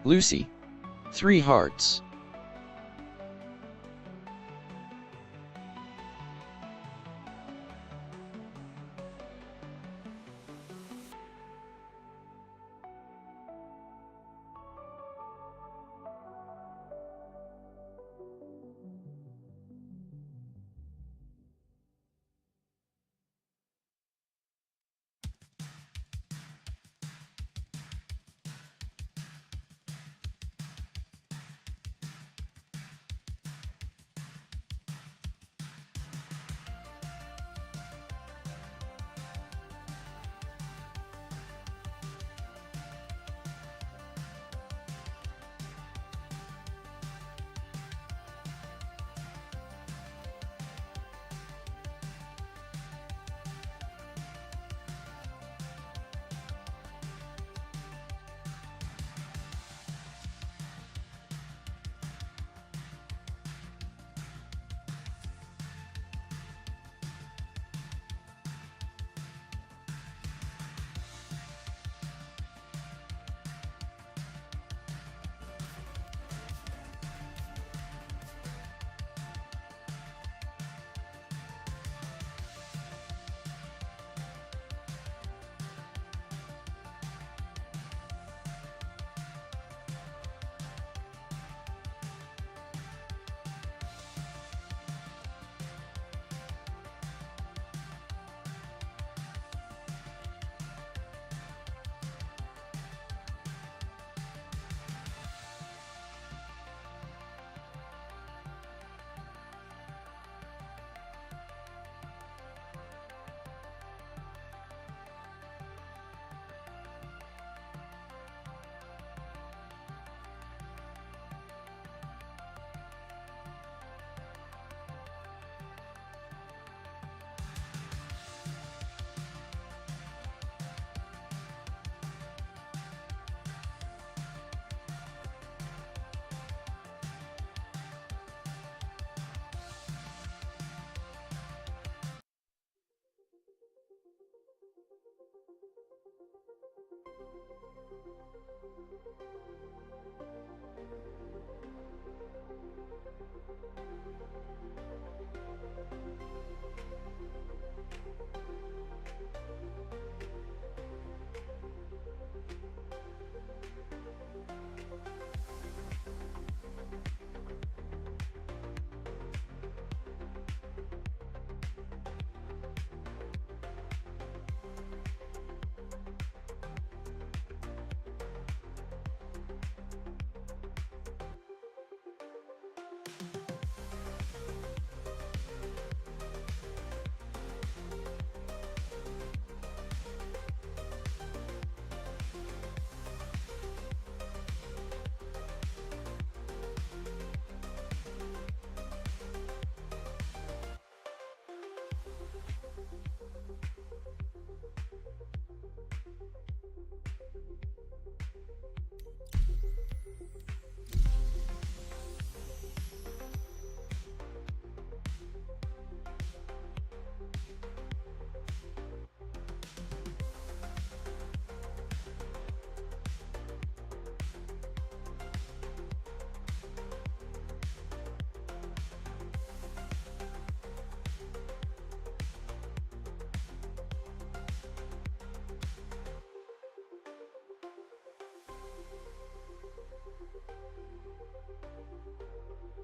Lucy. 3 hearts.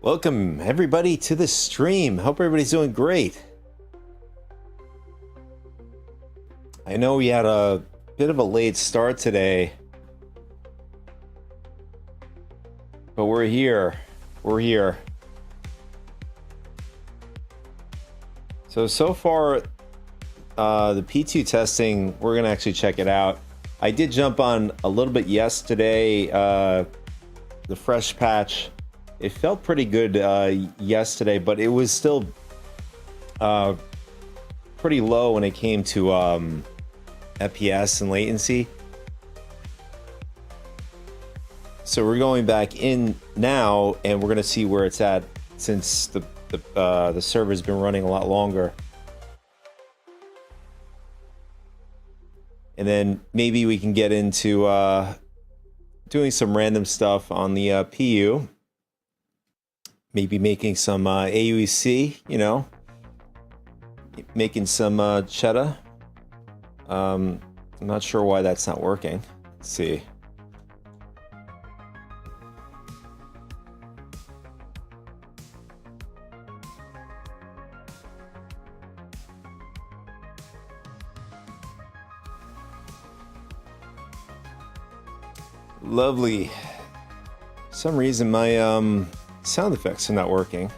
Welcome everybody to the stream. Hope everybody's doing great. I know we had a bit of a late start today, but we're here. We're here. So far, the PTU testing, we're gonna actually check it out. I did jump on a little bit yesterday, the fresh patch. It felt pretty good yesterday, but it was still pretty low when it came to FPS and latency. So we're going back in now, and we're gonna see where it's at since the server's been running a lot longer. And then maybe we can get into doing some random stuff on the PU. Maybe making some AUEC, you know, making some cheddar. I'm not sure why that's not working. Let's see. Lovely. For some reason my sound effects are not working.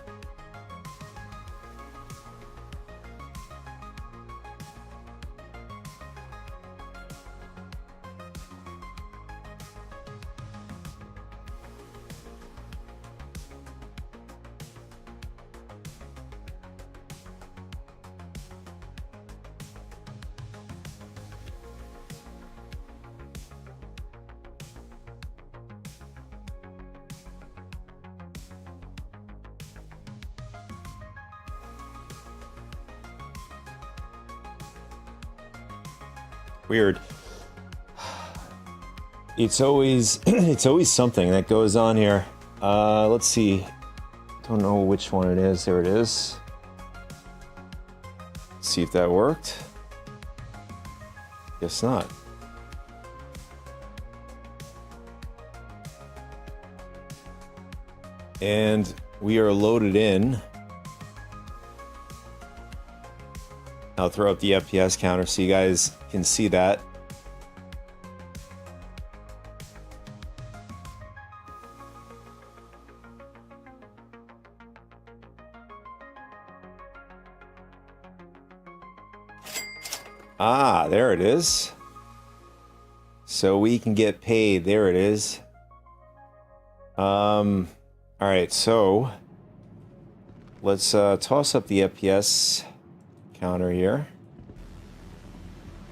Weird. It's always it's always something that goes on here. Let's see. Don't know which one it is. There it is. Let's see if that worked. Guess not. And we are loaded in. I'll throw up the FPS counter so you guys can see that. Ah, there it is. So we can get paid. There it is. All right, so let's toss up the FPS counter here.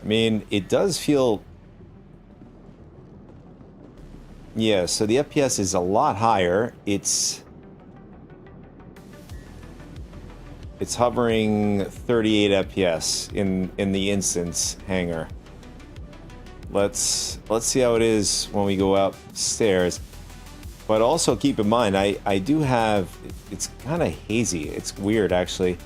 I mean, it does feel... Yeah, so the FPS is a lot higher. It's hovering 38 FPS in the instance hangar. Let's see how it is when we go upstairs. But also keep in mind, I do have... It's kind of hazy. It's weird, actually.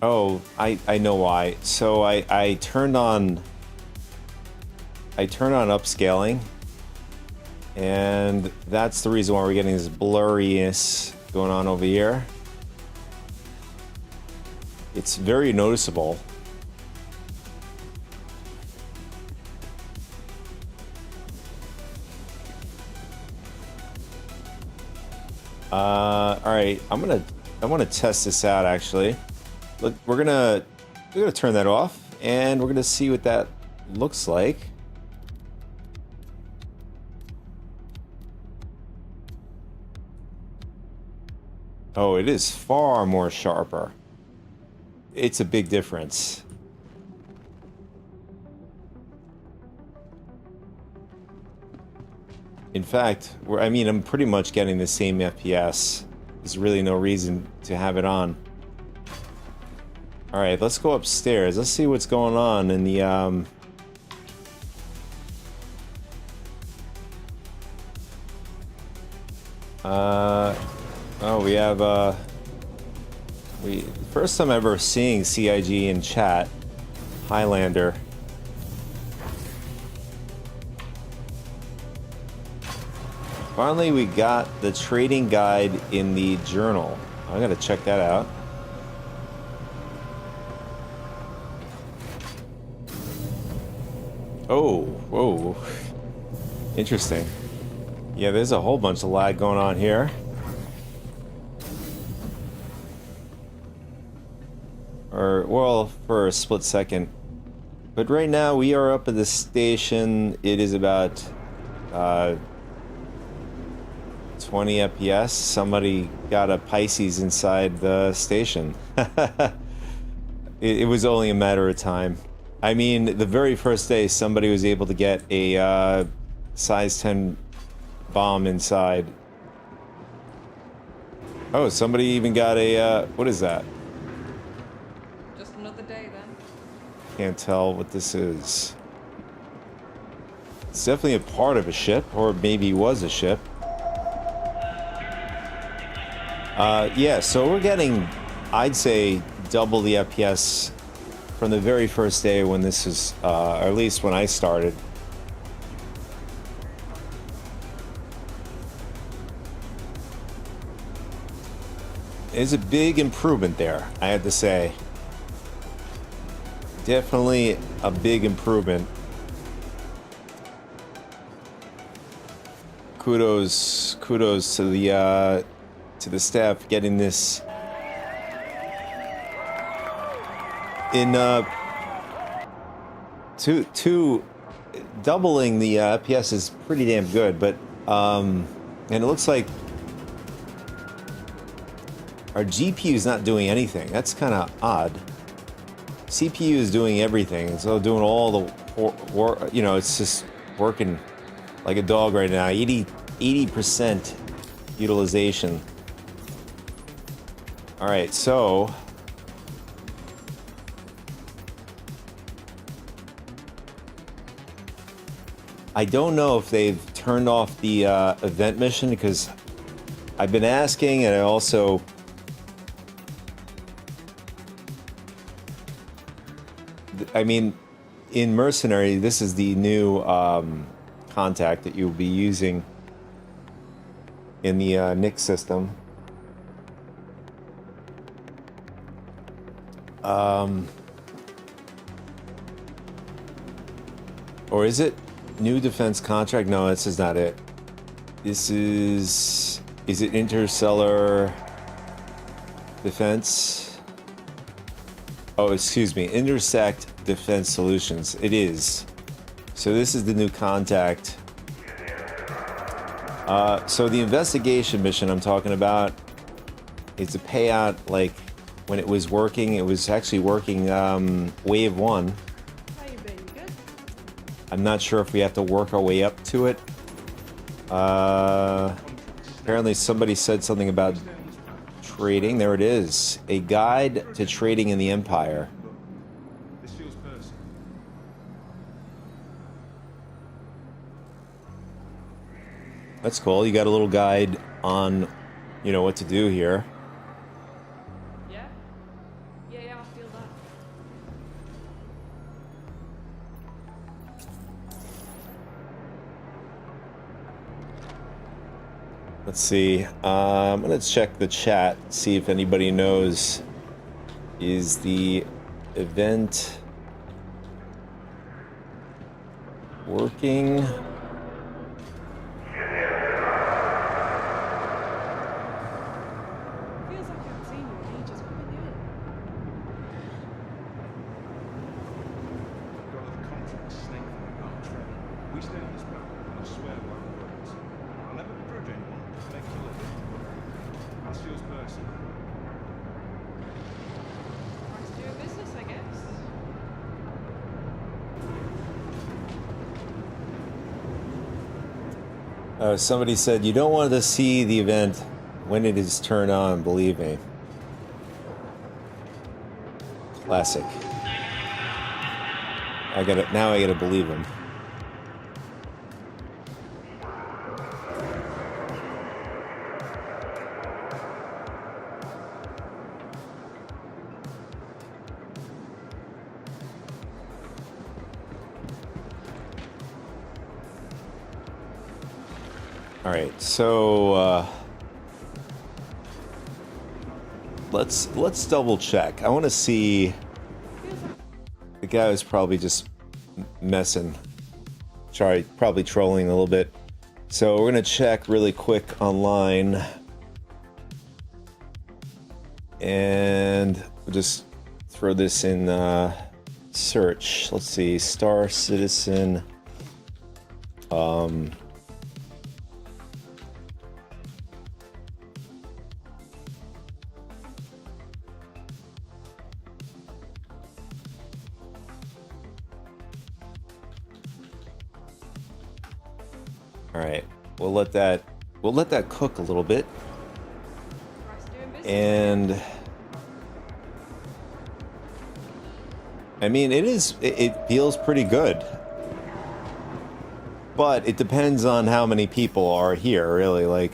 Oh, I know why. So I turned on upscaling, and that's the reason why we're getting this blurriness going on over here. It's very noticeable. All right, I want to test this out actually. Look, we're gonna turn that off, and we're gonna see what that looks like. Oh, it is far more sharper. It's a big difference. In fact, I'm pretty much getting the same FPS. There's really no reason to have it on. Alright, let's go upstairs. Let's see what's going on in the, oh, we have, first time ever seeing CIG in chat. Highlander. Finally, we got the trading guide in the journal. I gotta check that out. Oh, whoa. Interesting. Yeah, there's a whole bunch of lag going on here. Or, well, for a split second. But right now, we are up at the station. It is about 20 FPS. Somebody got a Pisces inside the station. It was only a matter of time. I mean, the very first day, somebody was able to get a size 10 bomb inside. Oh, somebody even got a, what is that? Just another day, then. Can't tell what this is. It's definitely a part of a ship, or maybe was a ship. Yeah, so we're getting, I'd say, double the FPS from the very first day when this is, or at least when I started. It's a big improvement there, I have to say. Definitely a big improvement. Kudos to the staff getting this in two doubling the FPS is pretty damn good, but and it looks like our GPU is not doing anything. That's kind of odd. CPU is doing everything. It's all doing all the you know, it's just working like a dog right now. 80% utilization. All right, so I don't know if they've turned off the event mission, because I've been asking, and I mean, in Mercenary, this is the new contact that you'll be using in the Nick system. Or is it new defense contract? No, this is not it. This is it interstellar defense? Oh, excuse me, intersect defense solutions. It is. So this is the new contact. So the investigation mission I'm talking about is a payout, like when it was working. It was actually working wave 1. I'm not sure if we have to work our way up to it. Apparently somebody said something about trading. There it is. A guide to trading in the Empire. That's cool. You got a little guide on, you know, what to do here. Yeah, I feel that. Let's see. Let's check the chat, see if anybody knows. Is the event working? Feels like I've seen you in ages. What are you doing? Got the contract snake from the Dark Trade. We stay on this boat, and I swear by the words. I'll never begrudge anyone who makes a living. That's yours personally. Trying to do a business, I guess. Somebody said you don't want to see the event when it is turned on, believe me. Classic. Now I gotta believe him. All right, so let's double check. I want to see. The guy was probably just messing. Sorry, probably trolling a little bit. So we're gonna check really quick online, and we'll just throw this in search. Let's see, Star Citizen. All right, we'll let that cook a little bit, and I mean it feels pretty good. But it depends on how many people are here, really. Like,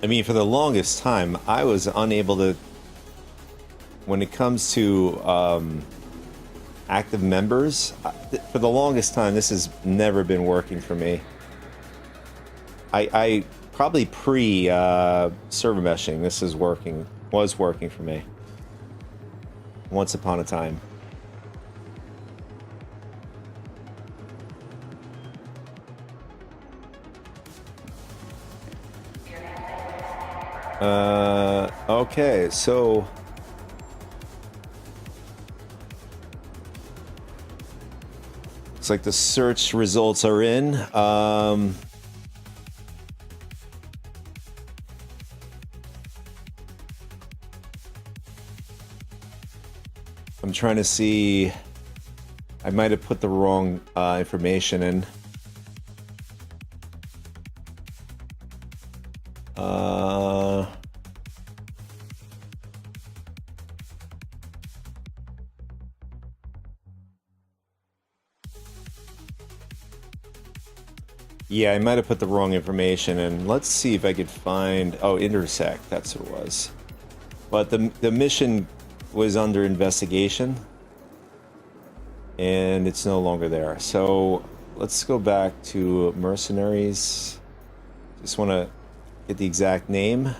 I mean, for the longest time, I was unable to, when it comes to active members, for the longest time, this has never been working for me. I probably server meshing, this was working for me once upon a time. Okay, so looks like the search results are in. I'm trying to see. I might have put the wrong information in. Yeah, I might have put the wrong information in. Let's see if I could find... Oh, intersect, that's what it was. But the mission was under investigation. And it's no longer there. So, let's go back to mercenaries. Just want to get the exact name.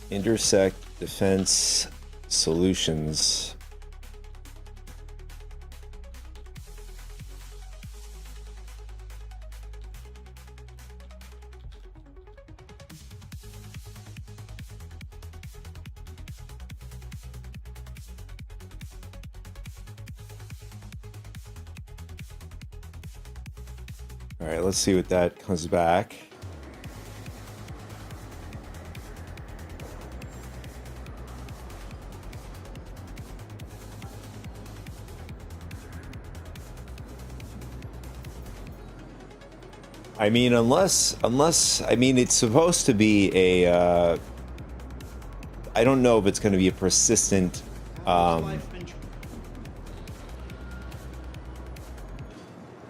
Intersect Defense Solutions. All right, let's see what that comes back. I mean, unless I mean, it's supposed to be a. I don't know if it's going to be a persistent.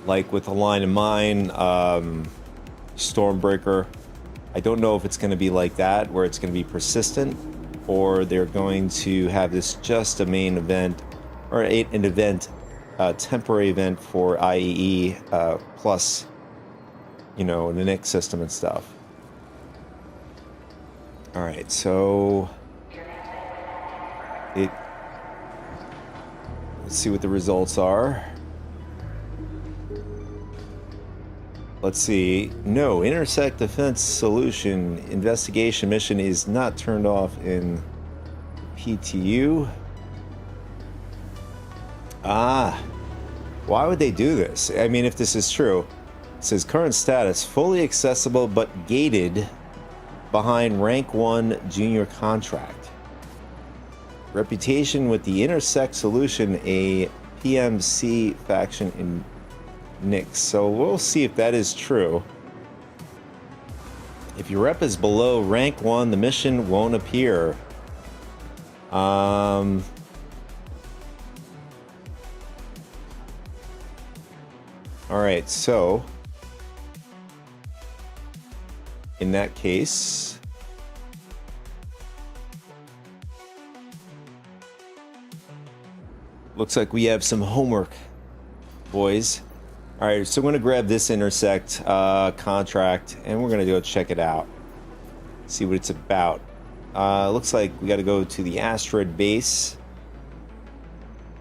Like with a line of mine, Stormbreaker. I don't know if it's going to be like that, where it's going to be persistent, or they're going to have this just a main event, or an event, temporary event for IEE plus. You know, the Nick system and stuff. Alright, so let's see what the results are. Let's see. No, intersect defense solution investigation mission is not turned off in PTU. Ah, why would they do this? I mean, if this is true. It says current status fully accessible but gated behind rank 1 junior contract. Reputation with the intersect solution, a PMC faction in Nyx. So we'll see if that is true. If your rep is below rank 1, the mission won't appear. Alright, so in that case, looks like we have some homework, boys. All right, so I'm going to grab this intersect contract, and we're going to go check it out, see what it's about. Looks like we got to go to the asteroid base.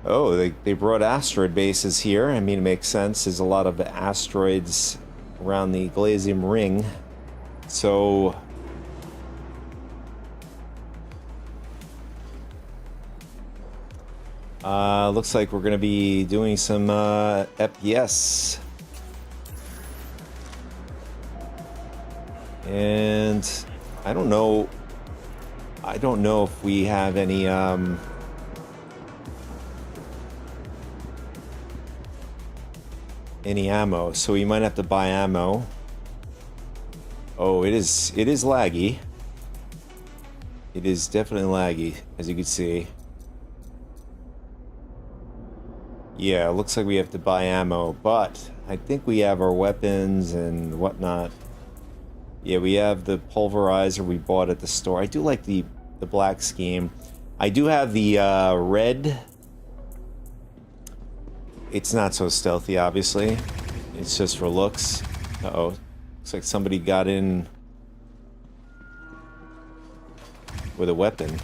Oh, they brought asteroid bases here. I mean, it makes sense. There's a lot of asteroids around the Glacium Ring. So looks like we're going to be doing some FPS. And I don't know. I don't know if we have any ammo, so we might have to buy ammo. Oh, it is laggy. It is definitely laggy, as you can see. Yeah, it looks like we have to buy ammo, but I think we have our weapons and whatnot. Yeah, we have the pulverizer we bought at the store. I do like the black scheme. I do have the red. It's not so stealthy, obviously. It's just for looks. Uh-oh. Looks like somebody got in with a weapon.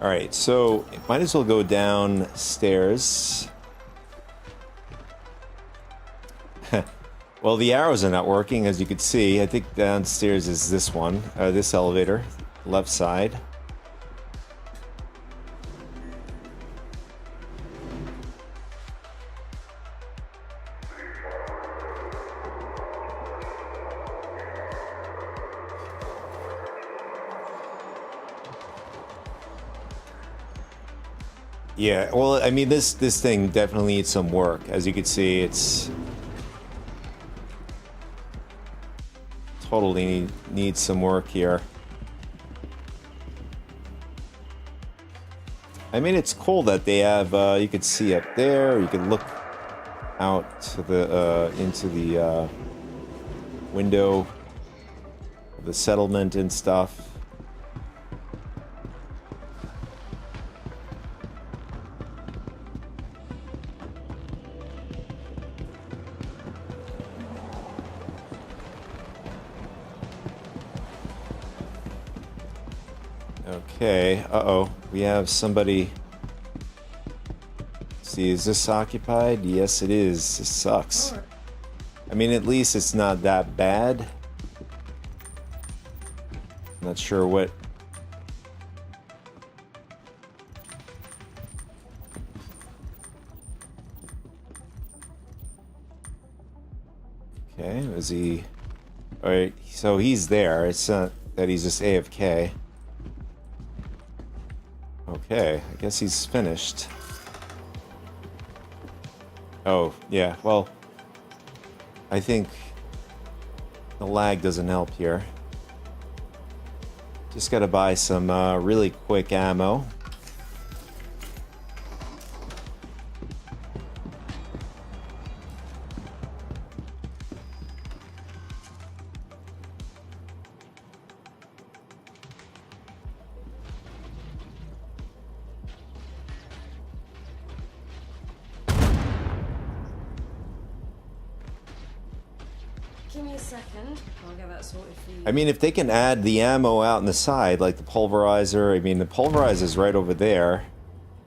Alright, so might as well go downstairs. Well, the arrows are not working, as you can see. I think downstairs is this one, this elevator, left side. Yeah, well, I mean, this thing definitely needs some work. As you can see, it's totally needs some work here. I mean, it's cool that they have, you can see up there, you can look out to the, into the, window of the settlement and stuff. Okay, uh-oh, we have somebody. See, is this occupied? Yes, it is. This sucks. I mean, at least it's not that bad. Not sure what... Okay, is he... Alright, so he's there. It's not that he's just AFK. Okay, I guess he's finished. Oh, yeah, well... I think the lag doesn't help here. Just gotta buy some really quick ammo. Give me a second. I'll get that sorted for you. I mean, if they can add the ammo out on the side, like the pulverizer, I mean, the pulverizer is right over there.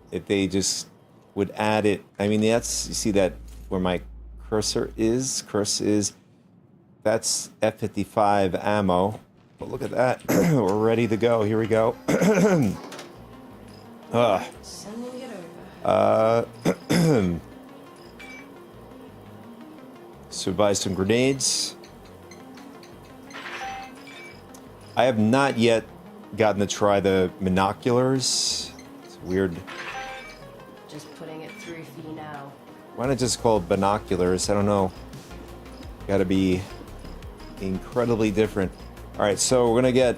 If they just would add it, I mean, that's, you see that where my cursor is? That's F-55 ammo. But look at that. We're ready to go. Here we go. Sending it over. So buy some grenades. I have not yet gotten to try the binoculars. It's weird. Just putting it through for you now. Why not just call it binoculars? I don't know. Gotta be incredibly different. Alright, so we're gonna get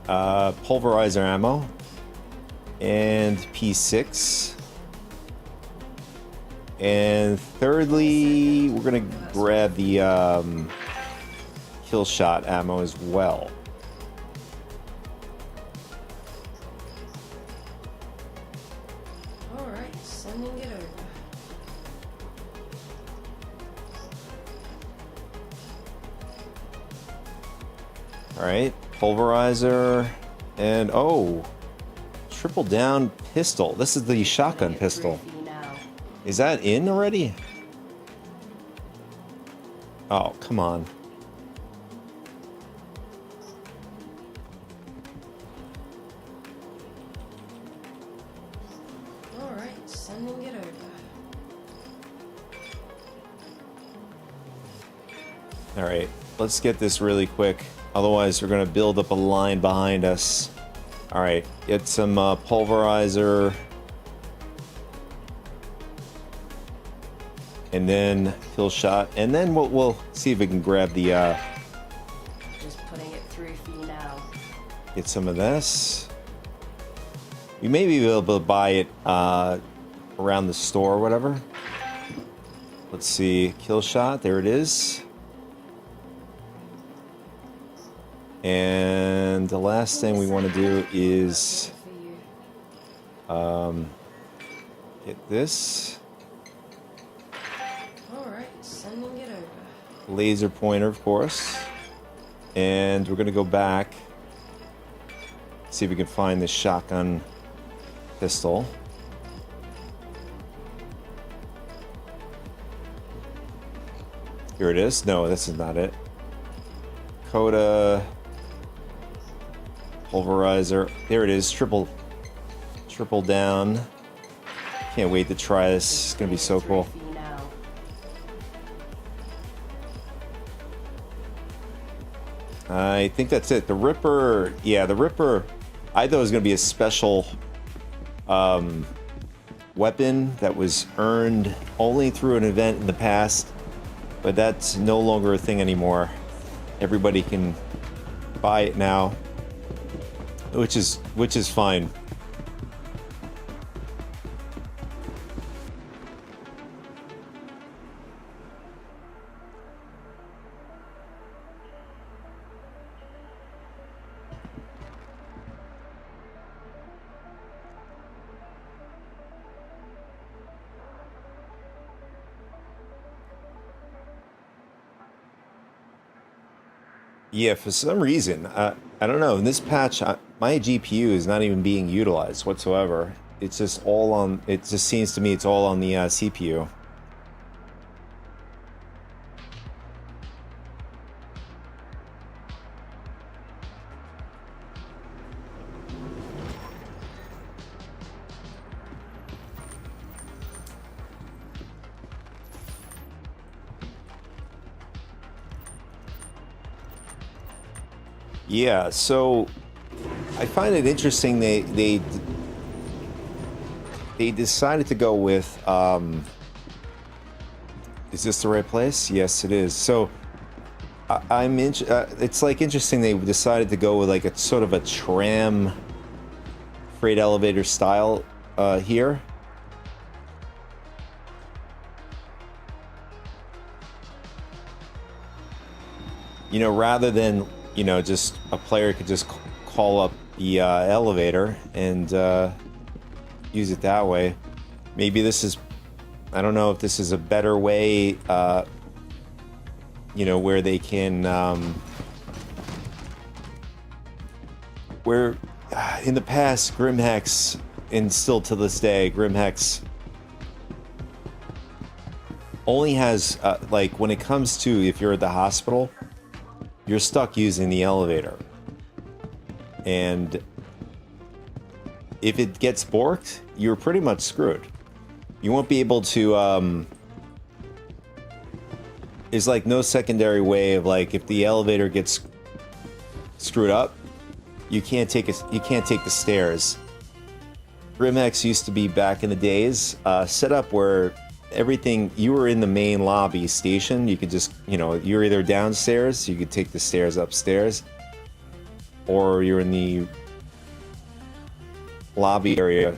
pulverizer ammo and P6. And thirdly, we're gonna grab the kill shot ammo as well. Alright, sending it over. Alright, pulverizer, and oh, triple down pistol. This is the shotgun pistol. Is that in already? Oh, come on. Alright, sending it over. All right, let's get this really quick. Otherwise, we're gonna build up a line behind us. All right, get some pulverizer. And then kill shot. And then we'll see if we can grab the... Just putting it through for you now. Get some of this. We may be able to buy it around the store or whatever. Let's see. Kill shot. There it is. And the last thing we want to do is get this. Alright, sending it over. Laser pointer, of course. And we're going to go back. See if we can find this shotgun pistol. Here it is. No, this is not it. Coda. Pulverizer. There it is. Triple down. Can't wait to try this. It's going to be so cool. I think that's it. The Ripper, yeah, the Ripper, I thought it was going to be a special weapon that was earned only through an event in the past, but that's no longer a thing anymore. Everybody can buy it now, which is fine. Yeah, for some reason, I don't know. In this patch, my GPU is not even being utilized whatsoever. It's just all on. It just seems to me it's all on the CPU. Yeah, so I find it interesting they decided to go with is this the right place? Yes, it is. So it's like interesting they decided to go with like a sort of a tram freight elevator style here. You know, rather than just a player could just call up the elevator and use it that way. Maybe this is, I don't know if this is a better way, where they can, where in the past, Grimhex, and still to this day, Grimhex only has, like, when it comes to if you're at the hospital, you're stuck using the elevator. And if it gets borked, you're pretty much screwed. You won't be able to, there's like no secondary way of like, if the elevator gets screwed up, you can't take the stairs. Grimhex used to be, back in the days, set up where everything, you were in the main lobby station, you could just, you're either downstairs, you could take the stairs upstairs, or you're in the lobby area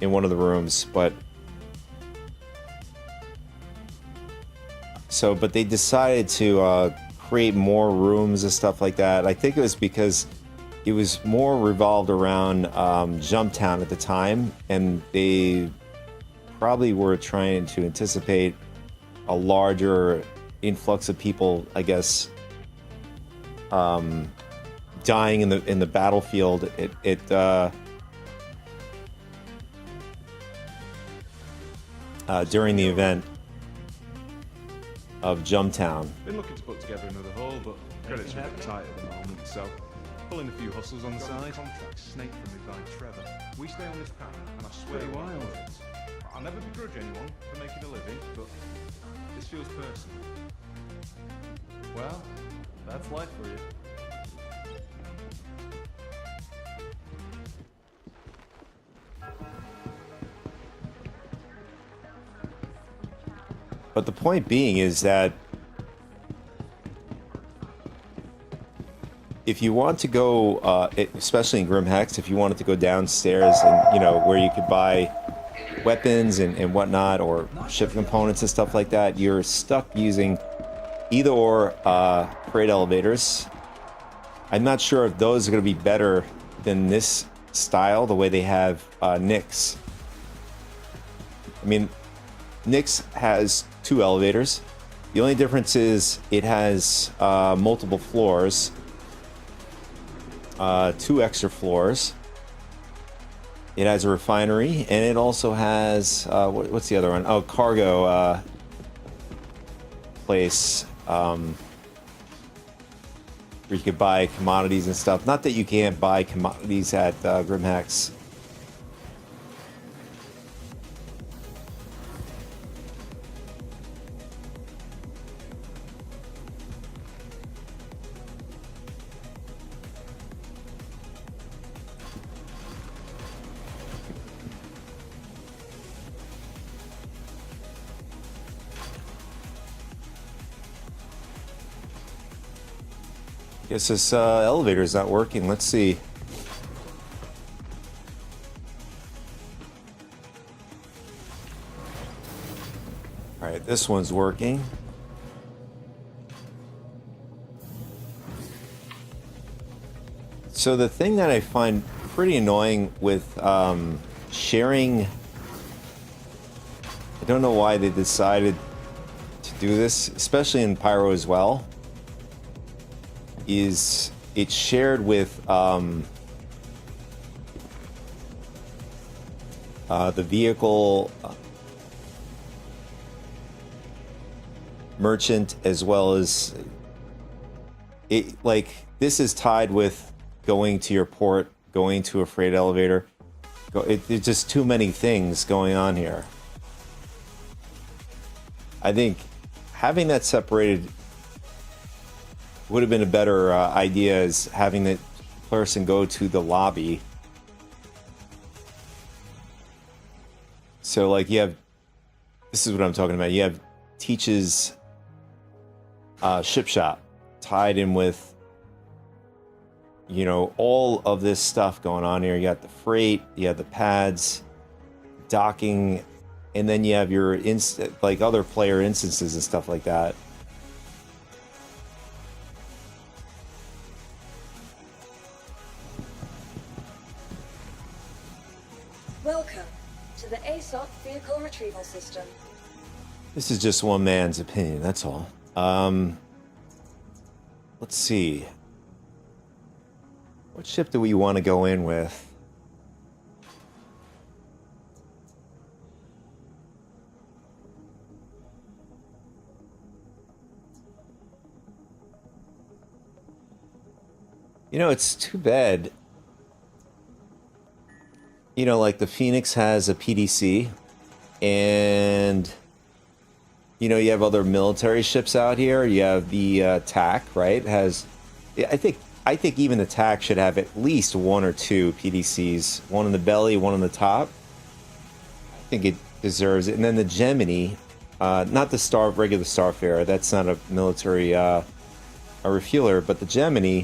in one of the rooms. But they decided to create more rooms and stuff like that. I think it was because it was more revolved around Jumptown at the time, and they probably were trying to anticipate a larger influx of people, I guess, dying in the battlefield. During the event of Jumptown. Been looking to put together another haul, but credits are a bit tight at the moment, so pulling a few hustles on the side. Contract snake for me by Trevor. We stay on this path, and I swear wild. I'll never begrudge anyone for making a living, but this feels personal. Well, that's life for you. But the point being is that if you want to go, especially in Grim Hex, if you wanted to go downstairs and, you know, where you could buy weapons and whatnot, or ship components and stuff like that, you're stuck using either or freight elevators. I'm not sure if those are going to be better than this style, the way they have Nyx. I mean, Nyx has 2 elevators. The only difference is it has multiple floors, 2 extra floors. It has a refinery, and it also has what's the other one? Oh, cargo place where you could buy commodities and stuff. Not that you can't buy commodities at Grim Hex. Guess this elevator is not working. Let's see. All right, this one's working. So the thing that I find pretty annoying with sharing, I don't know why they decided to do this, especially in Pyro as well, is it's shared with the vehicle merchant, as well as it, like, this is tied with going to your port, going to a freight elevator. It's just too many things going on here. I think having that separated would have been a better idea, is having the person go to the lobby. So, like, you have, this is what I'm talking about. You have Teach's ship shop tied in with, you know, all of this stuff going on here. You got the freight, you have the pads, docking, and then you have your like other player instances and stuff like that. Welcome to the ASOP Vehicle Retrieval System. This is just one man's opinion, that's all. Let's see. What ship do we want to go in with? You know, it's too bad. You know, like the Phoenix has a PDC, and you know, you have other military ships out here. You have the TAC, right? It has, I think even the TAC should have at least 1 or 2 PDCs, one in the belly, one on the top. I think it deserves it. And then the Gemini, not the regular Starfarer. That's not a military a refueler, but the Gemini,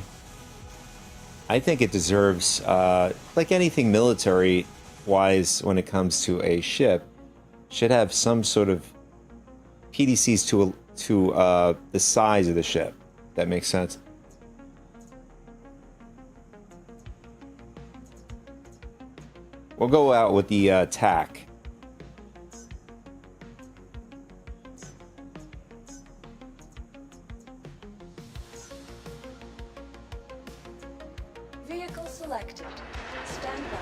I think it deserves, like anything military-wise when it comes to a ship, should have some sort of PDCs to the size of the ship. That makes sense. We'll go out with the TAC. Vehicle selected. Stand by.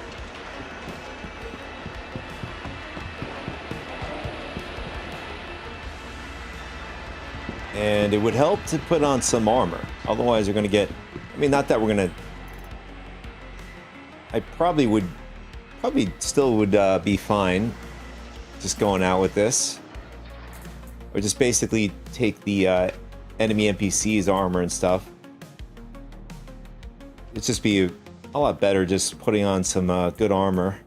And it would help to put on some armor. Otherwise, you're going to get... I mean, not that we're going to... I probably still would be fine just going out with this. Or just basically take the enemy NPC's armor and stuff. It'd just be a lot better just putting on some good armor.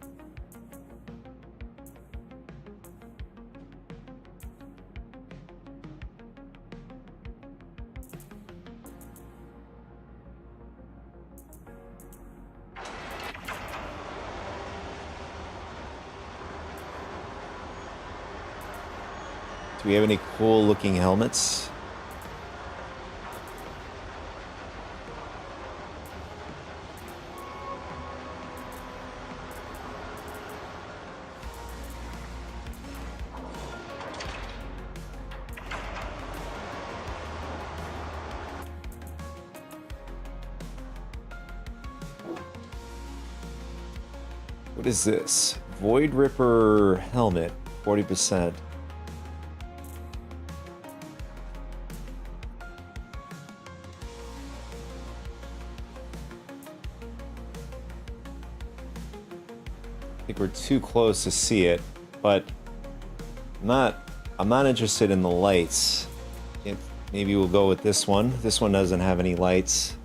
Do we have any cool looking helmets? What is this? Void Ripper helmet, 40%. I think we're too close to see it, but I'm not interested in the lights. Maybe we'll go with this one. This one doesn't have any lights.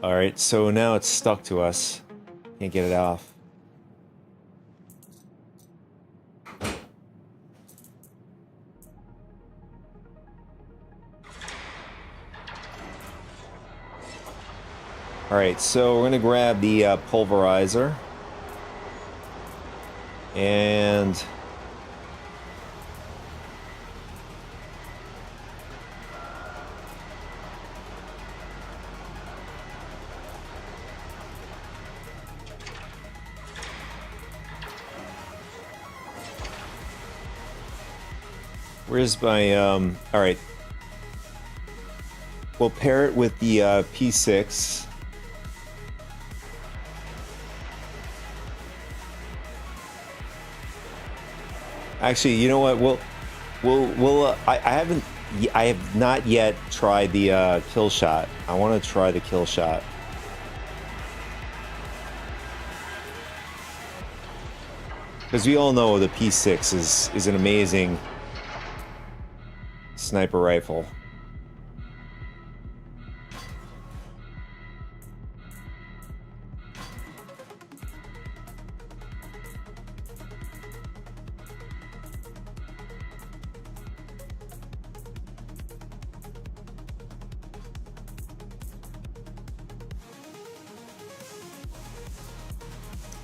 Alright, so now it's stuck to us. Can't get it off. Alright, so we're going to grab the pulverizer. And where's my alright. We'll pair it with the P6. Actually, you know what? I have not yet tried the kill shot. I want to try the kill shot. Because we all know the P6 is an amazing sniper rifle.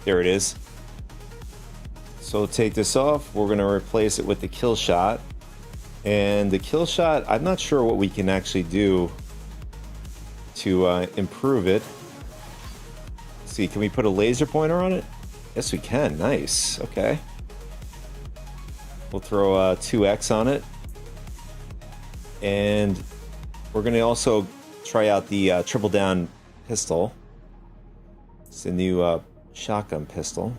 There it is. So we'll take this off. We're going to replace it with the kill shot. And the kill shot, I'm not sure what we can actually do to improve it. Let's see, can we put a laser pointer on it? Yes, we can. Nice. Okay. We'll throw 2x on it. And we're going to also try out the triple down pistol. It's the new shotgun pistol.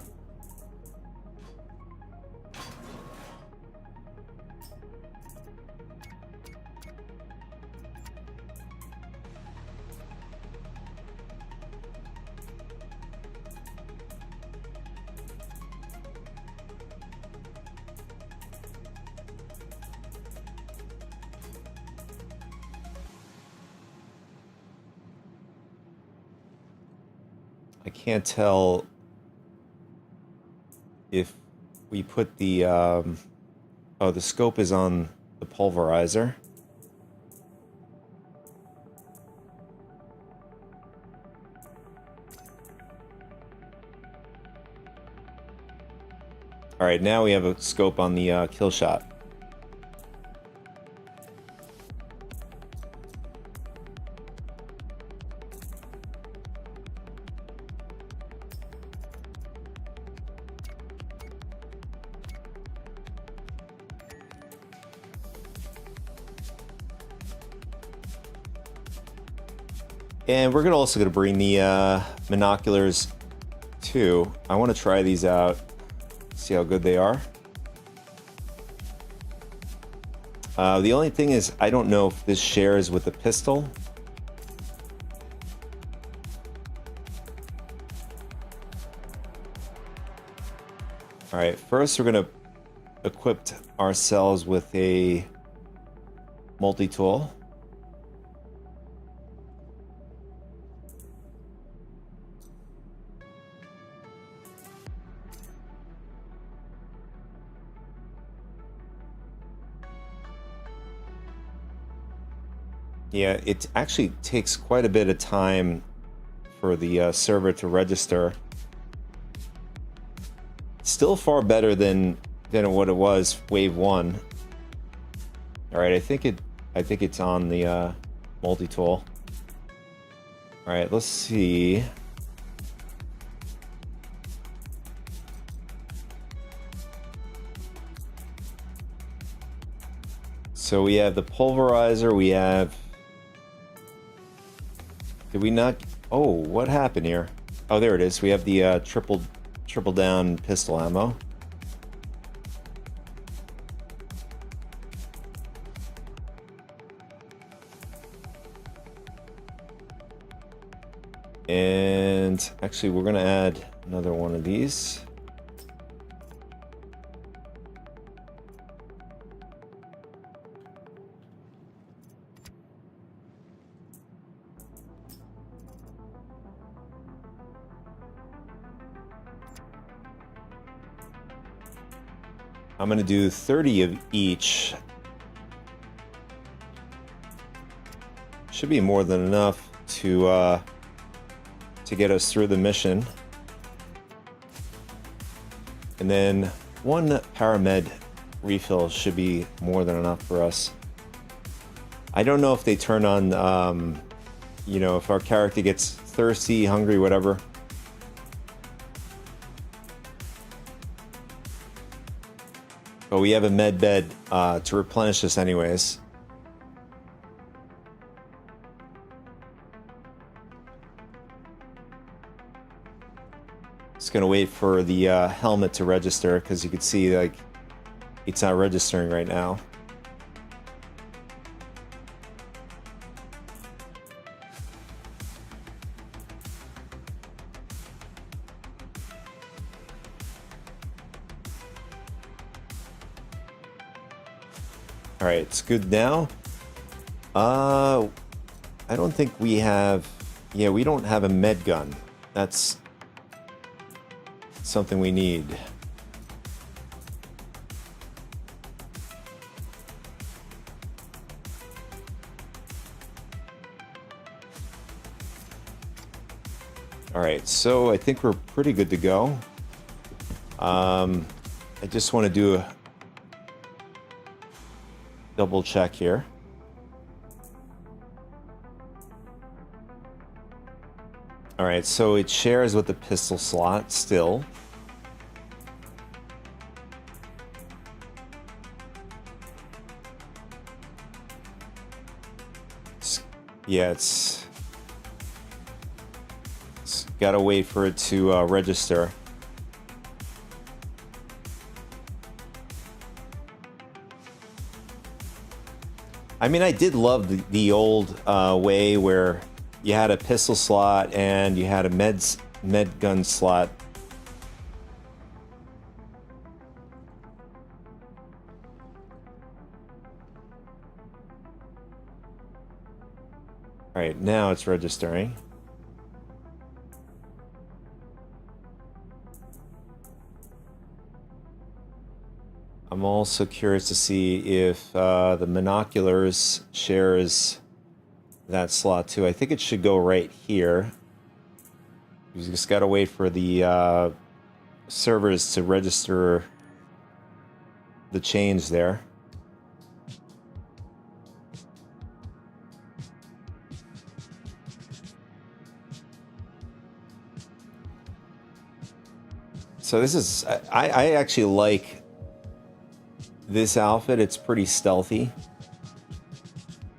I can't tell if we put the oh, the scope is on the pulverizer. All right, now we have a scope on the kill shot. And we're also going to bring the binoculars too. I want to try these out, see how good they are. The only thing is, I don't know if this shares with the pistol. All right, first we're gonna equip ourselves with a multi-tool. Yeah, it actually takes quite a bit of time for the server to register. Still far better than what it was wave 1. All right, I think it's on the multi-tool. All right, let's see. So we have the pulverizer, we have... Did we not... Oh, what happened here? Oh, there it is. We have the triple down pistol ammo. And actually, we're going to add another one of these. I'm going to do 30 of each. Should be more than enough to get us through the mission. And then one paramed refill should be more than enough for us. I don't know if they turn on, you know, if our character gets thirsty, hungry, whatever. But we have a med bed to replenish us anyways. Just gonna wait for the helmet to register, because you can see like it's not registering right now. All right, it's good now. I don't think we have... Yeah, we don't have a med gun. That's something we need. All right, so I think we're pretty good to go. I just want to do a double check here. All right, so it shares with the pistol slot still. Yeah, it's gotta wait for it to register. I mean, I did love the old way where you had a pistol slot and you had a med gun slot. All right, now it's registering. I'm also curious to see if the binoculars shares that slot too. I think it should go right here. You just gotta wait for the servers to register the change there. So this is, I actually like this outfit. It's pretty stealthy.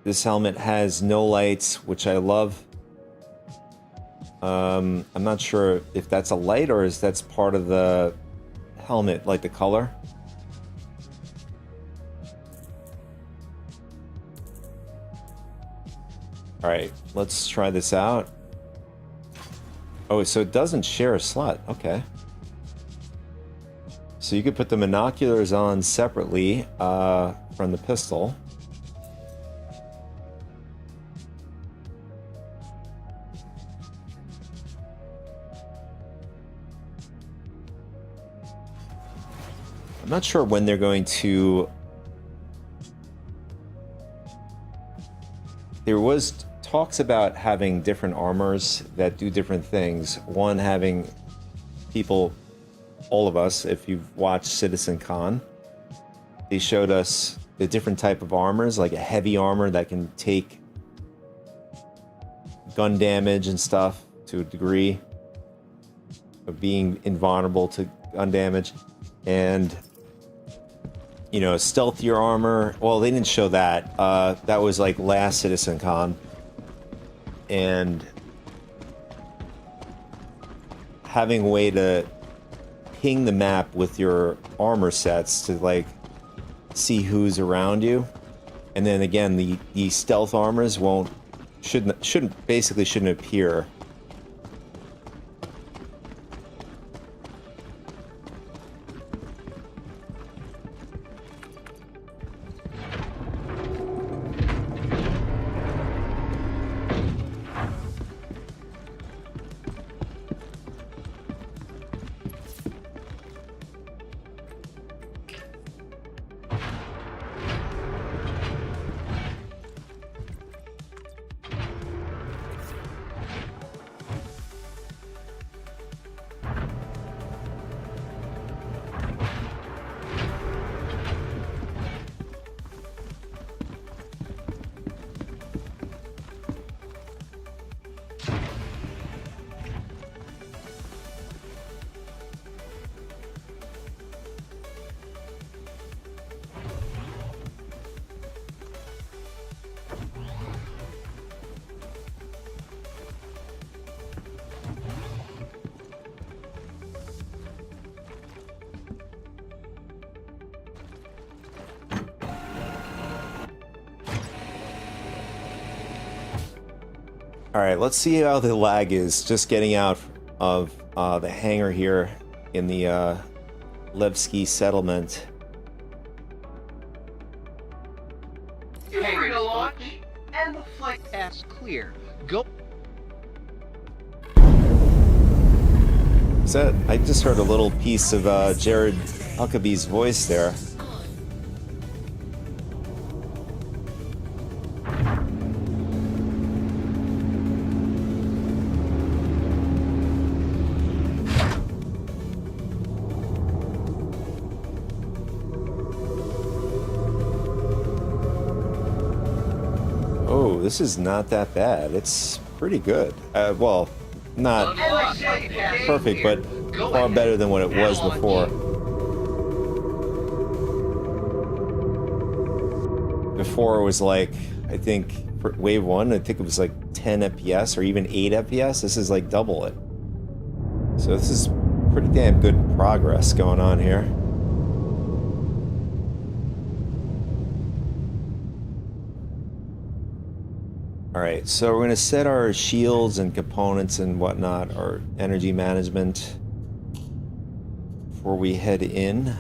This helmet has no lights, which I love. I'm not sure if that's a light or if that's part of the helmet, like the color. All right, let's try this out. Oh, so it doesn't share a slot. Okay. So you could put the binoculars on separately from the pistol. I'm not sure when they're going to... There was talks about having different armors that do different things. One having people, all of us, if you've watched Citizen Con, they showed us the different type of armors, like a heavy armor that can take gun damage and stuff to a degree of being invulnerable to gun damage, and you know, stealthier armor. Well, they didn't show that. That was like last Citizen Con. And having a way to ping the map with your armor sets to like see who's around you. And then again, the stealth armors shouldn't appear. Alright, let's see how the lag is just getting out of the hangar here in the Levski settlement. You're free to launch, and the flight path's clear. Go. Is that... I just heard a little piece of Jared Huckabee's voice there. This is not that bad. It's pretty good. Well, not perfect, but far better than what it was before. Before it was like, I think, for Wave 1, I think it was like 10 FPS or even 8 FPS. This is like double it. So this is pretty damn good progress going on here. Alright, so we're going to set our shields and components and whatnot, our energy management, before we head in.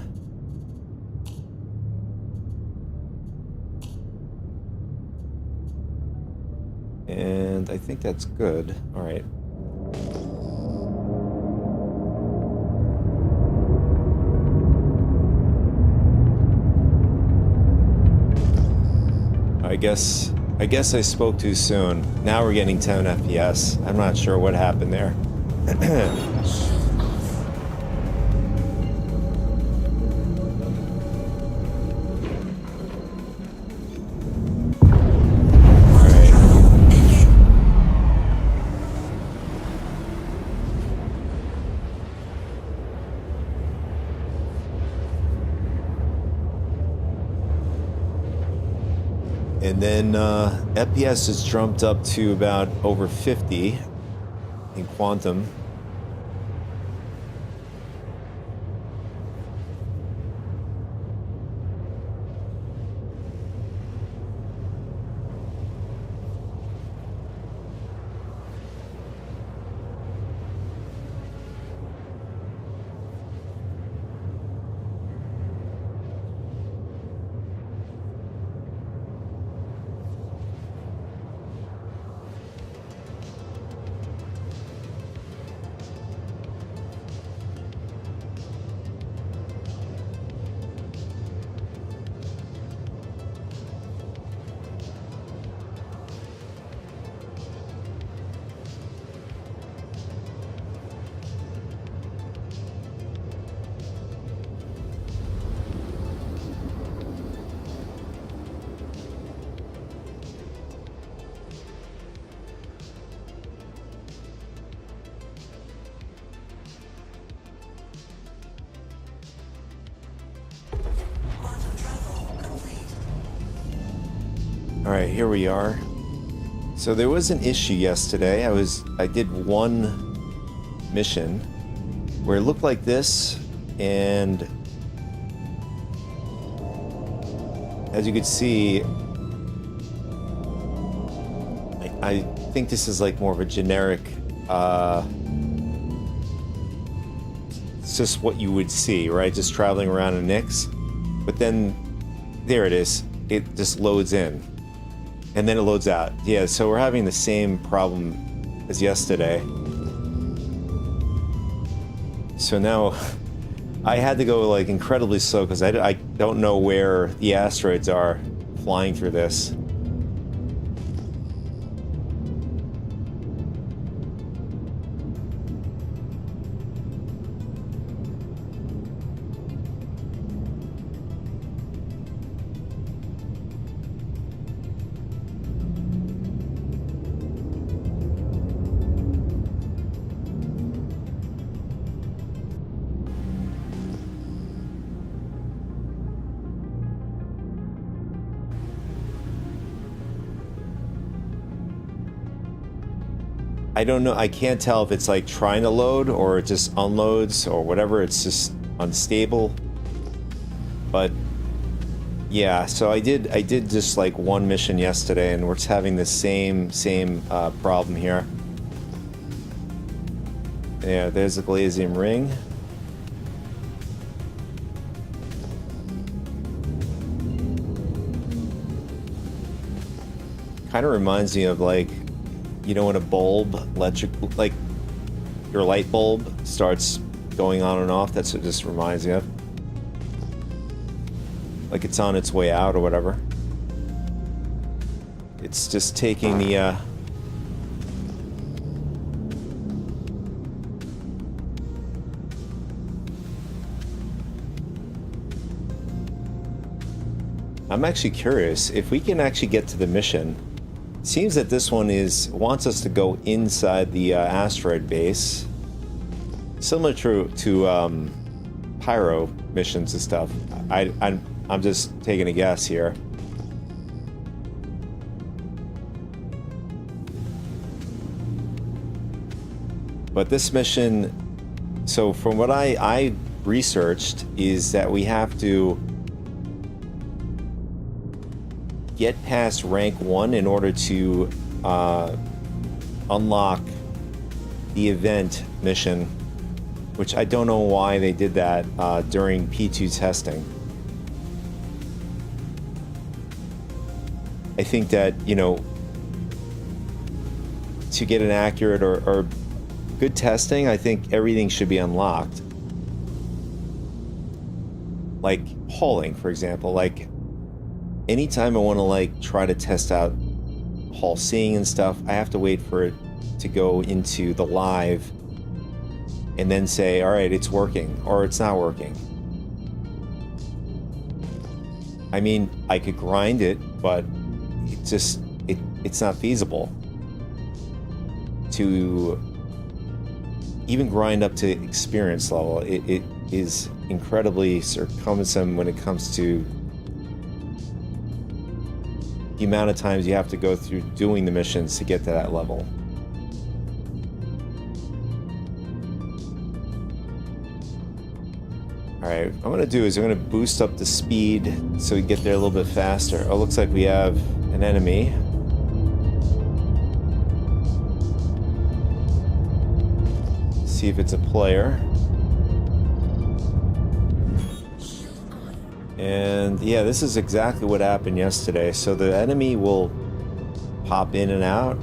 And I think that's good. Alright. I guess I spoke too soon. Now we're getting 10 FPS. I'm not sure what happened there. And then FPS has jumped up to about over 50 in Quantum. Alright, here we are. So there was an issue yesterday. I did one mission where it looked like this, and as you could see, I think this is like more of a generic, it's just what you would see, right? Just traveling around in Nyx. But then, there it is. It just loads in. And then it loads out. Yeah, so we're having the same problem as yesterday. So now, I had to go like incredibly slow because I don't know where the asteroids are flying through this. I don't know, I can't tell if it's like trying to load or it just unloads or whatever, it's just unstable. But yeah, so I did just like one mission yesterday and we're just having the same problem here. Yeah, there's the Glazium ring. Kind of reminds me of like, you know, when a bulb, like your light bulb starts going on and off, that's what this reminds me of. Like it's on its way out or whatever. It's just taking the, I'm actually curious if we can actually get to the mission. Seems that this one wants us to go inside the asteroid base, similar to Pyro missions and stuff. I'm just taking a guess here. But this mission, so from what I researched, is that we have to get past rank 1 in order to unlock the event mission, which I don't know why they did that during P2 testing. I think that, you know, to get an accurate or good testing, I think everything should be unlocked. Like hauling, for example, like anytime I want to like try to test out hull seeing and stuff, I have to wait for it to go into the live and then say, all right, it's working or it's not working. I mean, I could grind it, but it's not feasible to even grind up to experience level. It is incredibly cumbersome when it comes to the amount of times you have to go through doing the missions to get to that level. Alright, what I'm going to do is I'm going to boost up the speed so we get there a little bit faster. Oh, looks like we have an enemy. See if it's a player. And yeah, this is exactly what happened yesterday. So the enemy will pop in and out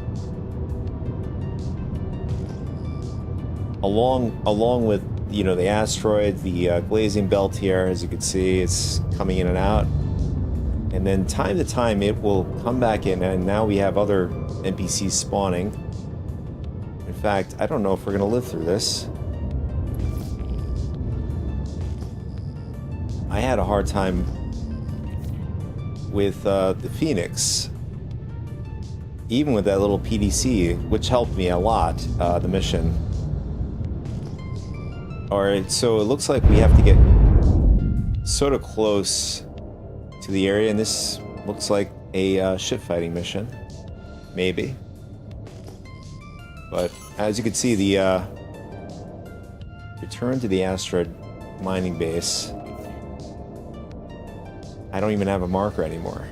along with, you know, the asteroid, the Glazium belt here, as you can see, it's coming in and out. And then time to time it will come back in, and now we have other NPCs spawning. In fact, I don't know if we're going to live through this. I had a hard time with the Phoenix, even with that little PDC, which helped me a lot, the mission. Alright, so it looks like we have to get sort of close to the area, and this looks like a ship fighting mission. Maybe. But as you can see, the return to the asteroid mining base. I don't even have a marker anymore.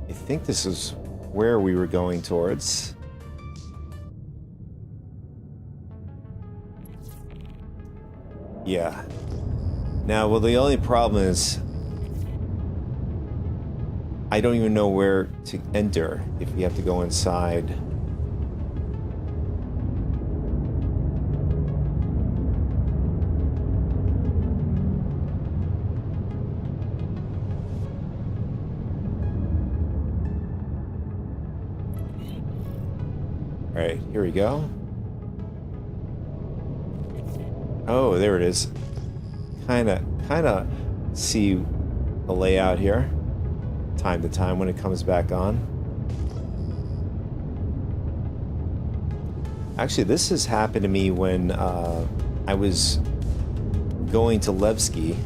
I think this is where we were going towards. Yeah. Now, well, the only problem is I don't even know where to enter if we have to go inside. All right, here we go. Oh, there it is. Kind of see the layout here. Time to time when it comes back on. Actually, this has happened to me when I was going to Levski,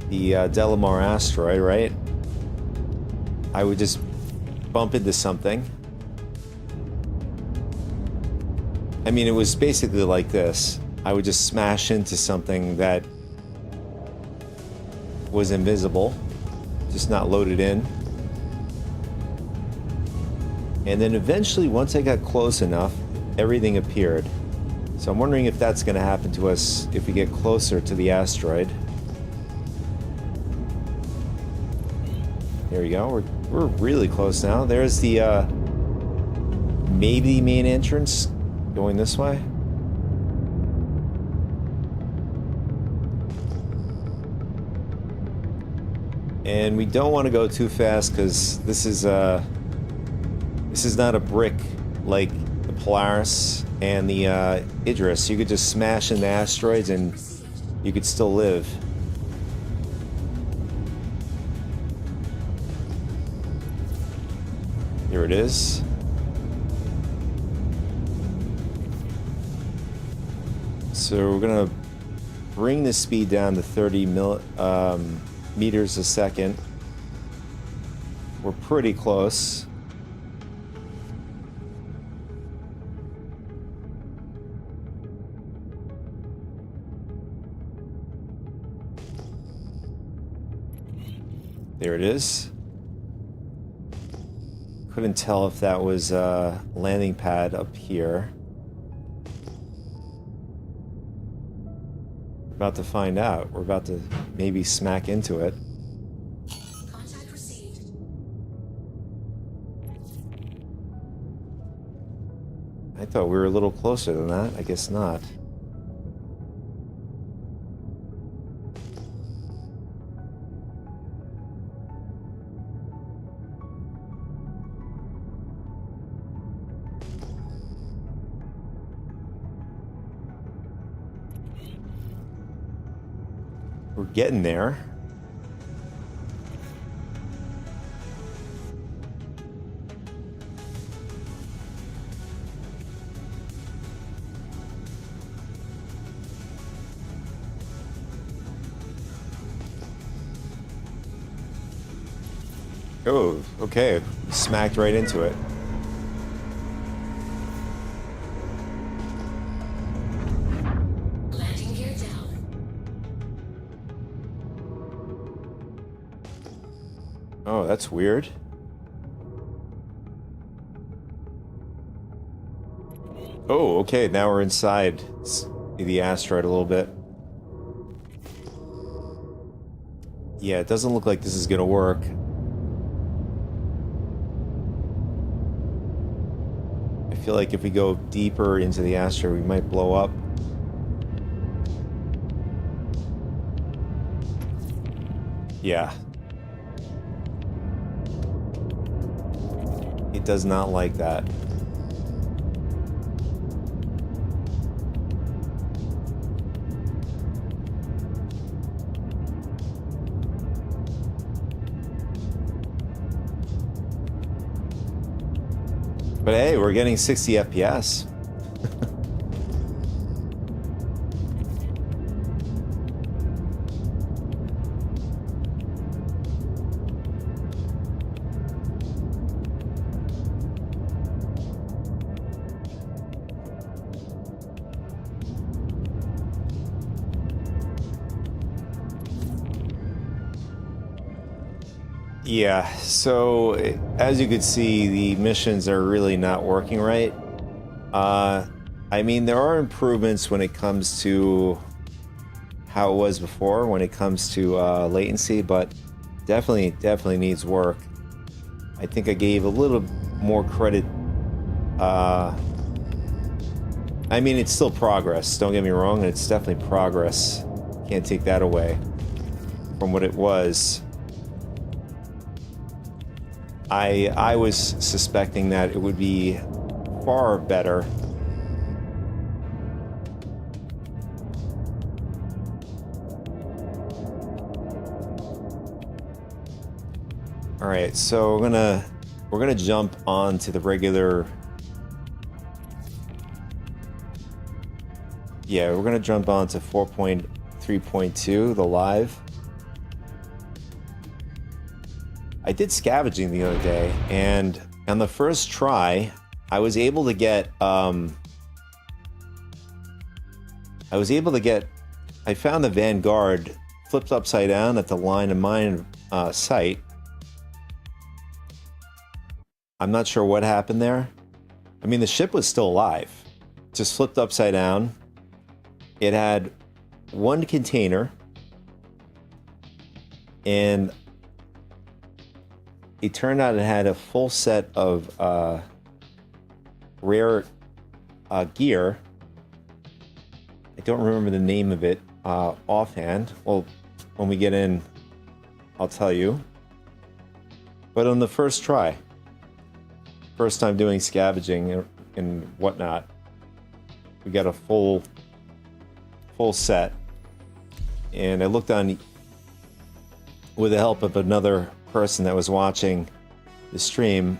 the Delamar asteroid, right? I would just bump into something. I mean, it was basically like this. I would just smash into something that was invisible, just not loaded in. And then eventually, once I got close enough, everything appeared. So I'm wondering if that's going to happen to us if we get closer to the asteroid. There we go. We're really close now. There's the maybe main entrance going this way. And we don't want to go too fast because this is not a brick like the Polaris and the Idris. You could just smash into asteroids and you could still live. Here it is. So we're gonna bring the speed down to 30 meters a second. We're pretty close. There it is. Couldn't tell if that was a landing pad up here. About to find out. We're about to maybe smack into it. Contact received. I thought we were a little closer than that. I guess not. We're getting there. Oh, okay. Smacked right into it. Landing gear down. Oh, that's weird. Oh, okay. Now we're inside the asteroid a little bit. Yeah, it doesn't look like this is gonna work. I feel like if we go deeper into the asteroid, we might blow up. Yeah. It does not like that. But hey, we're getting 60 FPS. Yeah, so as you could see, the missions are really not working right. I mean, there are improvements when it comes to how it was before, when it comes to latency, but definitely needs work. I think I gave a little more credit. I mean, it's still progress, don't get me wrong, it's definitely progress. Can't take that away from what it was. I was suspecting that it would be far better. All right, so we're gonna jump on to the regular. Yeah, we're gonna jump on to 4.3.2, the live. I did scavenging the other day, and on the first try, I was able to get, I found the Vanguard flipped upside down at the line of mine site. I'm not sure what happened there. I mean, the ship was still alive, just flipped upside down. It had one container, and it turned out it had a full set of rare gear. I don't remember the name of it offhand. Well, when we get in, I'll tell you. But on the first try, first time doing scavenging and whatnot, we got a full set. And I looked on, with the help of another person that was watching the stream,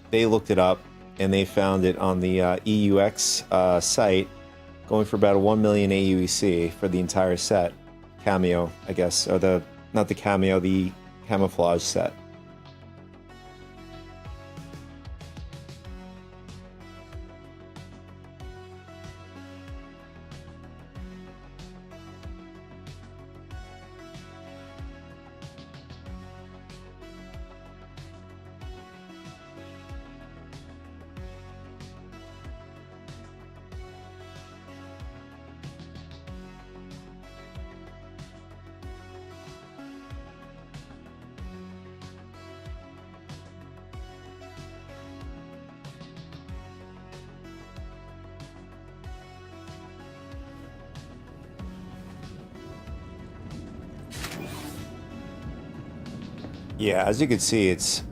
they looked it up and they found it on the EUX site, going for about a 1 million AUEC for the entire set. Cameo, I guess, or not the cameo, the camouflage set. Yeah, as you can see, it's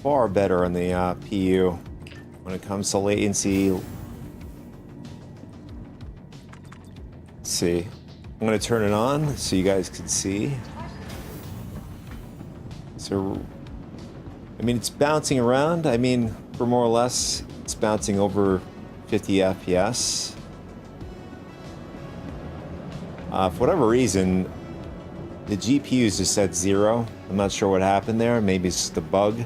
far better on the PU when it comes to latency. Let's see. I'm going to turn it on so you guys can see. So, I mean, it's bouncing around. I mean, for more or less, it's bouncing over 50 FPS. For whatever reason, the GPU is just at 0. I'm not sure what happened there. Maybe it's just a bug.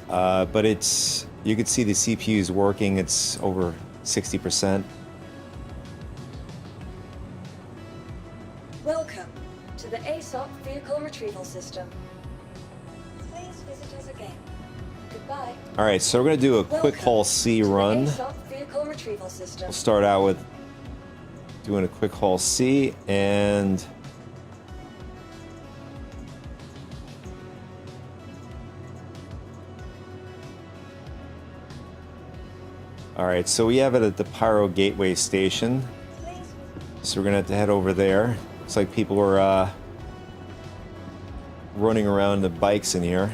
But it's, you can see the CPU is working. It's over 60%. Welcome to the ASOC Vehicle Retrieval System. Please visit us again. Goodbye. All right, so we're going to do a quick Hull C run. ASOC Vehicle Retrieval System. We'll start out with doing a quick Hull C, and all right, so we have it at the Pyro Gateway Station. So we're gonna have to head over there. Looks like people are running around the bikes in here.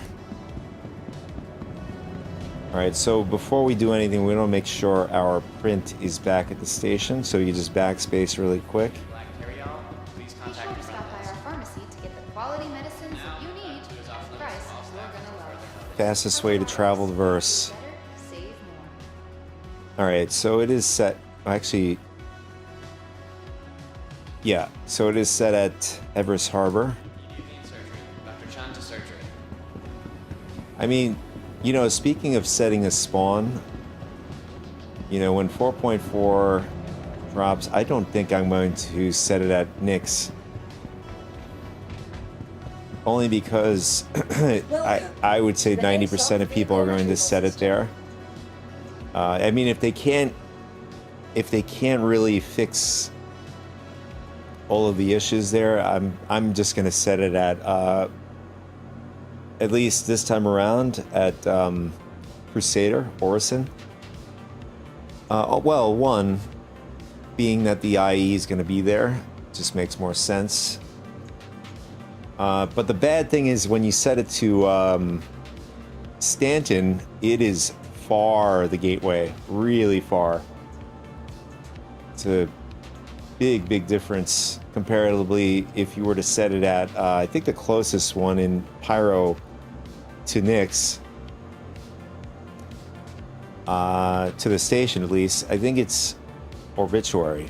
All right, so before we do anything, we want to make sure our print is back at the station. So you just backspace really quick. Be sure to stop by our pharmacy to get the quality medicines that you need at a price you're gonna love. Fastest way to travel the verse. Better, save more. All right, so it is set. Actually, yeah. So it is set at Everest Harbor. Dr. Chan to surgery. I mean, you know, speaking of setting a spawn, you know, when 4.4 drops, I don't think I'm going to set it at Nyx. only because I would say 90% of people are going to set it there. I mean, if they can't really fix all of the issues there, I'm just going to set it at least this time around at Crusader Orison. Well, one being that the IE is going to be there, just makes more sense. But the bad thing is when you set it to Stanton, it is far the gateway, really far. It's a big difference comparatively if you were to set it at, I think the closest one in Pyro to Nyx, to the station at least, I think it's Obituary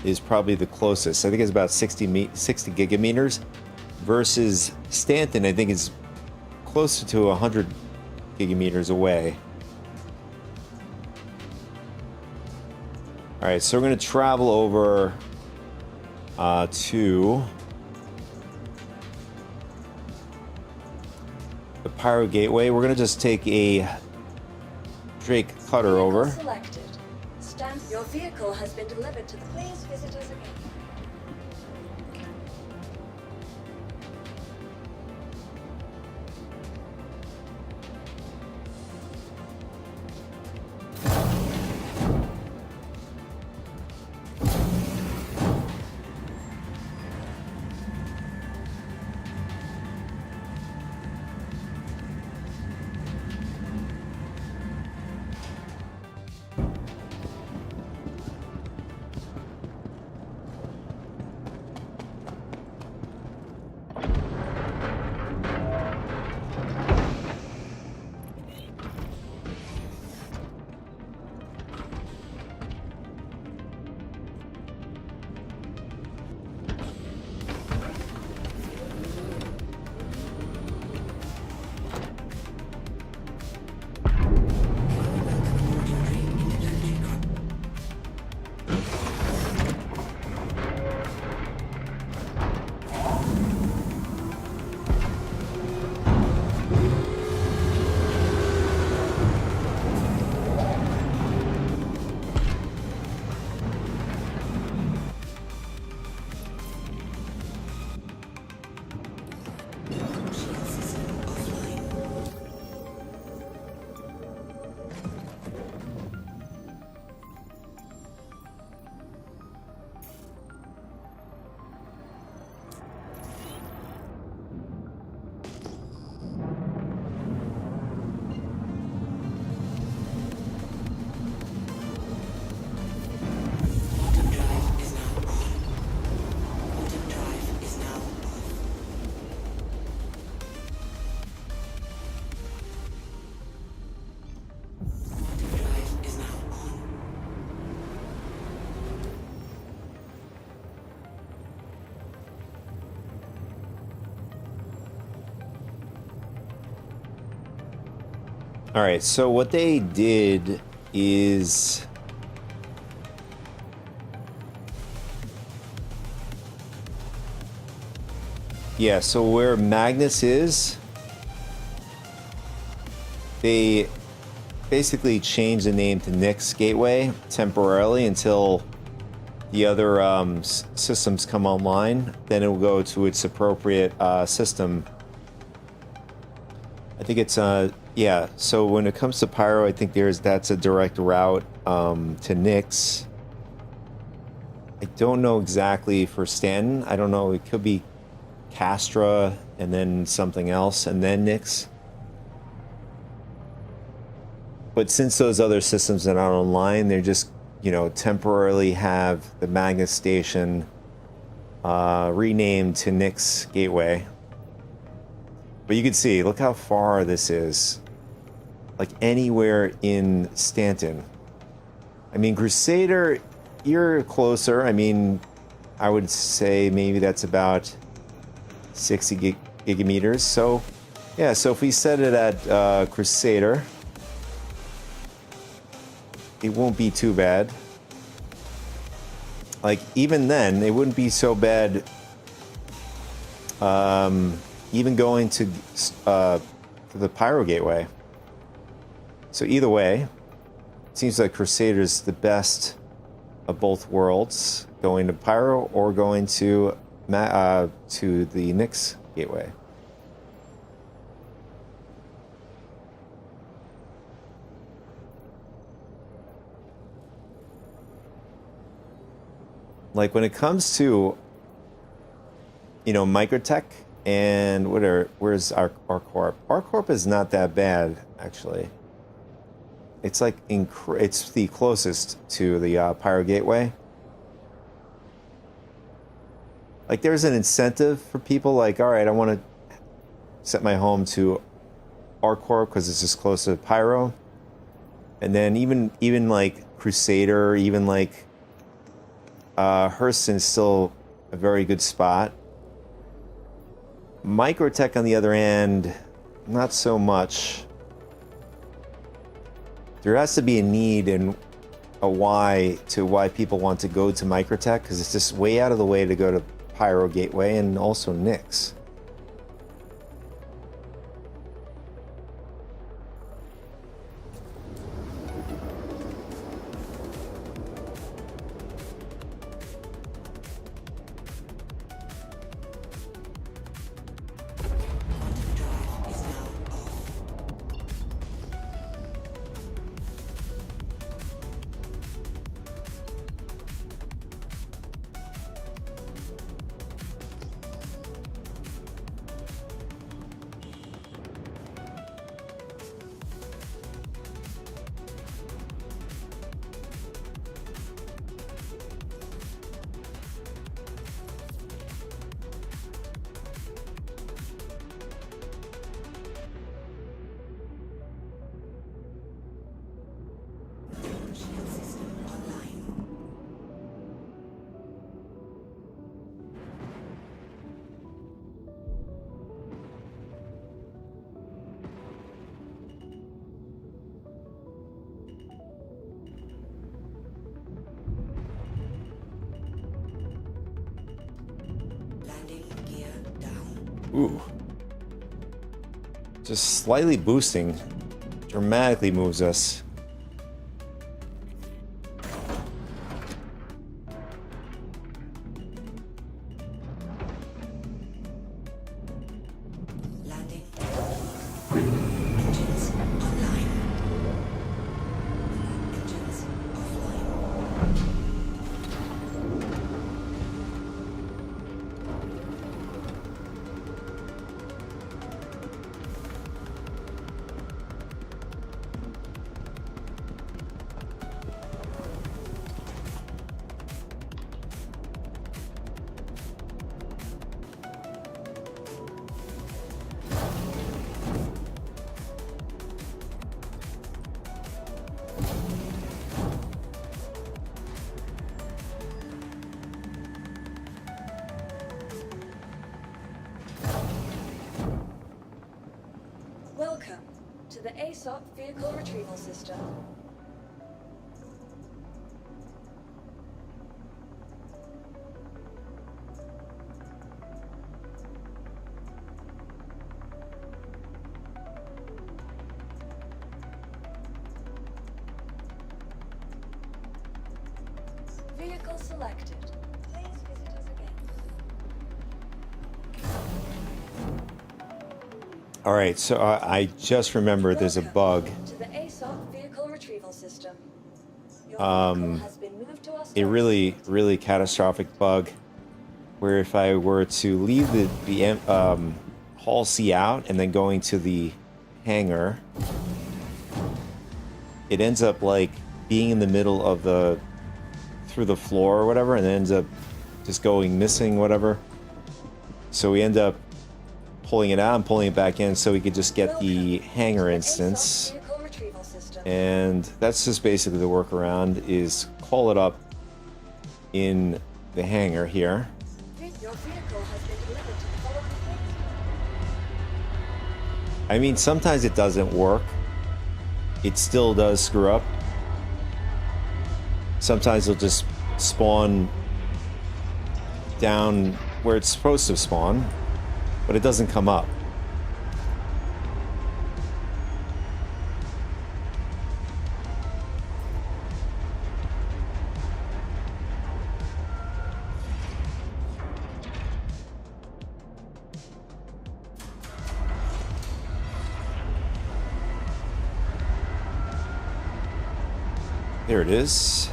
is probably the closest. I think it's about 60 gigameters versus Stanton, I think it's closer to 100 gigameters away. All right, so we're going to travel over to the Pyro Gateway. We're going to just take a Drake Cutter over. Selected. Your vehicle has been delivered to the Please visit us again. All right, so what they did is yeah, so where Magnus is, they basically changed the name to Nyx Gateway temporarily until the other systems come online. Then it will go to its appropriate system. I think it's yeah, so when it comes to Pyro, I think that's a direct route to Nyx. I don't know exactly for Stanton. I don't know, it could be Castra and then something else and then Nyx. But since those other systems are not online, they're just, you know, temporarily have the Magnus Station renamed to Nyx Gateway. But you can see, look how far this is. Like anywhere in Stanton. I mean, Crusader, you're closer. I mean, I would say maybe that's about 60 gigameters. So, yeah, so if we set it at Crusader, it won't be too bad. Like, even then, it wouldn't be so bad even going to the Pyro Gateway. So either way, it seems like Crusader's the best of both worlds, going to Pyro or going to the Nyx Gateway. Like when it comes to, you know, Microtech and where's our Corp? Our Corp is not that bad, actually. It's like it's the closest to the Pyro Gateway. Like there's an incentive for people like, all right, I want to set my home to our Corp because it's just close to Pyro. And then even like Crusader, even like Hurston's still a very good spot. Microtech, on the other hand, not so much. There has to be a need and a why people want to go to Microtech, because it's just way out of the way to go to Pyro Gateway and also Nyx. Ooh. Just slightly boosting dramatically moves us. Landing. Engines online. Engines offline. Welcome to the ASOP Vehicle Retrieval System. Vehicle selected. Please visit us again. All right, so I just remembered there's a bug. To the ASOP Vehicle Retrieval System. Your Um, vehicle has been moved to our A really, really catastrophic bug, where if I were to leave the Hall C out and then going to the hangar, it ends up like being in the middle of through the floor or whatever, and it ends up just going missing, whatever. So we end up pulling it out and pulling it back in so we could just get the hangar instance. And that's just basically the workaround, is call it up in the hangar here. Your vehicle has been delivered to the following place. I mean, sometimes it doesn't work. It still does screw up. Sometimes it'll just spawn down where it's supposed to spawn. but it doesn't come up. There it is.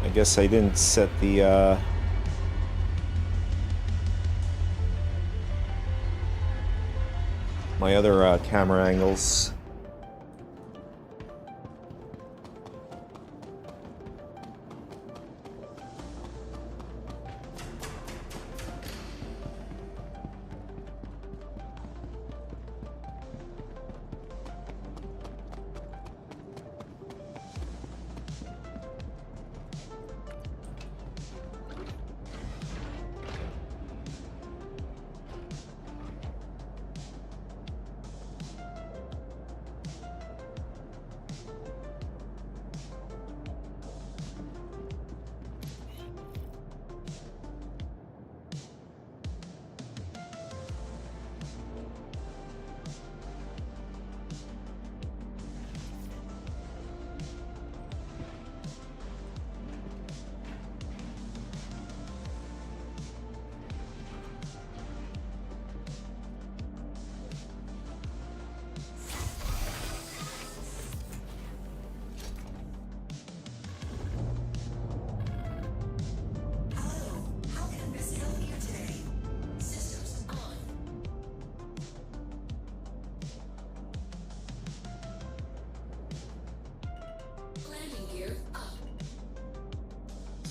I guess I didn't set the my other camera angles.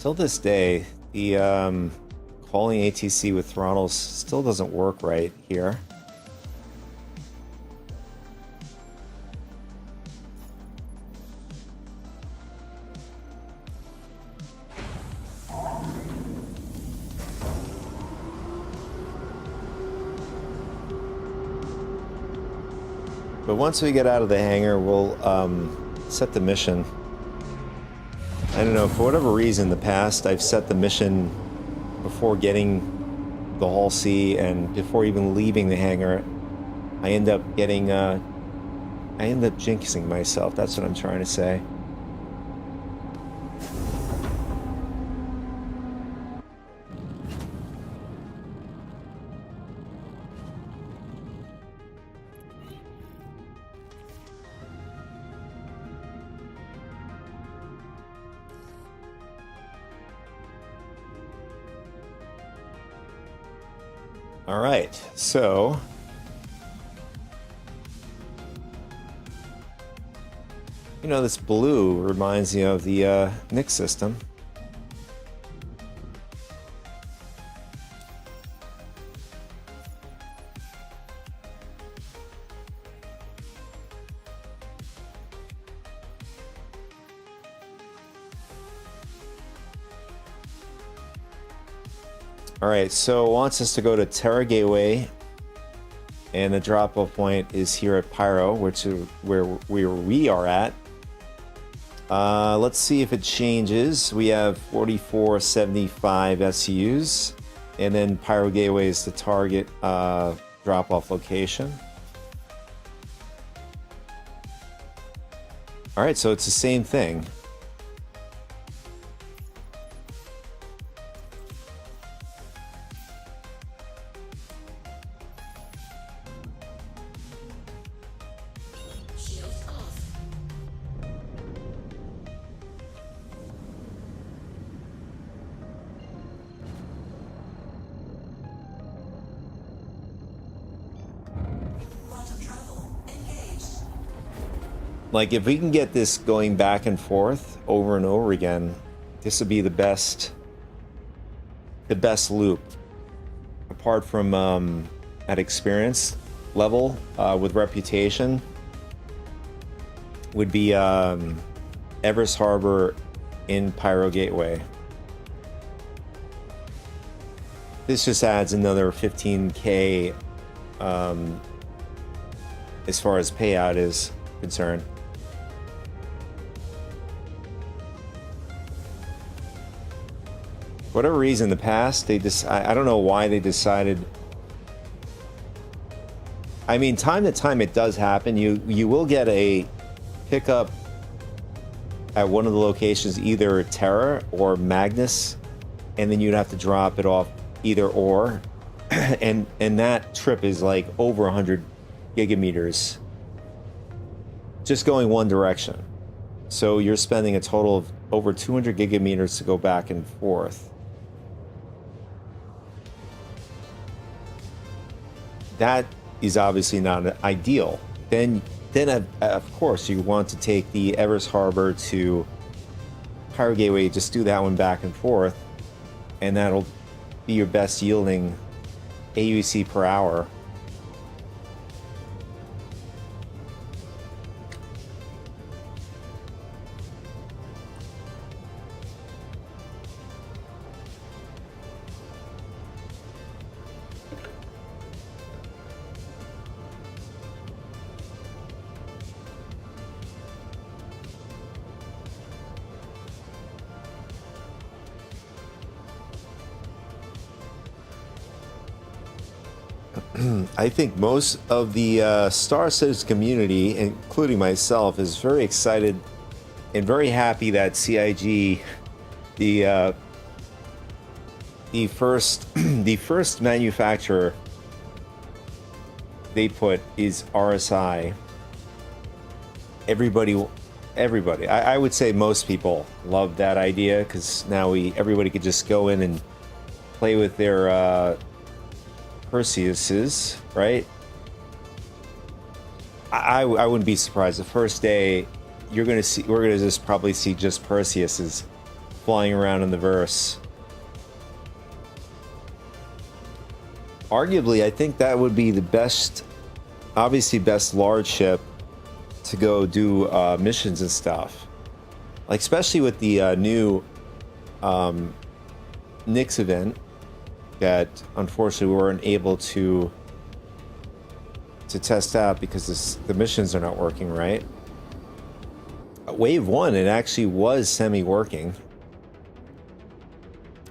Till this day, the calling ATC with throttles still doesn't work right here. But once we get out of the hangar, we'll set the mission. I don't know, for whatever reason, in the past, I've set the mission before getting the Hull C and before even leaving the hangar. I end up getting, I end up jinxing myself. That's what I'm trying to say. All right, so you know, this blue reminds me of the Nick system. Alright, so it wants us to go to Terra Gateway, and the drop-off point is here at Pyro, which is where we are at. Let's see if it changes. We have 4475 SUs, and then Pyro Gateway is the target drop-off location. Alright, so it's the same thing. Like, if we can get this going back and forth over and over again, this would be the best loop. Apart from at experience level, with reputation, would be Everest Harbor in Pyro Gateway. This just adds another 15k as far as payout is concerned. For whatever reason, in the past, I don't know why they decided. I mean, time to time it does happen. You will get a pickup at one of the locations, either Terra or Magnus, and then you'd have to drop it off either or, and that trip is like over 100 gigameters just going one direction. So you're spending a total of over 200 gigameters to go back and forth. That is obviously not ideal. Then of course you want to take the Evers Harbor to Pyro Gateway, just do that one back and forth, and that'll be your best yielding AUC per hour. I think most of the Star Citizen community, including myself, is very excited and very happy that CIG, the first manufacturer they put is RSI. Everybody, I would say most people love that idea, because now everybody could just go in and play with their Perseuses, right? I wouldn't be surprised. The first day we're gonna just probably see just Perseuses flying around in the verse. Arguably, I think that would be the best, obviously best large ship to go do missions and stuff. Like, especially with the new Nyx event that unfortunately we weren't able to test out because the missions are not working right. Wave 1, it actually was semi-working.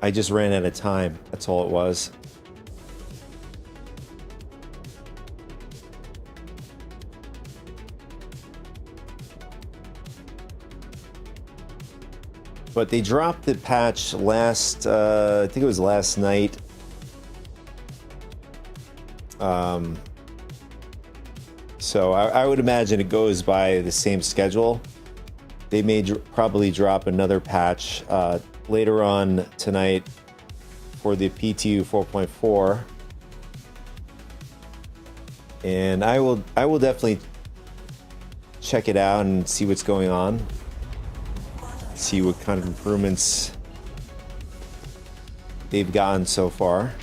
I just ran out of time. That's all it was. But they dropped the patch last, I think it was last night. So I would imagine it goes by the same schedule. They may probably drop another patch later on tonight for the PTU 4.4, and I will definitely check it out and see what's going on, see what kind of improvements they've gotten so far.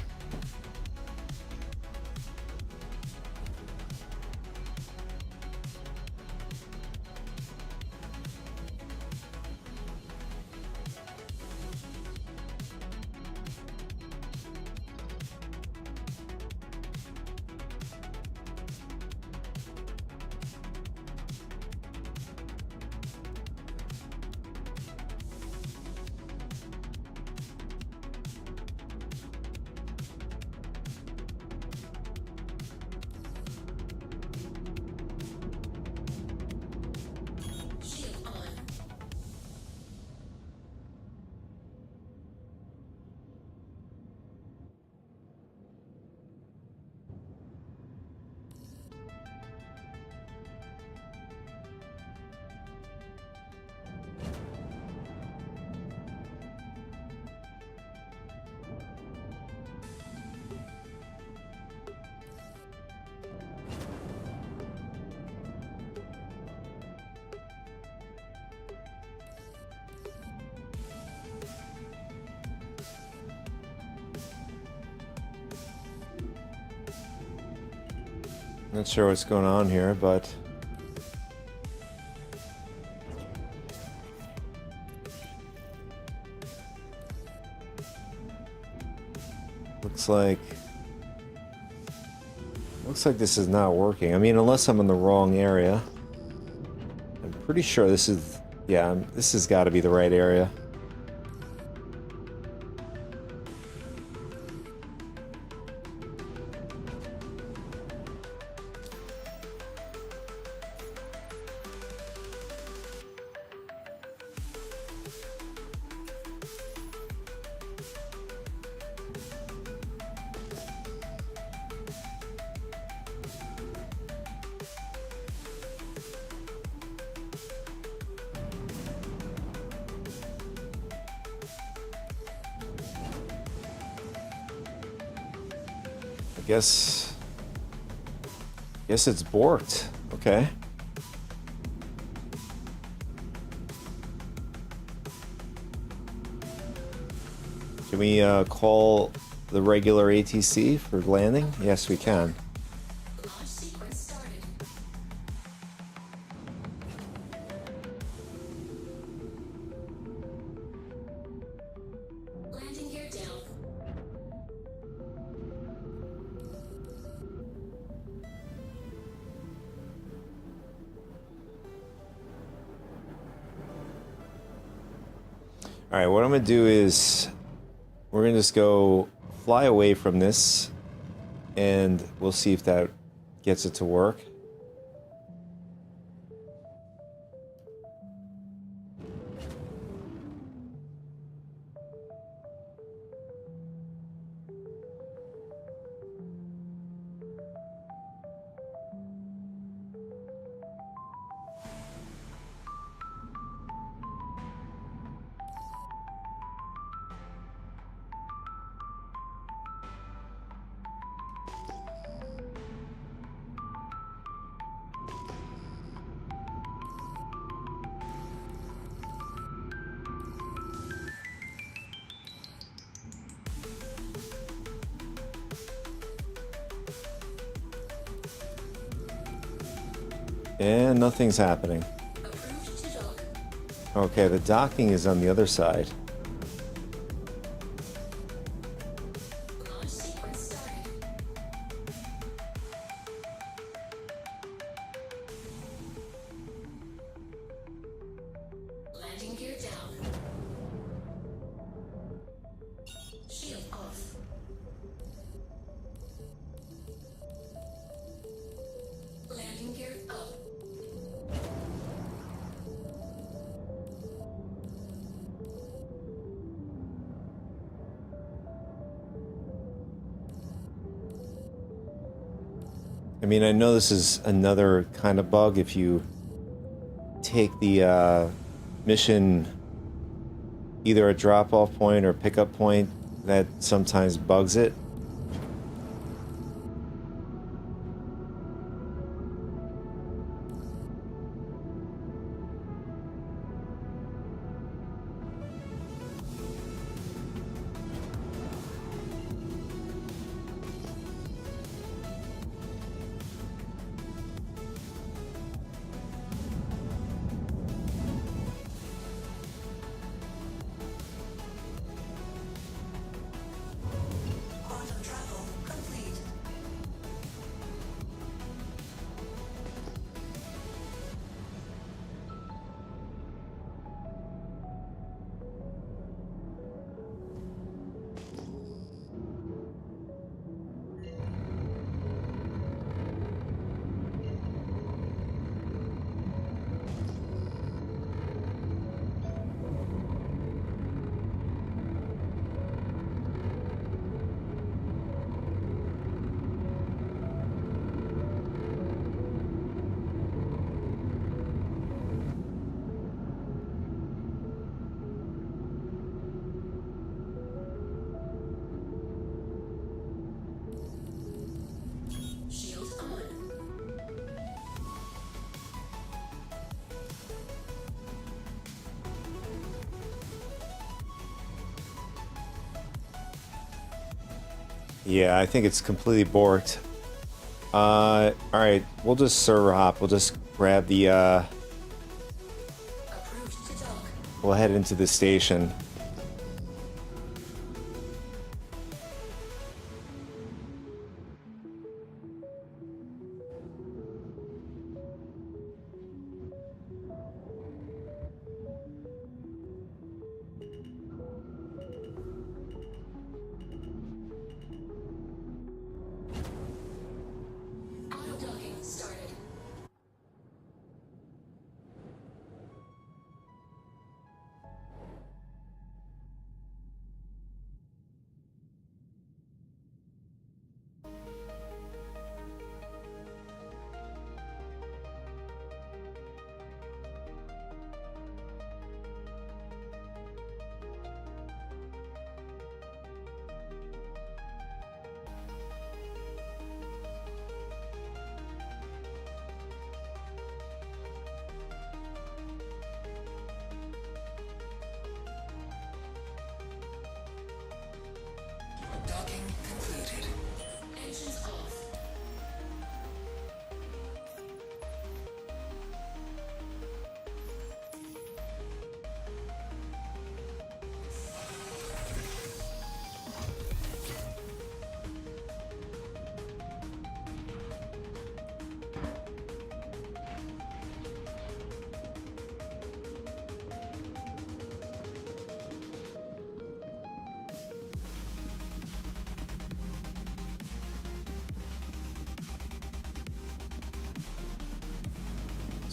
Not sure what's going on here, but looks Looks like this is not working. I mean, unless I'm in the wrong area. I'm pretty sure this is... Yeah, this has got to be the right area. Guess it's borked. Okay. Can we call the regular ATC for landing? Yes, we can. Launch sequence started. Landing gear down. All right, what I'm going to do is we're going to just go fly away from this and we'll see if that gets it to work. And nothing's happening. Approved to dock. Okay, the docking is on the other side. Launch sequence started. Landing gear down. Shield off. Landing gear up. I mean, I know this is another kind of bug. If you take the mission either a drop-off point or pickup point, that sometimes bugs it. Quantum travel complete. Shield on. Yeah, I think it's completely borked. Alright, we'll just server hop. We'll just grab the, Approved to dock. we'll head into the station.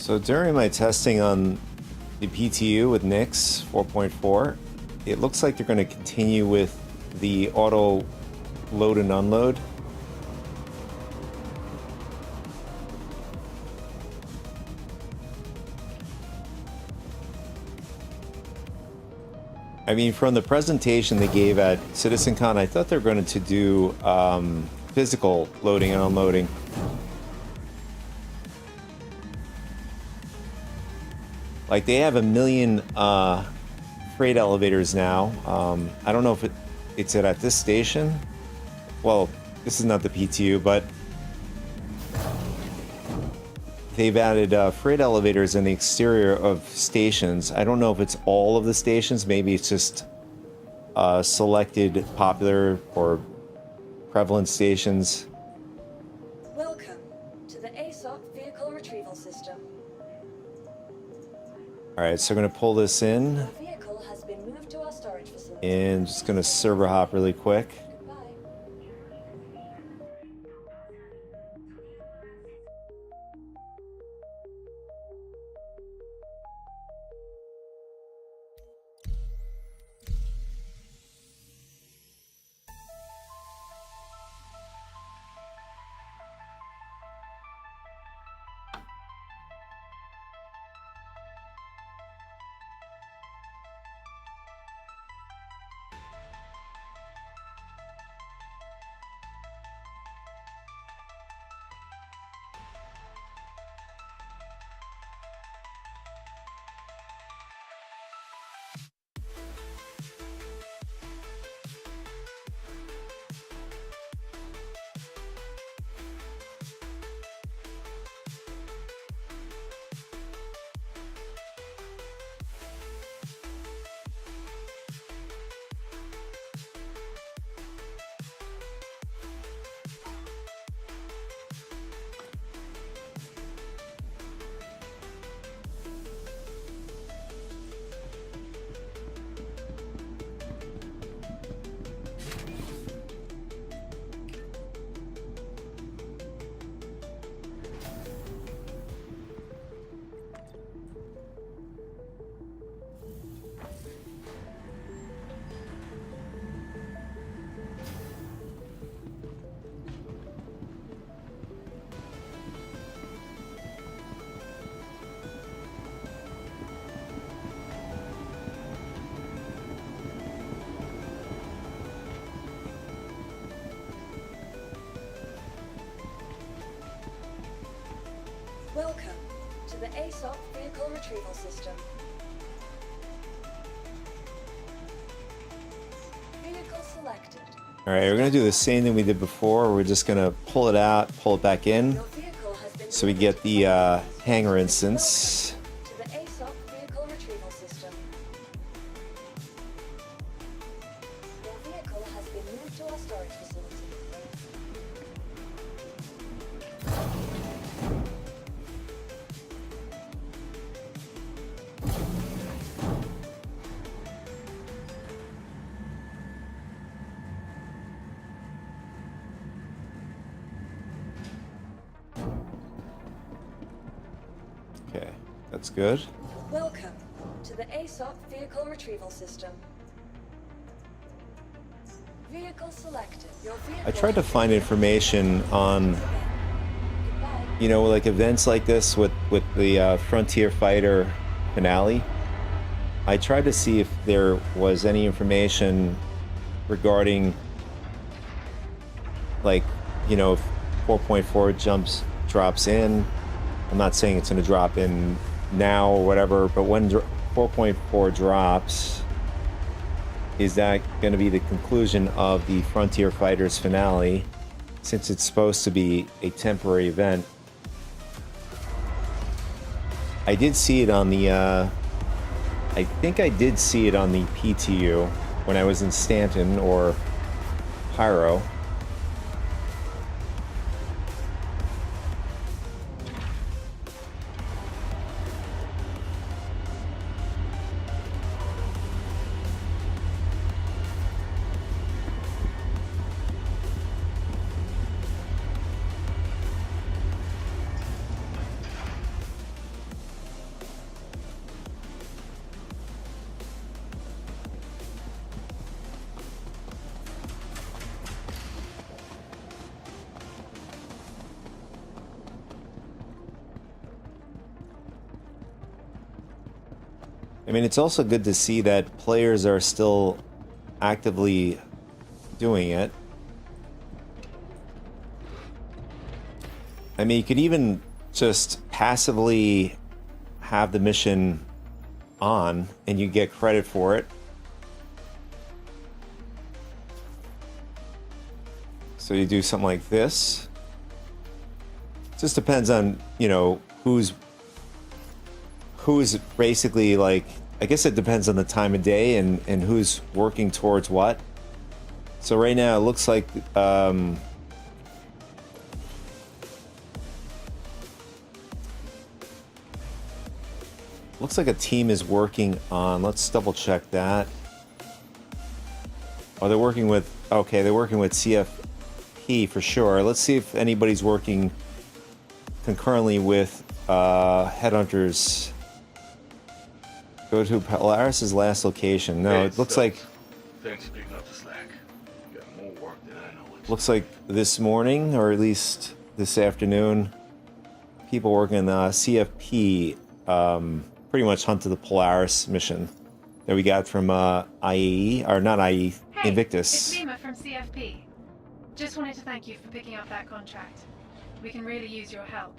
So during my testing on the PTU with Nix 4.4, it looks like they're going to continue with the auto load and unload. I mean, from the presentation they gave at CitizenCon, I thought they were going to do physical loading and unloading. Like, they have 1 million freight elevators now. I don't know if it's at this station. Well, this is not the PTU, but they've added freight elevators in the exterior of stations. I don't know if it's all of the stations. Maybe it's just selected popular or prevalent stations. Welcome to the ASOC vehicle retrieval system. All right, so I'm going to pull this in. Your vehicle has been moved to our storage facility. And just going to server hop really quick. Goodbye. Welcome to the ASOC vehicle retrieval system. Vehicle selected. All right, we're going to do the same thing we did before. We're just going to pull it out, pull it back in, Your vehicle has been so we get the hangar instance. to the ASOC vehicle retrieval system. Your vehicle has been moved to our storage facility. Okay, that's good. Welcome to the ASOC vehicle retrieval system. Vehicle selected. Your vehicle I tried to has find been information on, Goodbye. you know, like events like this with the Frontier Fighter finale. I tried to see if there was any information regarding, like, you know, if 4.4 drops in. I'm not saying it's going to drop in now or whatever, but when 4.4 drops, is that going to be the conclusion of the Frontier Fighters finale, since it's supposed to be a temporary event? I did see it on the, I think I did see it on the PTU when I was in Stanton or Pyro. I mean, it's also good to see that players are still actively doing it. I mean, you could even just passively have the mission on and you get credit for it. So you do something like this. It just depends on, you know, who's basically like, I guess it depends on the time of day and who's working towards what. So right now it looks like looks like a team is working on, let's double check that. Oh, they're working with, okay, they're working with CFP for sure. Let's see if anybody's working concurrently with Headhunters. Go to Polaris's last location. No, it looks like... Thanks for picking up the slack. You got more work than I know. Looks like this morning, or at least this afternoon, people working on the CFP pretty much hunted the Polaris mission that we got from IE, or not IE, Hey, Invictus. It's Seema from CFP. Just wanted to thank you for picking up that contract. We can really use your help.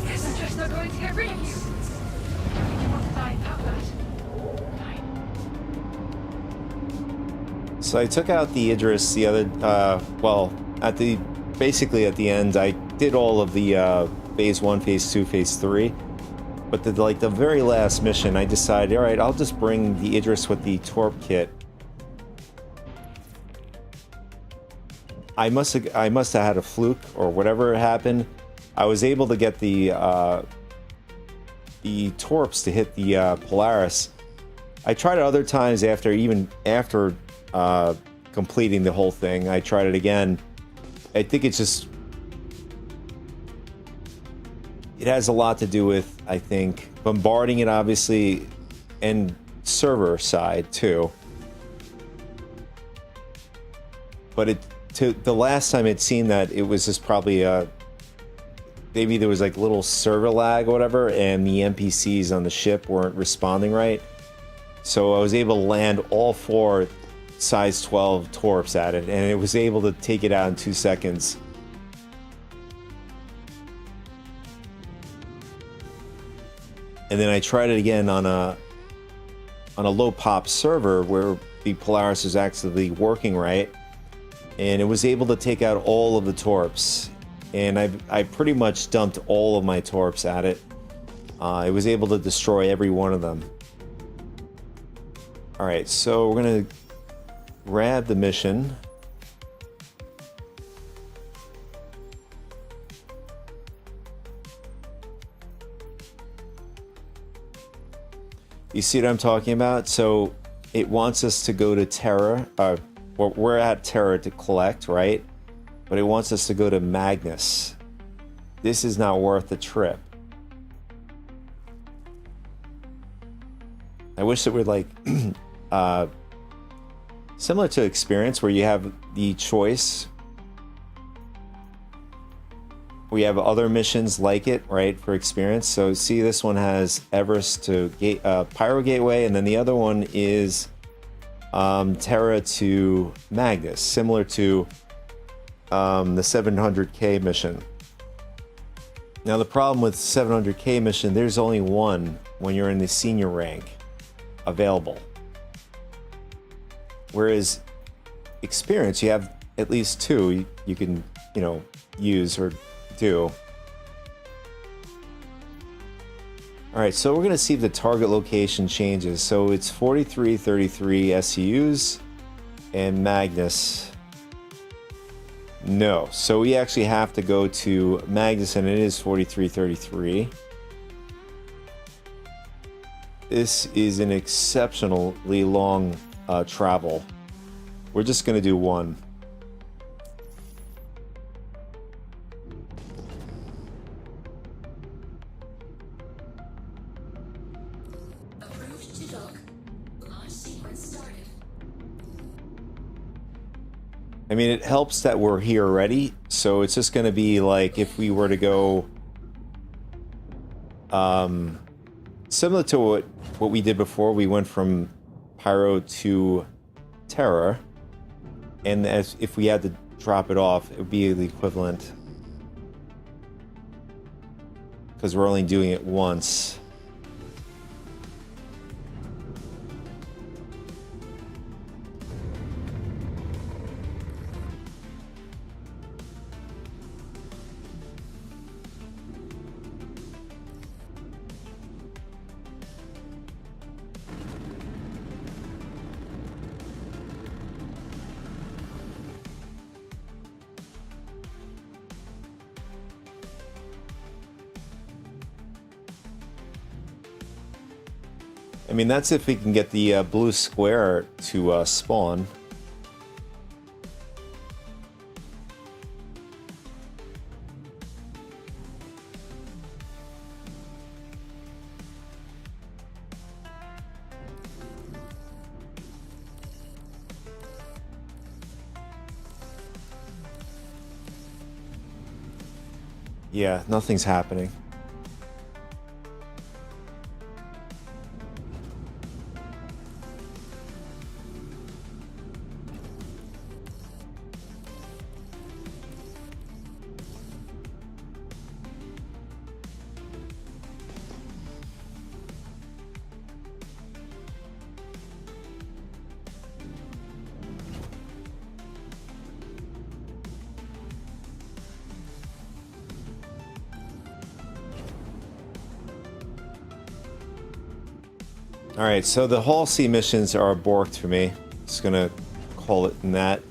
Guess I'm just not going to get rid of you. Don't think you want to die that bad. Fine. So I took out the Idris the other, well, basically at the end, I did all of the phase 1, phase 2, phase 3. But the very last mission, I decided, all right, I'll just bring the Idris with the Torp kit. I must have had a fluke or whatever happened. I was able to get the Torps to hit the Polaris. I tried it other times after completing the whole thing. I tried it again. I think it's just... It has a lot to do with, I think, bombarding it, obviously, and server side, too. But the last time I'd seen that, it was just probably maybe there was like little server lag or whatever, and the NPCs on the ship weren't responding right. So I was able to land all 4 size 12 Torps at it, and it was able to take it out in 2 seconds. And then I tried it again on a low pop server where the Polaris is actually working right, and it was able to take out all of the Torps. And I pretty much dumped all of my Torps at it. It was able to destroy every one of them. All right, so we're gonna grab the mission. You see what I'm talking about? So it wants us to go to Terra. We're at Terra to collect, right? But it wants us to go to Magnus. This is not worth the trip. I wish it would like similar to Experience, where you have the choice. We have other missions like it, right, for Experience. So see, this one has Everest to Pyro Gateway, and then the other one is Terra to Magnus, similar to the 700k mission. Now the problem with 700k mission, there's only one when you're in the senior rank available. Whereas Experience, you have at least 2 you can, use or do. Alright, so we're going to see if the target location changes. So it's 4333 SCUs and Magnus. No, so we actually have to go to Magnus, and it is 4333. This is an exceptionally long travel. We're just going to do one. I mean, it helps that we're here already, so it's just going to be like if we were to go similar to what we did before. We went from Pyro to Terror, and as if we had to drop it off, it would be the equivalent, because we're only doing it once. I mean, that's if we can get the blue square to spawn. Yeah, nothing's happening. Alright, so the Hall C missions are borked for me. Just gonna call it in that.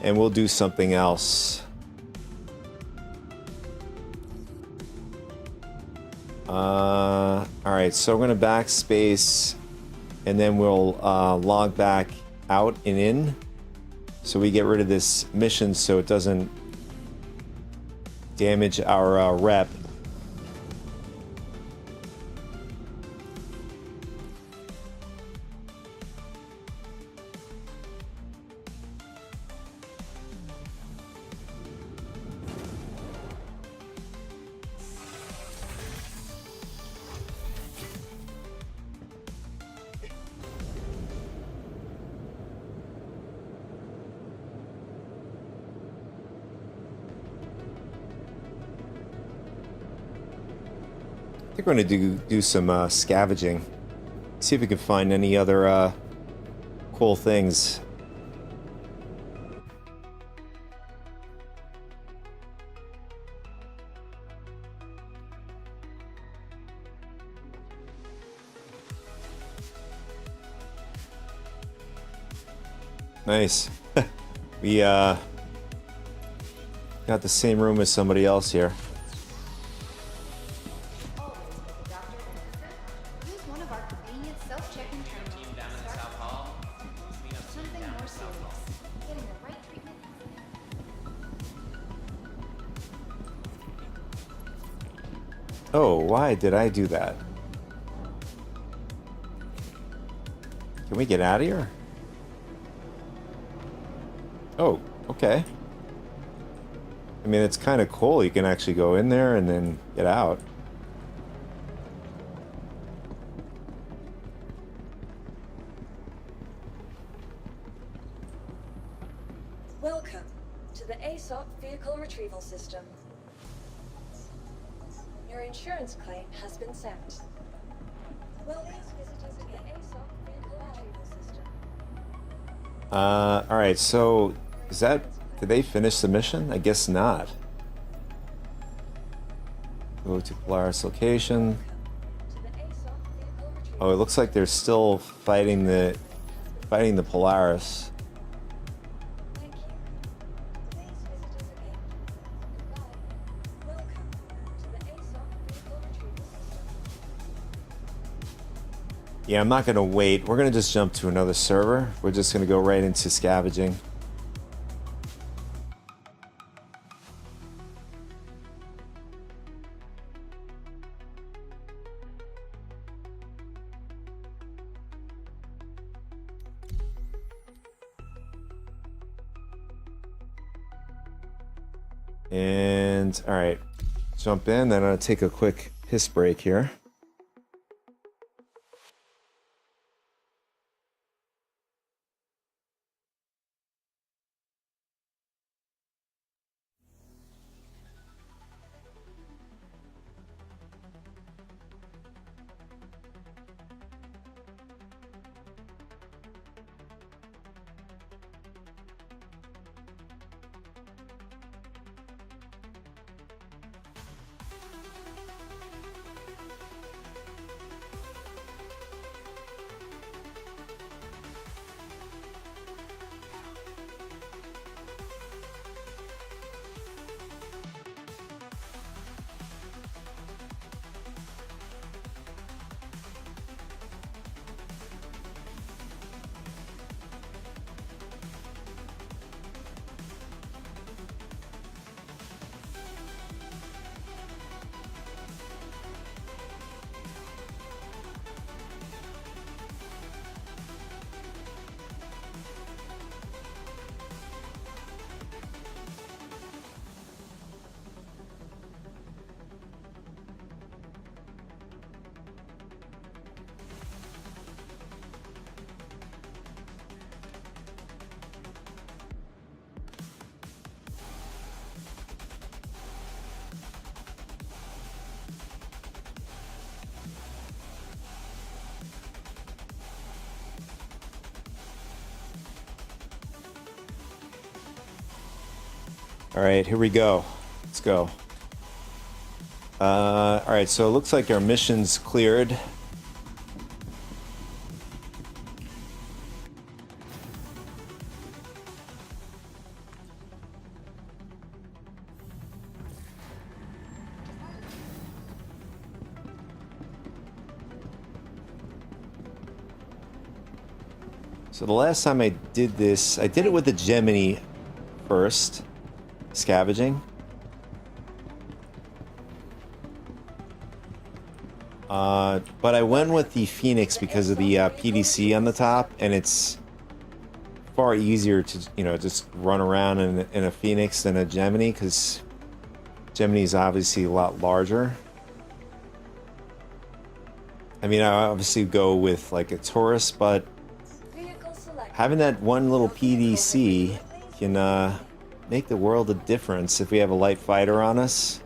And we'll do something else. Alright, so we're gonna backspace, and then we'll log back out and in. So we get rid of this mission so it doesn't damage our rep. I think we're going to do some scavenging. See if we can find any other cool things. Nice. We got the same room as somebody else here. Oh, why did I do that? Can we get out of here? Oh, okay. I mean, it's kind of cool. You can actually go in there and then get out. Welcome to the ASOP Vehicle Retrieval System. Your insurance claim has been sent. Will these visitors to the ASOP Vehicle Retrieval System? Alright, so is that... Did they finish the mission? I guess not. Go to Polaris location. Oh, it looks like they're still fighting the Polaris. Yeah, I'm not going to wait. We're going to just jump to another server. We're just going to go right into scavenging. And all right, jump in. Then I'll take a quick piss break here. All right, here we go. Let's go. All right, so it looks like our mission's cleared. So the last time I did this, I did it with the Gemini first. Scavenging. But I went with the Phoenix because of the PDC on the top, and it's far easier to, you know, just run around in a Phoenix than a Gemini, because Gemini is obviously a lot larger. I mean, I obviously go with like a Taurus, but having that one little PDC can make the world a difference if we have a light fighter on us.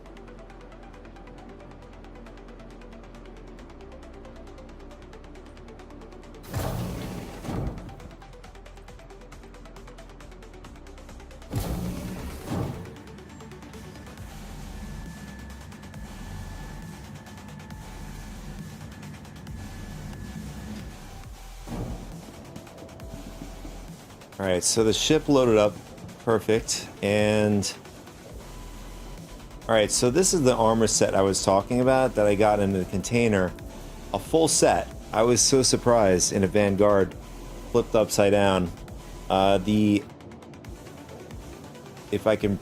All right, so the ship loaded up perfect, and all right, so this is the armor set I was talking about that I got in the container, a full set. I was so surprised in a Vanguard flipped upside down. If I can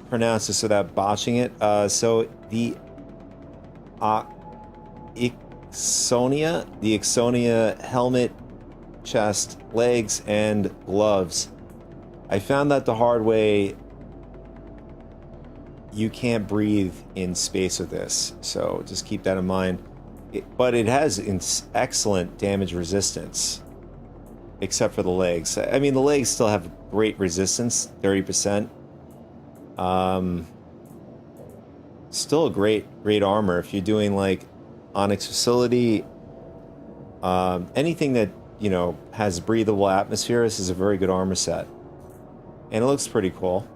pronounce this without botching it, so the Ixonia helmet, chest, legs, and gloves. I found that the hard way. You can't breathe in space with this, so just keep that in mind. But it has excellent damage resistance, except for the legs. I mean, the legs still have great resistance, 30%. Still a great armor if you're doing like Onyx Facility. Anything that, you know, has breathable atmosphere. This is a very good armor set, and it looks pretty cool.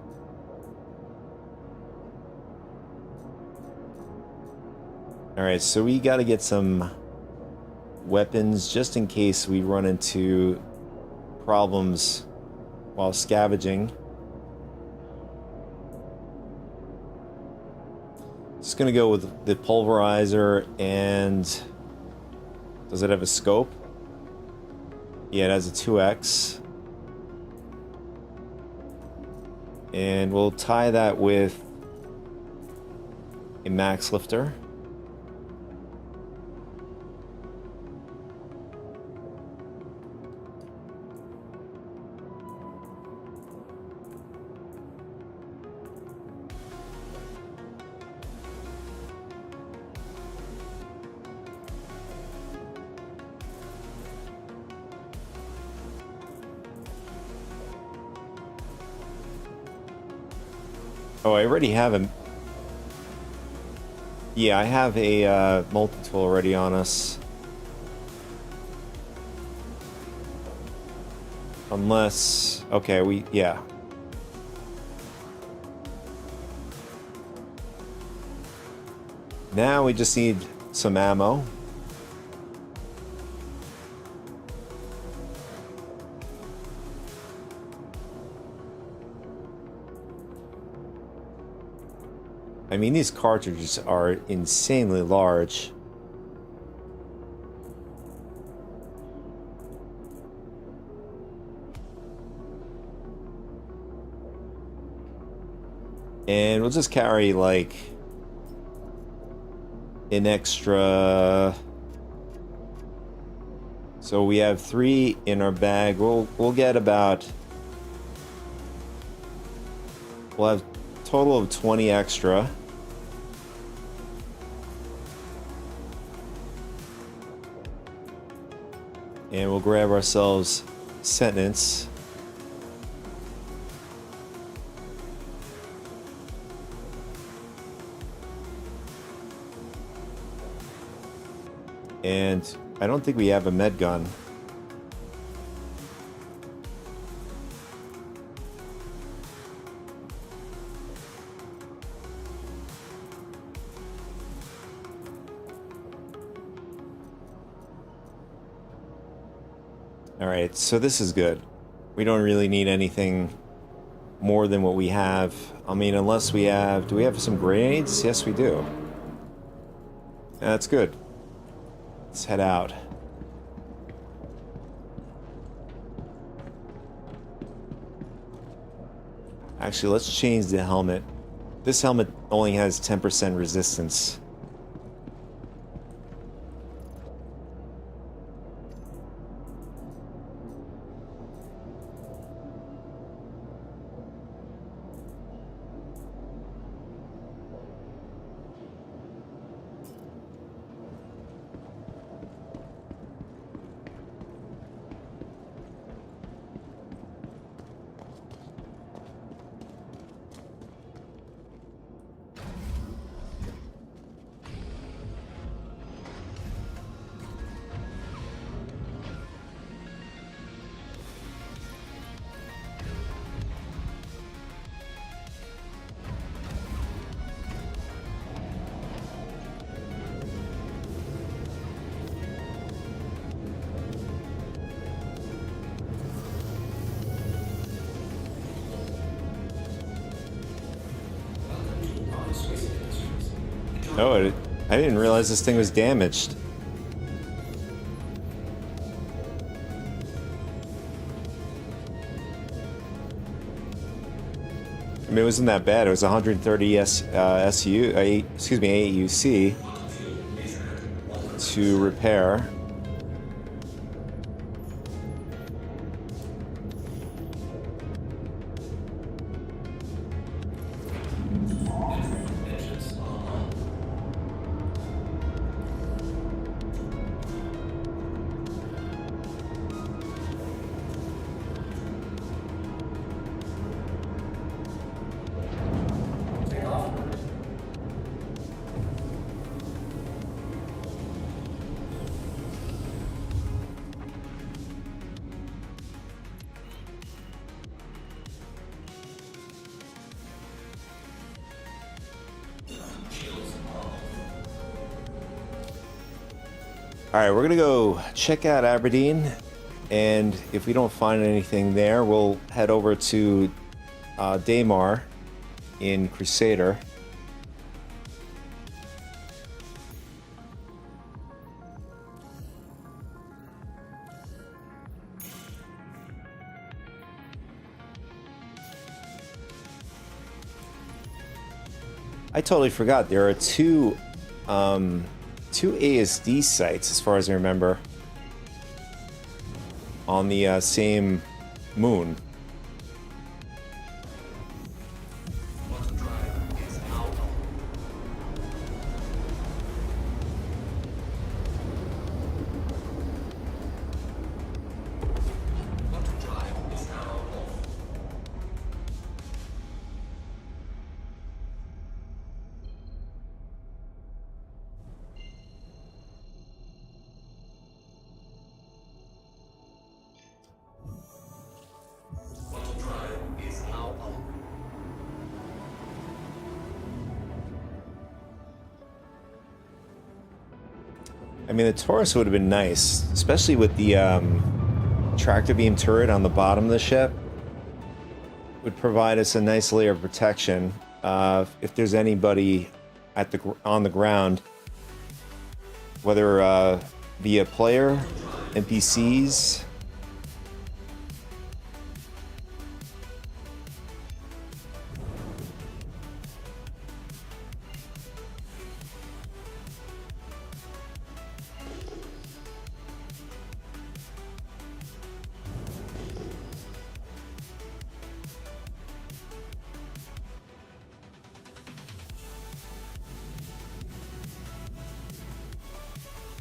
Alright, so we got to get some weapons just in case we run into problems while scavenging. Just gonna go with the pulverizer. And does it have a scope? Yeah, it has a 2x. And we'll tie that with a max lifter. Oh, I already have him. Yeah, I have a multi-tool already on us. Unless... Okay, yeah. Now we just need some ammo. I mean, these cartridges are insanely large. And we'll just carry, like, an extra... So we have 3 in our bag. We'll get about... We'll have a total of 20 extra. And we'll grab ourselves sentence. And I don't think we have a med gun. Alright, so this is good. We don't really need anything more than what we have. I mean, unless we have... Do we have some grenades? Yes, we do. That's good. Let's head out. Actually, let's change the helmet. This helmet only has 10% resistance. Oh, I didn't realize this thing was damaged. I mean, it wasn't that bad. It was 130 AUC to repair. Alright, we're gonna go check out Aberdeen, and if we don't find anything there, we'll head over to Daymar in Crusader. I totally forgot, there are two ASD sites, as far as I remember, on the same moon. I mean, the Taurus would have been nice, especially with the tractor beam turret on the bottom of the ship. Would provide us a nice layer of protection if there's anybody on the ground, whether via player, NPCs.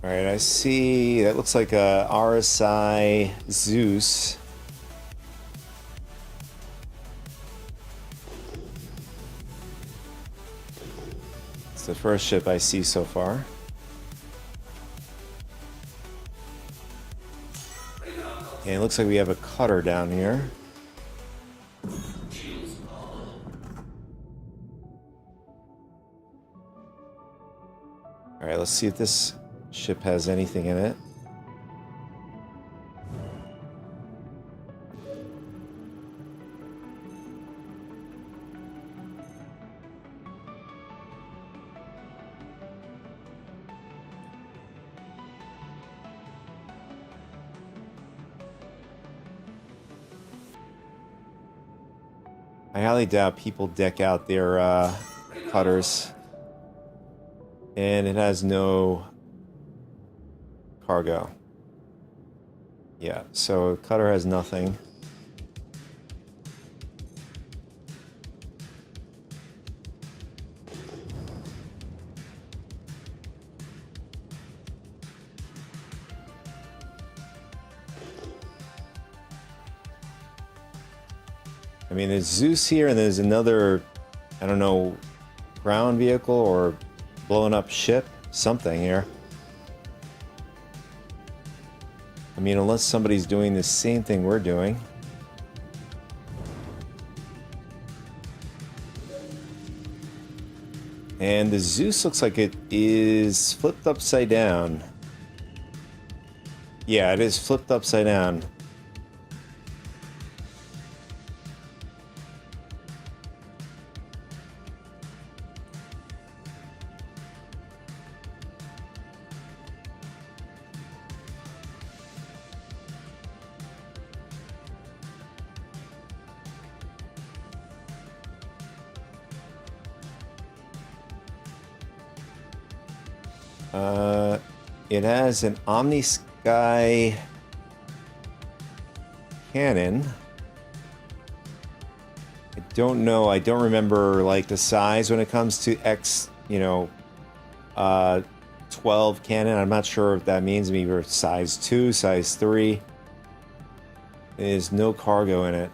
Alright, I see, that looks like a RSI Zeus. It's the first ship I see so far. And it looks like we have a cutter down here. Alright, let's see if this ship has anything in it. I highly doubt people deck out their cutters. And it has no cargo. Yeah, so cutter has nothing. I mean, there's Zeus here, and there's another, I don't know, ground vehicle or blown up ship, something here. I mean, unless somebody's doing the same thing we're doing. And the Zeus looks like it is flipped upside down. Yeah, it is flipped upside down. It has an Omni-Sky cannon. I don't know. I don't remember like the size when it comes to X, 12 cannon. I'm not sure if that means maybe size 2, size 3. There's no cargo in it.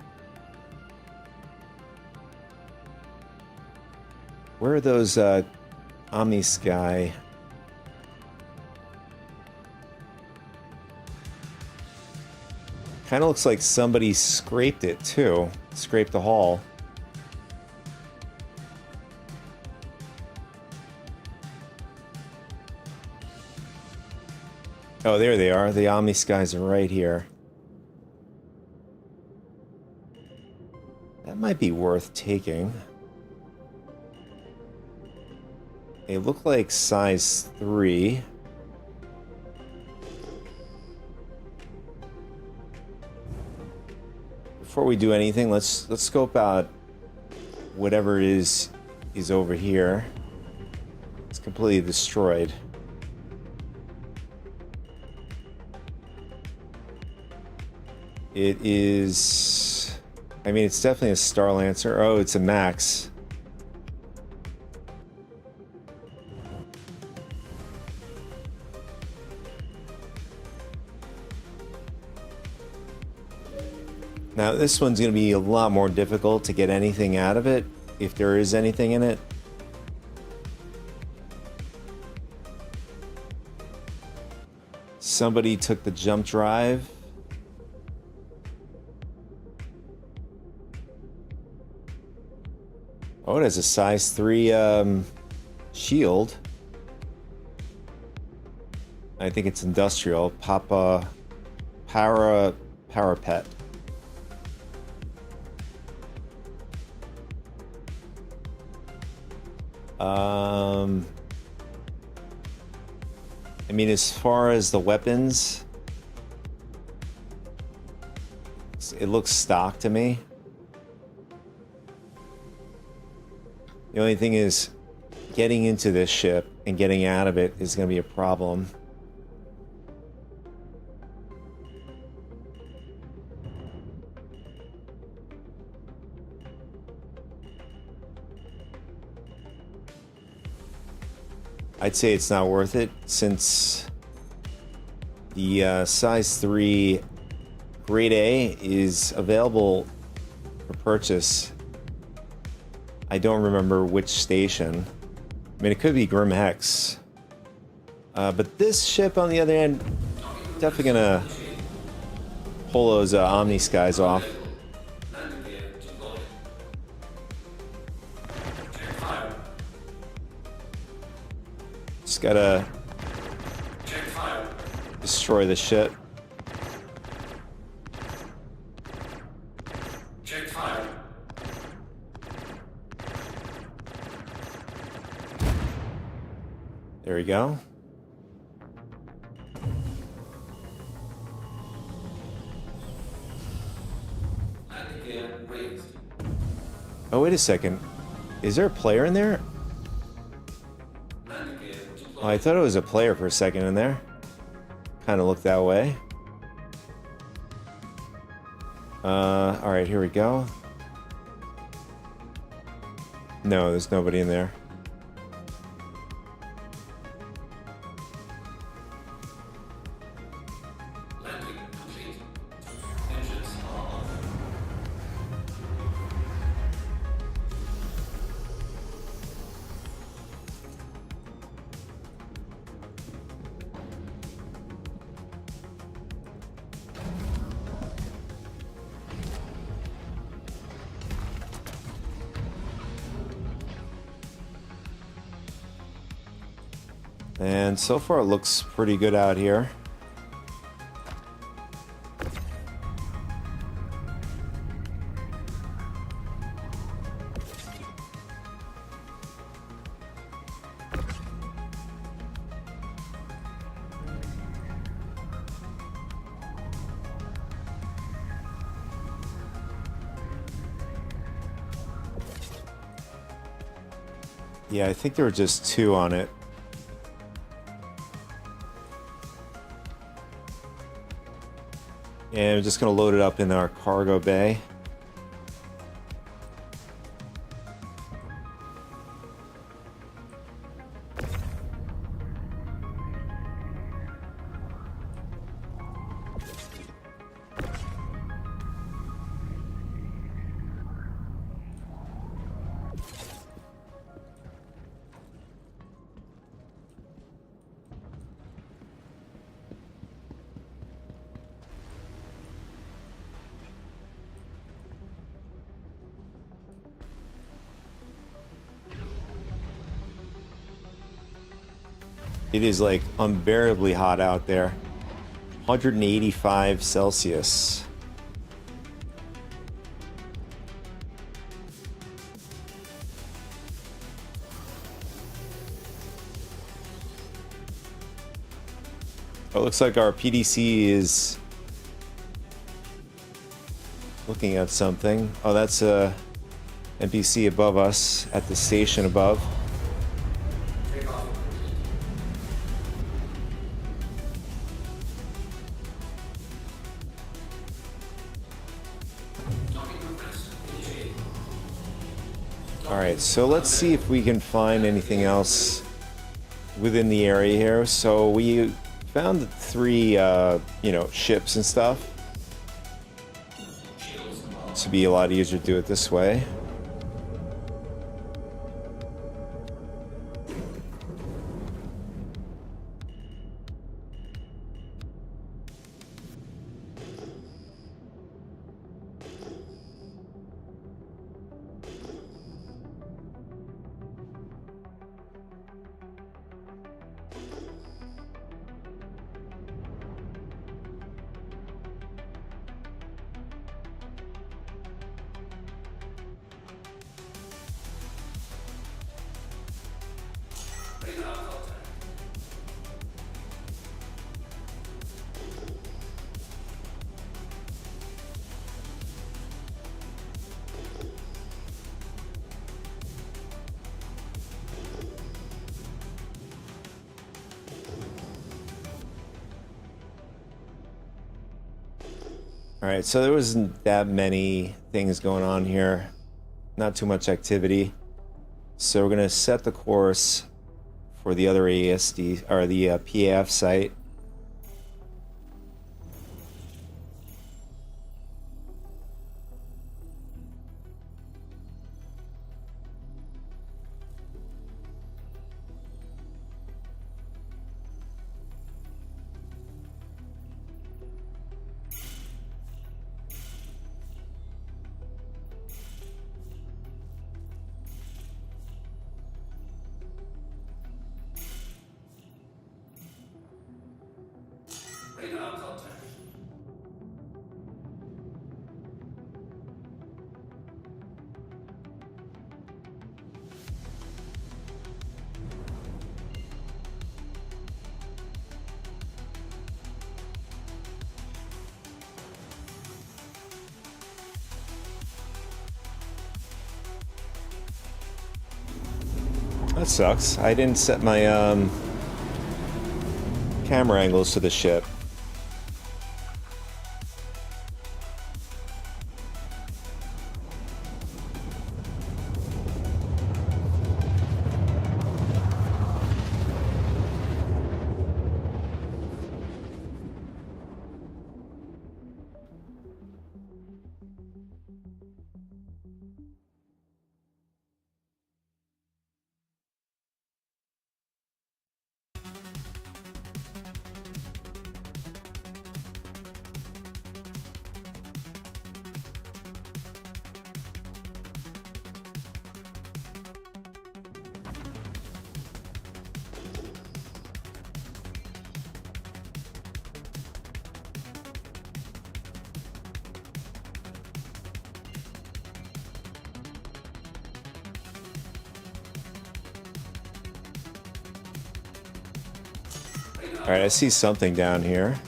Where are those Omni-Sky? Kind of looks like somebody scraped it too. Scraped the hull. Oh, there they are. The Omni-Skies are right here. That might be worth taking. They look like size 3. Before we do anything, let's scope out whatever is over here. It's completely destroyed. It is, I mean, it's definitely a Star Lancer. Oh, it's a Max. Now this one's going to be a lot more difficult to get anything out of it, if there is anything in it. Somebody took the jump drive. Oh, it has a size 3 shield. I think it's industrial. Parapet. I mean, as far as the weapons, it looks stock to me. The only thing is, getting into this ship and getting out of it is going to be a problem. I'd say it's not worth it, since the size 3 grade A is available for purchase. I don't remember which station. I mean, it could be Grim Hex. But this ship, on the other hand, definitely gonna pull those Omni Skies off. Just gotta destroy the ship. There we go. Oh, wait a second. Is there a player in there? Oh, I thought it was a player for a second in there. Kind of looked that way. Alright, here we go. No, there's nobody in there. And so far it looks pretty good out here. Yeah, I think there were just 2 on it. And we're just going to load it up in our cargo bay. It is like unbearably hot out there. 185 Celsius. Oh, it looks like our PDC is looking at something. Oh, that's a NPC above us at the station above. Alright, so let's see if we can find anything else within the area here. So we found 3, ships and stuff. This would be a lot easier to do it this way. Alright, so there wasn't that many things going on here. Not too much activity. So we're going to set the course for the other ASD, or the PAF site. That sucks. I didn't set my camera angles to the ship. Alright, I see something down here.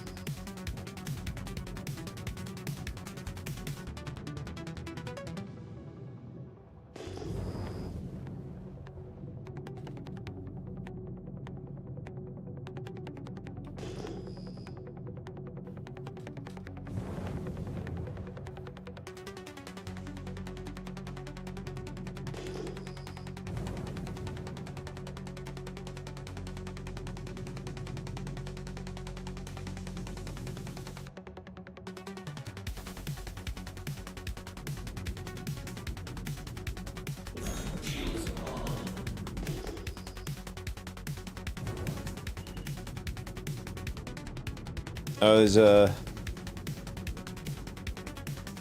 Oh, there's a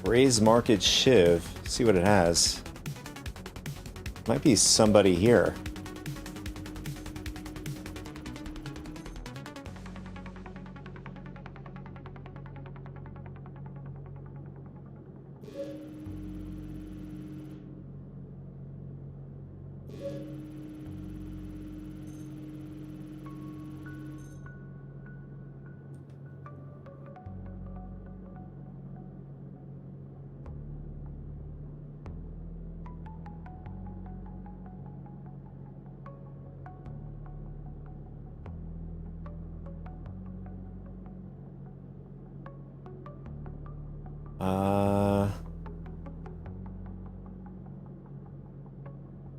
raised market shiv. See what it has. Might be somebody here.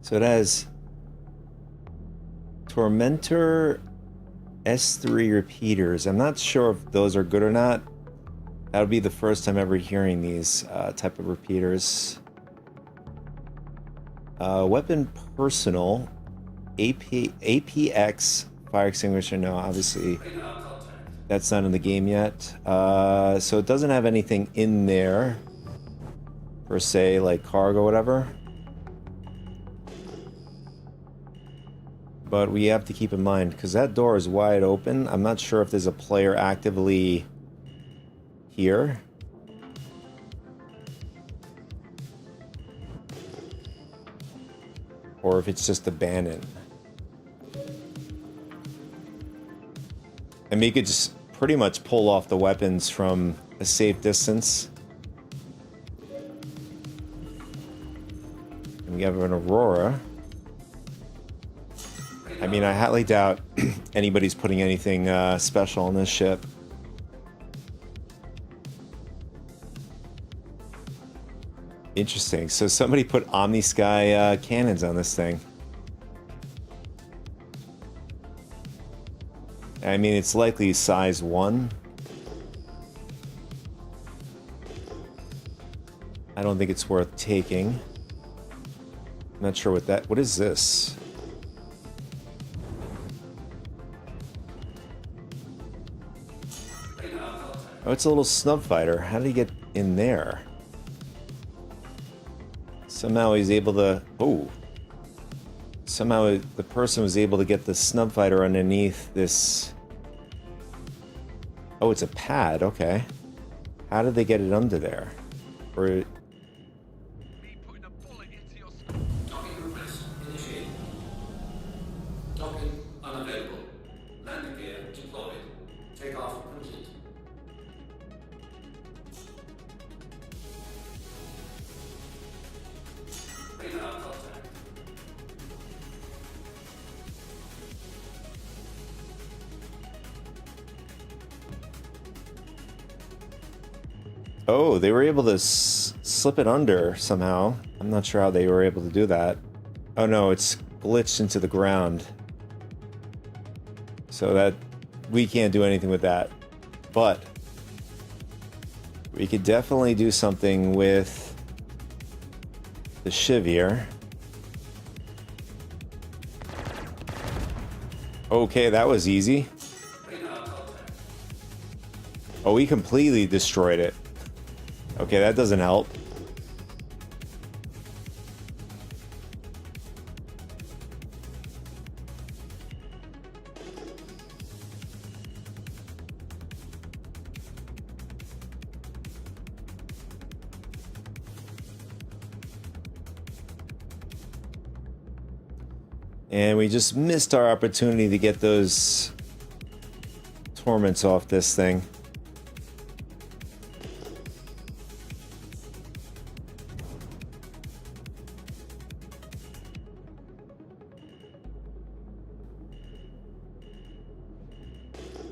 So it has Tormentor S3 repeaters. I'm not sure if those are good or not. That would be the first time ever hearing these type of repeaters. Weapon personal. APX fire extinguisher. No, obviously that's not in the game yet. So it doesn't have anything in there per se, like cargo or whatever. But we have to keep in mind, because that door is wide open, I'm not sure if there's a player actively here. Or if it's just abandoned. And we could just pretty much pull off the weapons from a safe distance. And we have an Aurora. I mean, I highly doubt anybody's putting anything special on this ship. Interesting. So somebody put Omni-Sky cannons on this thing. I mean, it's likely size 1. I don't think it's worth taking. I'm not sure what is this? Oh, it's a little snub fighter. How did he get in there? Somehow he's able to... Oh. Somehow the person was able to get the snub fighter underneath this... Oh, it's a pad. Okay. How did they get it under there? Or... Docking request initiated. Docking unavailable. Landing gear deployed. Takeoff complete. Radar contact. Oh, they were able to slip it under somehow. I'm not sure how they were able to do that. Oh no, it's glitched into the ground. So that we can't do anything with that. But we could definitely do something with the shiv here. Okay, that was easy. Oh, we completely destroyed it. Okay, that doesn't help. And we just missed our opportunity to get those torments off this thing.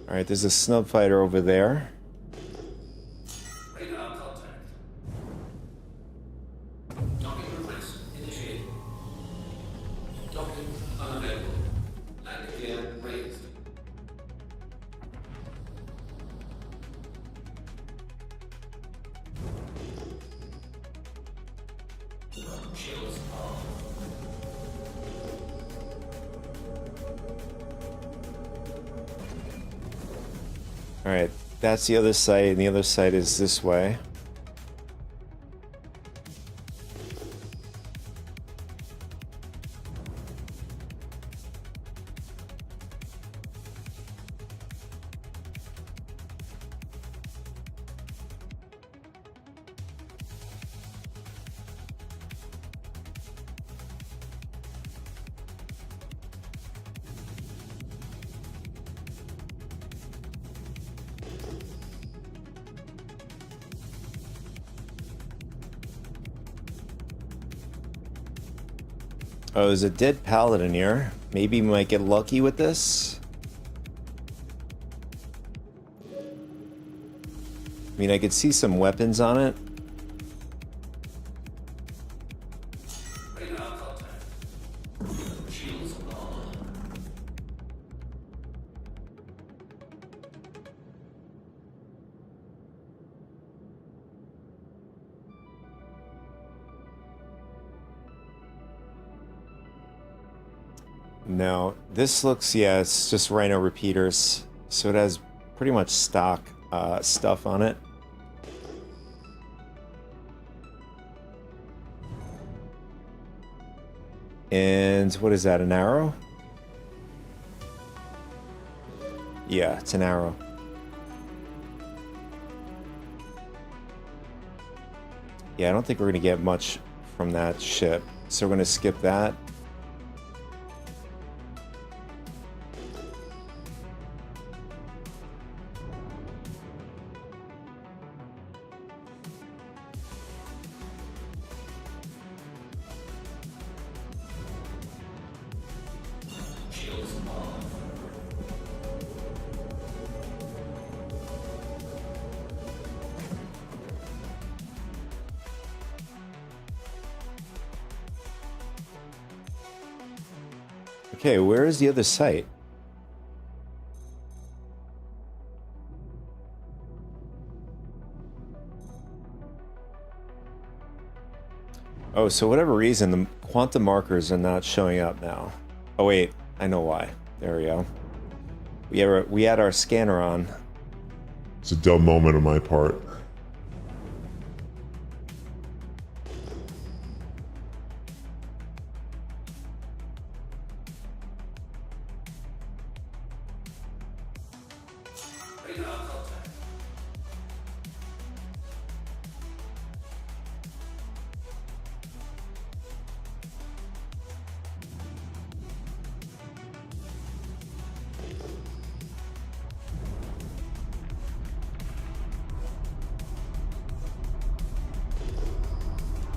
Alright, there's a snub fighter over there. Radar contact. Docking request initiated. Docking unavailable. Landing gear raised. Shields off. Alright, that's the other side, and the other side is this way. Oh, there's a dead paladin here. Maybe we might get lucky with this. I mean, I could see some weapons on it. Radar contact. Shields on. No, this looks, yeah, it's just Rhino repeaters. So it has pretty much stock stuff on it. And what is that, an arrow? Yeah, it's an arrow. Yeah, I don't think we're going to get much from that ship. So we're going to skip that. Shields on. Okay, where is the other site? Oh, so whatever reason, the quantum markers are not showing up now. Oh wait, I know why. There we go. We had our scanner on. It's a dumb moment on my part.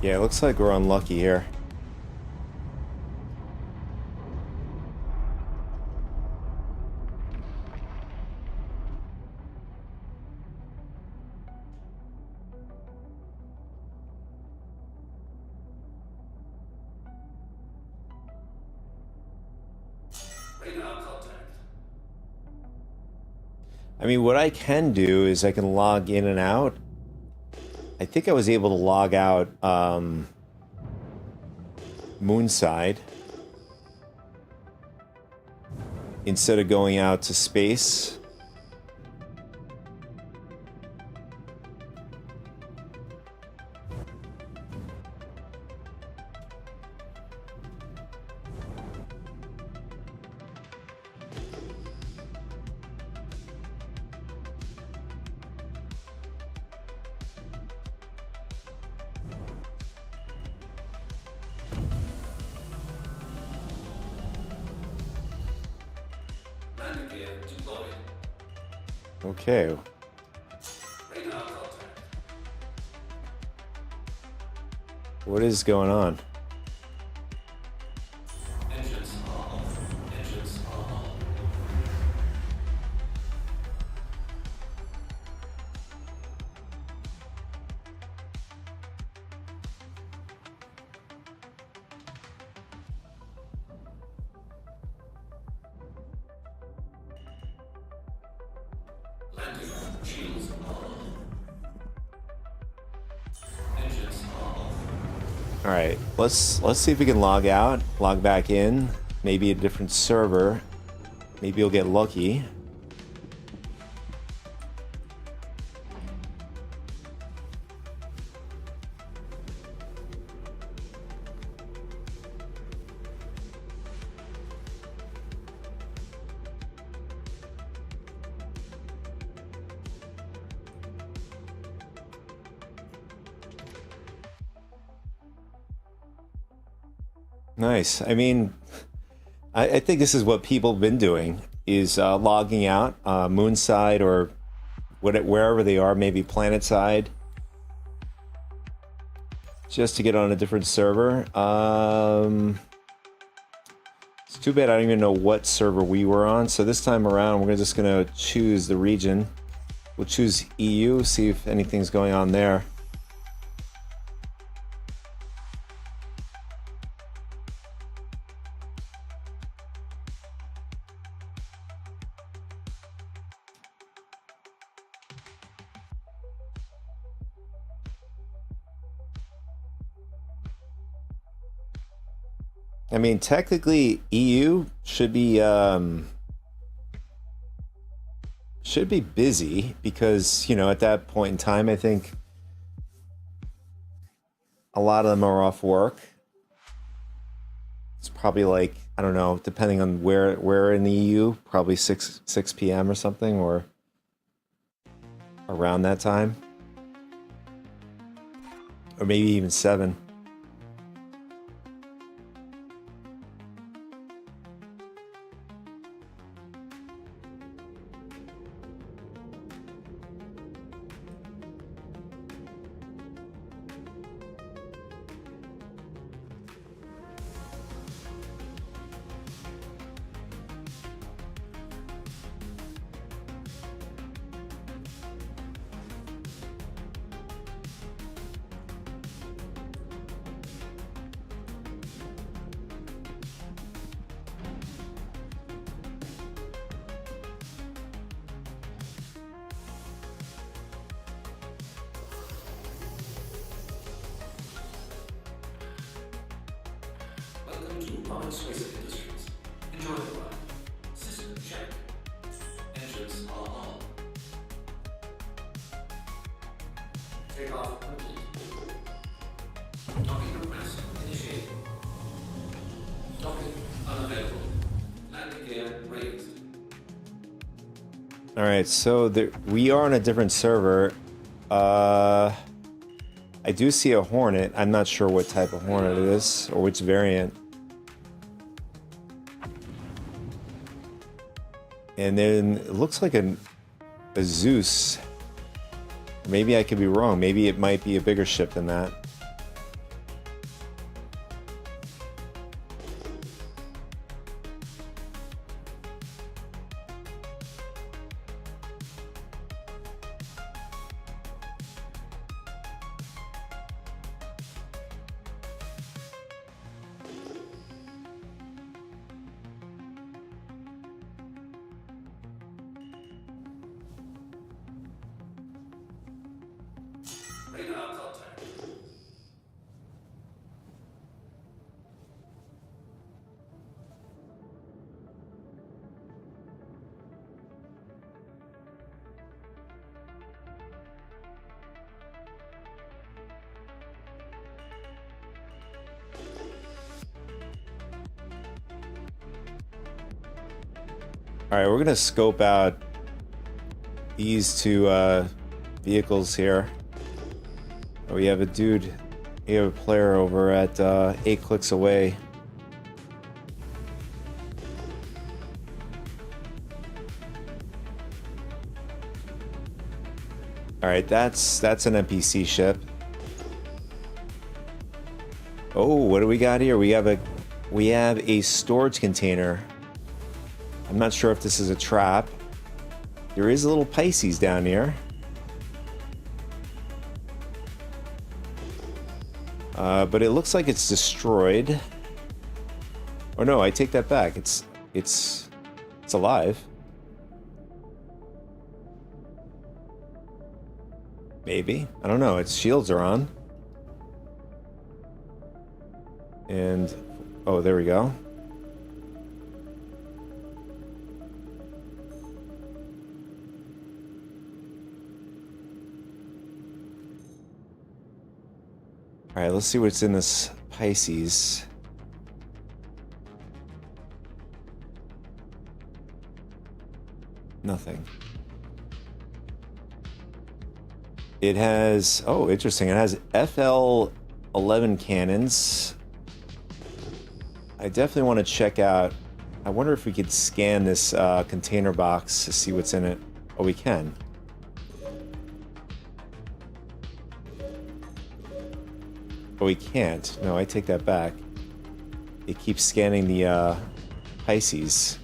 Yeah, it looks like we're unlucky here. I mean, what I can do is I can log in and out. I think I was able to log out Moonside instead of going out to space. Okay. What is going on? Engines off. Engines off. Landing. Shields on. Engines off. All right, let's see if we can log out, log back in, maybe a different server. Maybe you'll get lucky. Nice. I mean, I think this is what people have been doing, is logging out Moonside or wherever they are, maybe Planetside, just to get on a different server. It's too bad I don't even know what server we were on. So this time around, we're just going to choose the region. We'll choose EU, see if anything's going on there. I mean, technically, EU should be busy because, you know, at that point in time, I think a lot of them are off work. It's probably like, I don't know, depending on where in the EU, probably 6 p.m. or something, or around that time, or maybe even 7. from Persuasive Industries. Enjoy the ride. System check. Engines are on. Takeoff complete. Docking request initiated. Docking unavailable. Landing gear raised. All right, so we are on a different server. I do see a Hornet. I'm not sure what type of Hornet it is or which variant. And then it looks like a Zeus. Maybe I could be wrong. Maybe it might be a bigger ship than that. Radar contact. All right, we're gonna scope out these two vehicles here. We have a dude, we have a player over at 8 clicks away. All right, that's an NPC ship. Oh, what do we got here? We have a storage container. I'm not sure if this is a trap. There is a little Pisces down here. But it looks like it's destroyed. Oh no, I take that back. It's alive. Maybe. I don't know. Its shields are on. And oh, there we go. All right, let's see what's in this Pisces. Nothing. It has, oh, interesting. It has FL-11 cannons. I definitely want to check out. I wonder if we could scan this container box to see what's in it. Oh, we can. Oh, we can't. No, I take that back. It keeps scanning the Pisces.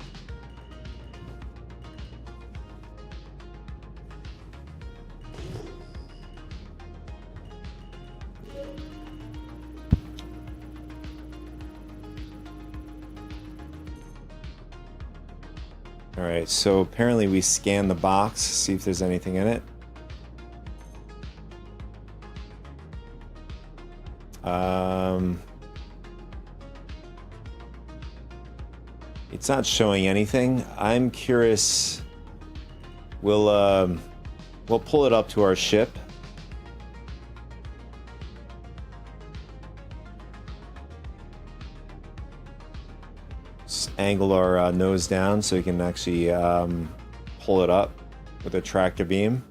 All right, so apparently we scan the box, see if there's anything in it. It's not showing anything. I'm curious. We'll pull it up to our ship. Just angle our nose down so we can actually pull it up with a tractor beam.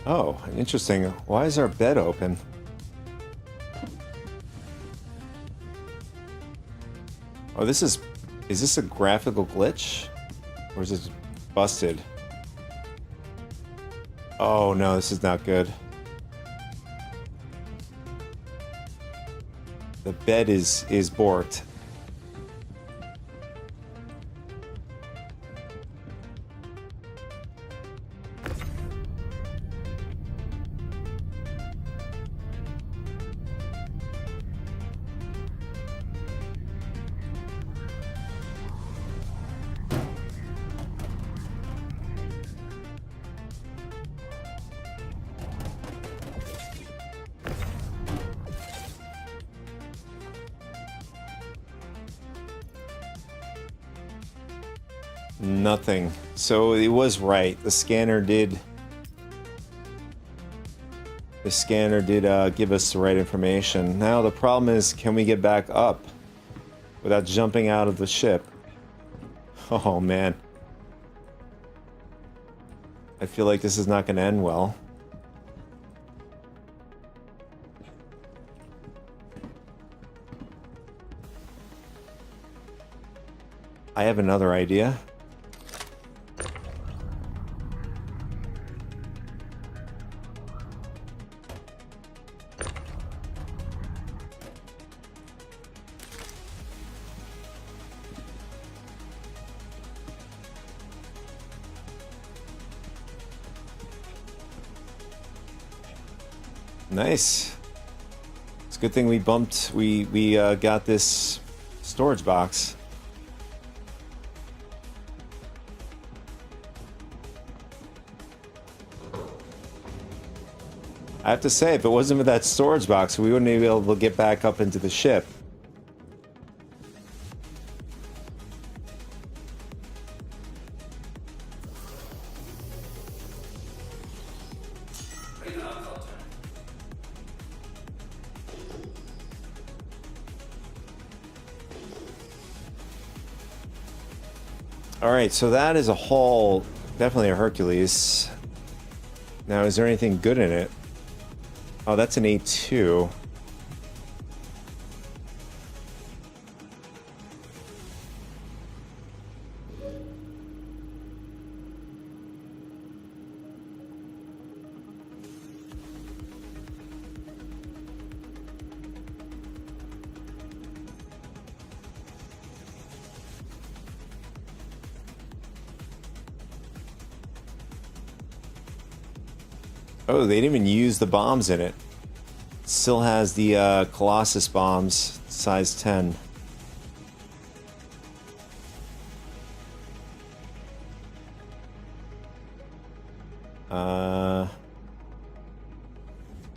Oh, interesting. Why is our bed open? Oh, is this a graphical glitch? Or is this busted? Oh no, this is not good. The bed is borked. Nothing. So it was right. The scanner did give us the right information. Now the problem is, can we get back up without jumping out of the ship? Oh man. I feel like this is not going to end well. I have another idea. Nice. It's a good thing we got this storage box. I have to say, if it wasn't for that storage box, we wouldn't be able to get back up into the ship. Alright, so that is a haul, definitely a Hercules. Now, is there anything good in it? Oh, that's an A2. Oh, they didn't even use the bombs in it. Still has the Colossus bombs, size 10.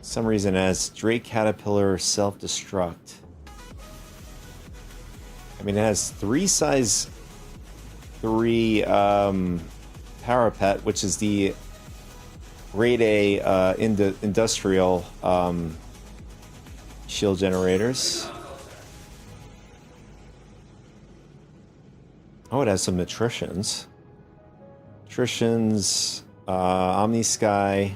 Some reason it has Drake Caterpillar self-destruct. I mean, it has 3 size 3 Parapet, which is the grade A industrial shield generators. Oh, it has some attritions. Omnisky.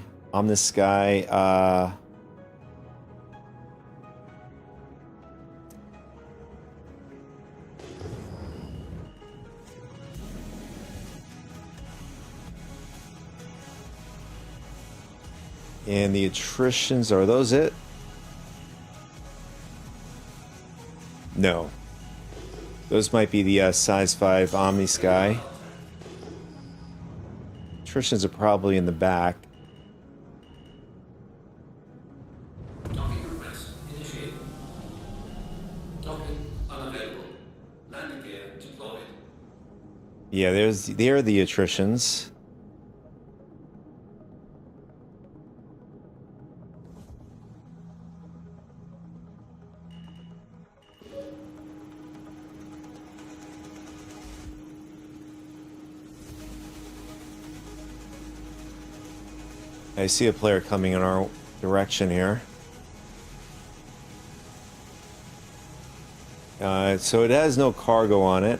And the attritions, are those it? No. Those might be the size 5 Omnisky. Attritions are probably in the back. Docking request initiated. Docking unavailable. Landing gear deployed. Yeah, there are the attritions. I see a player coming in our direction here. So it has no cargo on it.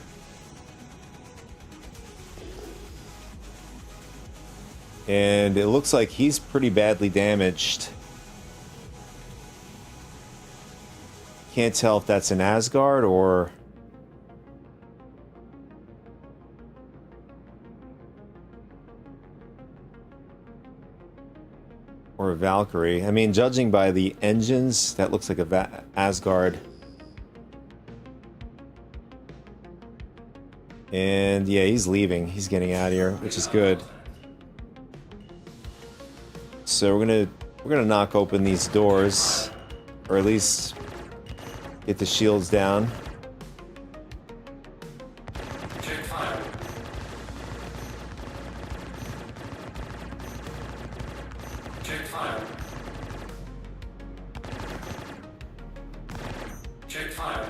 And it looks like he's pretty badly damaged. Can't tell if that's an Asgard or... or a Valkyrie. I mean, judging by the engines, that looks like a Asgard. And yeah, he's leaving. He's getting out of here, which is good. So we're gonna knock open these doors, or at least get the shields down. Check fire. Check fire. Check fire.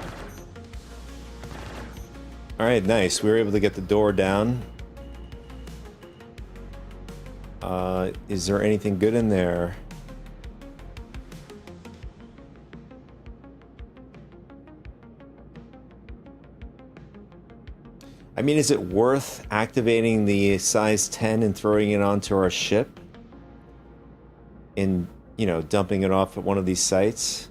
Alright, nice. We were able to get the door down. Is there anything good in there? I mean, is it worth activating the size 10 and throwing it onto our ship? And, you know, dumping it off at one of these sites?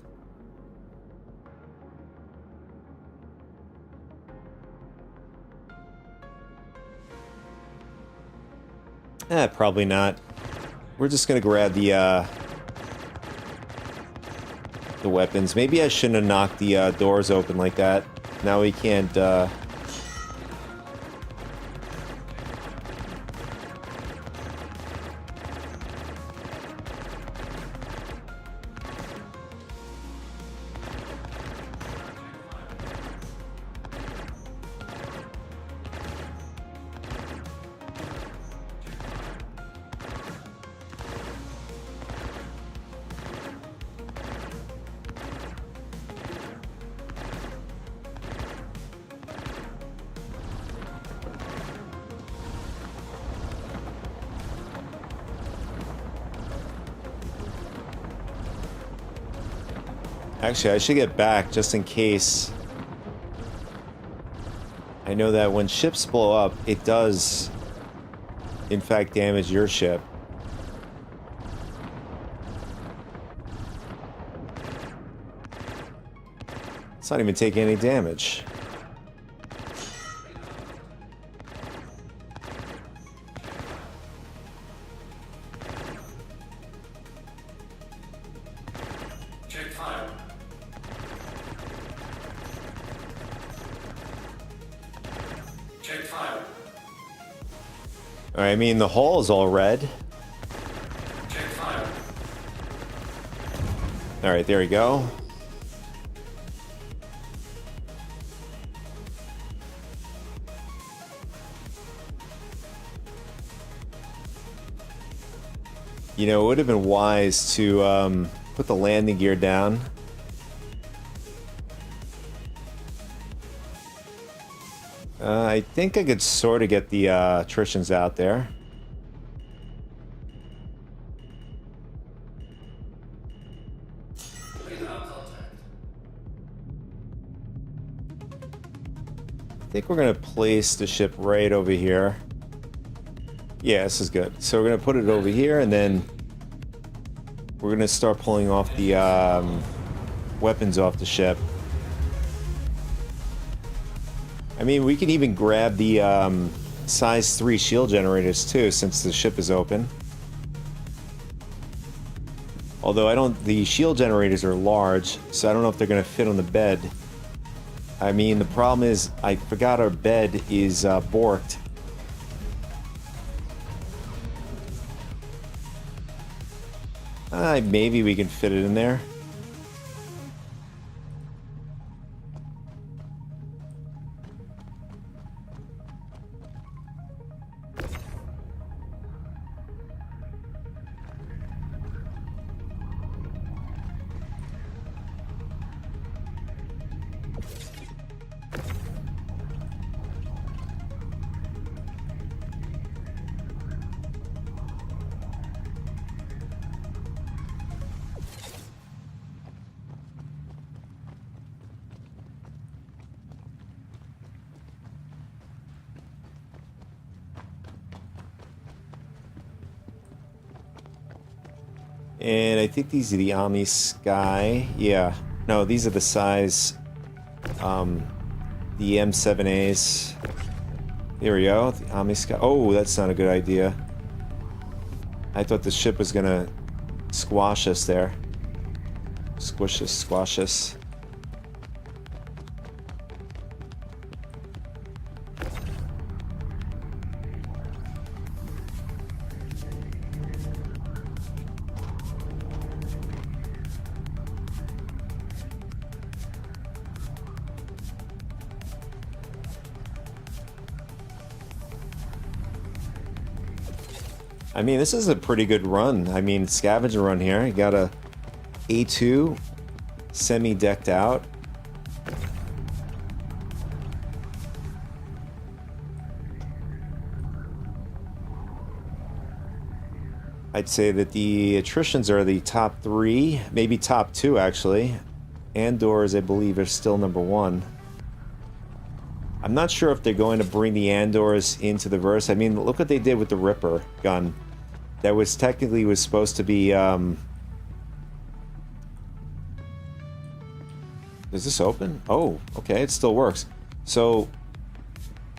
Probably not. We're just gonna grab the weapons. Maybe I shouldn't have knocked the doors open like that. Now we can't, Actually, I should get back just in case. I know that when ships blow up, it does, in fact, damage your ship. It's not even taking any damage. I mean, the hull is all red. Alright, there we go. You know, it would have been wise to put the landing gear down. I think I could sort of get the attritions out there. I think we're going to place the ship right over here. Yeah, this is good. So we're going to put it over here, and then we're going to start pulling off the weapons off the ship. I mean, we can even grab the size 3 shield generators too, since the ship is open. Although the shield generators are large, so I don't know if they're going to fit on the bed. I mean, the problem is, I forgot our bed is borked. Maybe we can fit it in there. And I think these are the Omni Sky. Yeah. No, these are the size, the M7As. There we go. The Omni Sky. Oh, that's not a good idea. I thought the ship was gonna squash us there. Squish us, squash us. I mean, this is a pretty good run. I mean, scavenger run here. You got a A2 semi-decked out. I'd say that the attritions are the top 3, maybe top 2 actually. Andors, I believe, are still number 1. I'm not sure if they're going to bring the Andors into the verse. I mean, look what they did with the Ripper gun. That was technically was supposed to be. Does this open? Oh, okay, it still works. So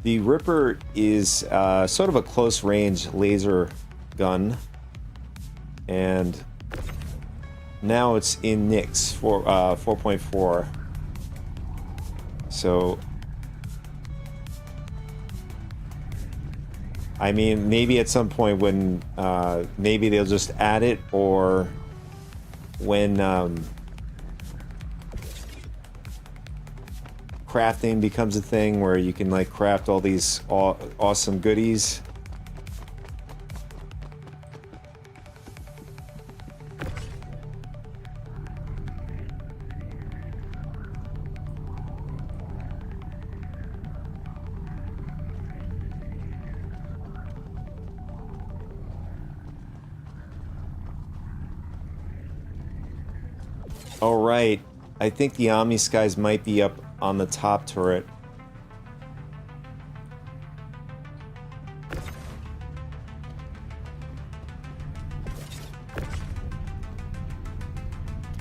the Ripper is sort of a close range laser gun. And now it's in NICS 4.4. So, I mean, maybe at some point when maybe they'll just add it, or when crafting becomes a thing where you can like craft all these awesome goodies. All right, I think the Omni Skies might be up on the top turret.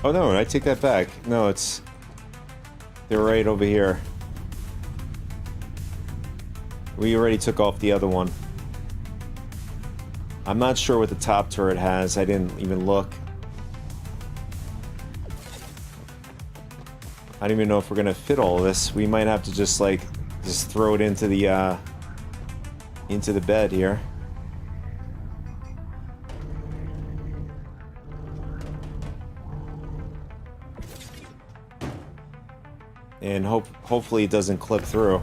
Oh no, I take that back. No, they're right over here. We already took off the other one. I'm not sure what the top turret has. I didn't even look. I don't even know if we're gonna fit all of this. We might have to just throw it into the bed here. And hopefully it doesn't clip through.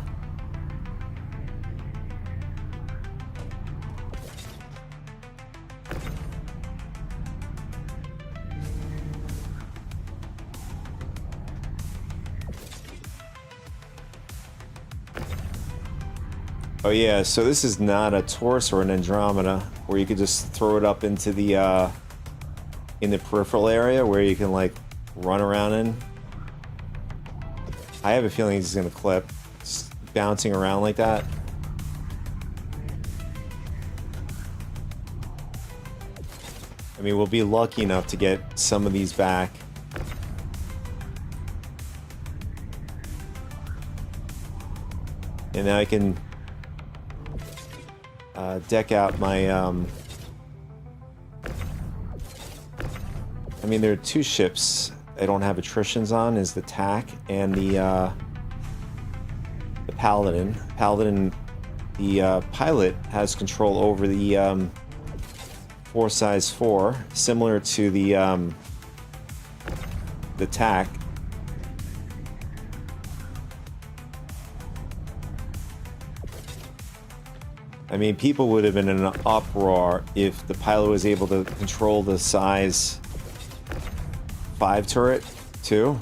Oh yeah, so this is not a Taurus or an Andromeda, where you could just throw it up into the in the peripheral area where you can like run around in. I have a feeling he's gonna clip, just bouncing around like that. I mean, we'll be lucky enough to get some of these back. And now I can deck out my I mean, there are 2 ships I don't have attritions on, is the TAC and the Paladin. Paladin, the pilot has control over the 4 size 4, similar to the TAC. I mean, people would have been in an uproar if the pilot was able to control the size 5 turret too.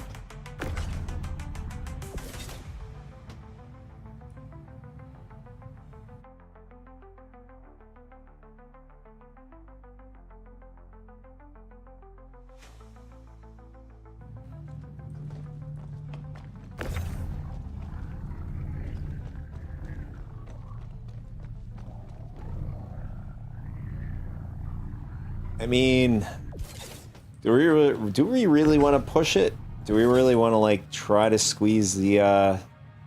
I mean, do we really want to push it? Do we really want to like try to squeeze the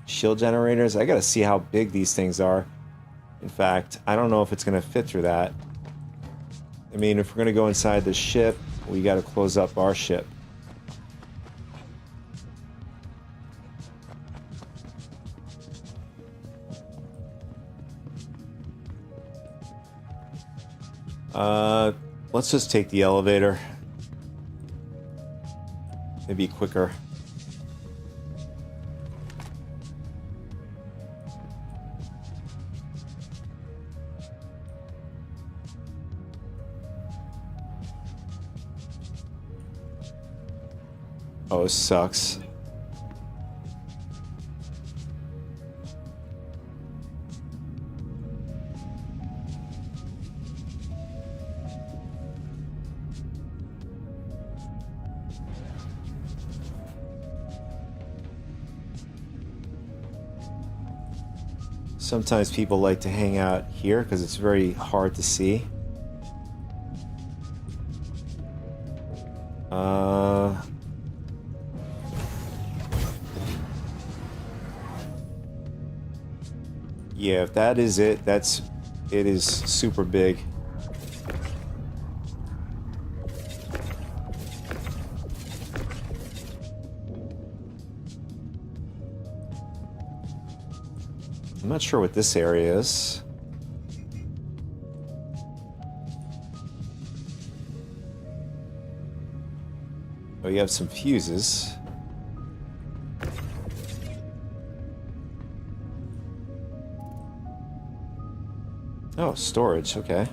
shield generators? I gotta see how big these things are. In fact, I don't know if it's gonna fit through that. I mean, if we're gonna go inside the ship, we gotta close up our ship. Let's just take the elevator. It'd be quicker. Oh, it sucks. Sometimes people like to hang out here because it's very hard to see. Yeah, if that is it, it is super big. I'm not sure what this area is. Oh, you have some fuses. Oh, storage, okay.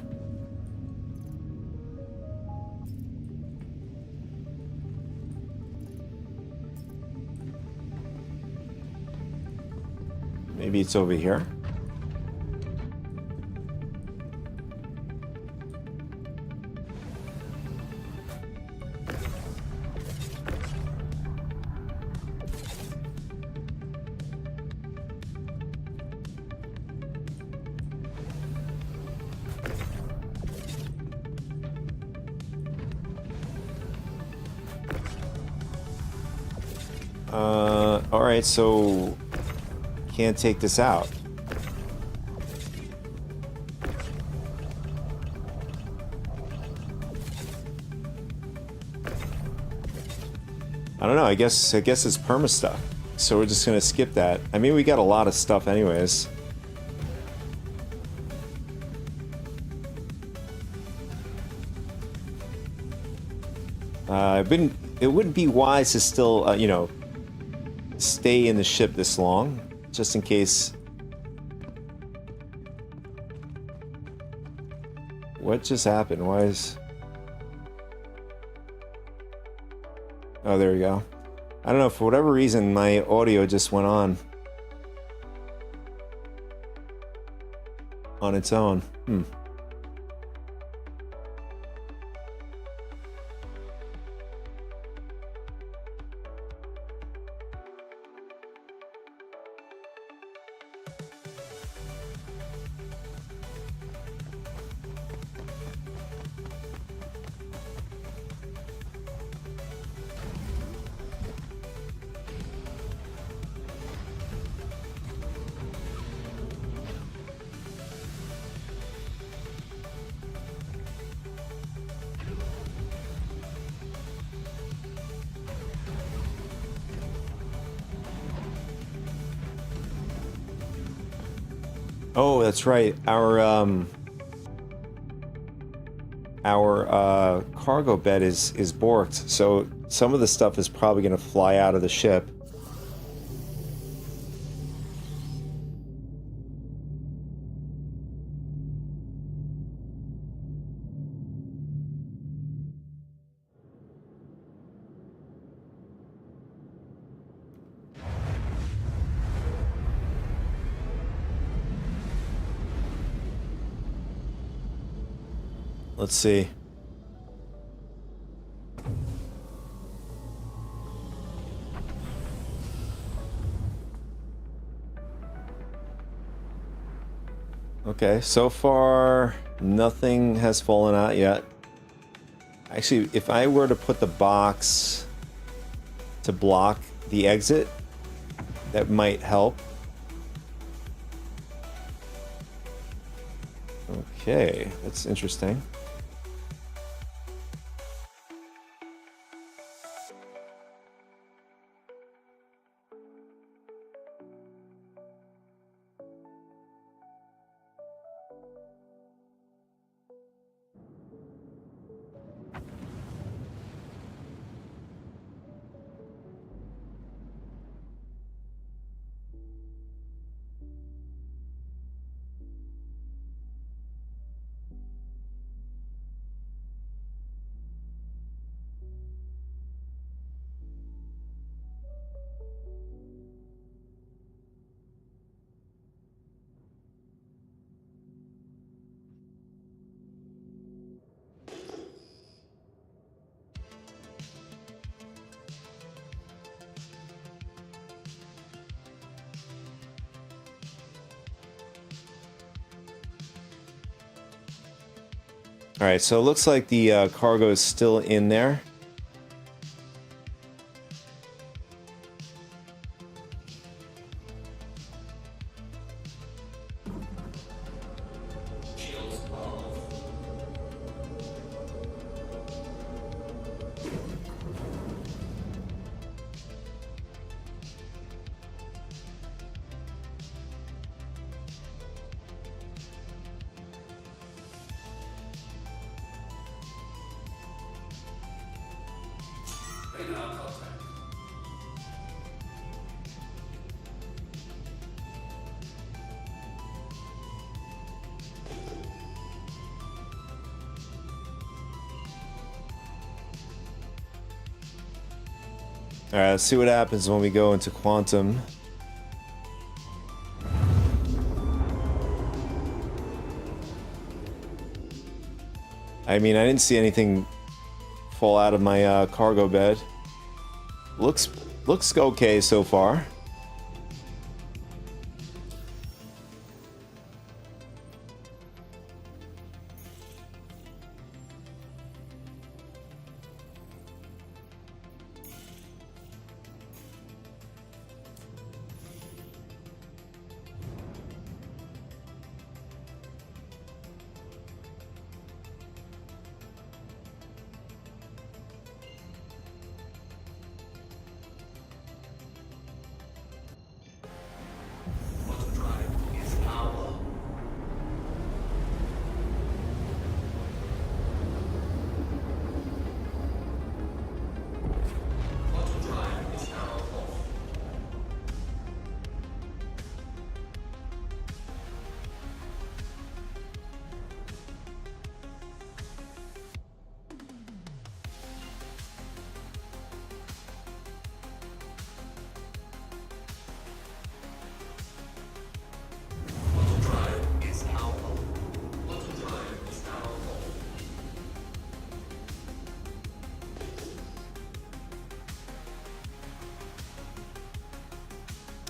Maybe it's over here. Alright, so can't take this out. I don't know, I guess it's perma stuff. So we're just gonna skip that. I mean, we got a lot of stuff anyways. It wouldn't be wise to still, you know, stay in the ship this long, just in case. What just happened? Why is... Oh, there we go. I don't know, for whatever reason, my audio just went on its own. Oh, that's right. Our cargo bed is borked, so some of the stuff is probably going to fly out of the ship. Let's see. Okay, so far nothing has fallen out yet. Actually, if I were to put the box to block the exit, that might help. Okay, that's interesting. Alright, so it looks like the cargo is still in there. Alright, let's see what happens when we go into Quantum. I mean, I didn't see anything fall out of my cargo bed. Looks okay so far.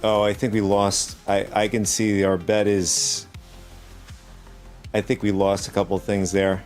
Oh, I think we lost. I can see our bed is... I think we lost a couple things there.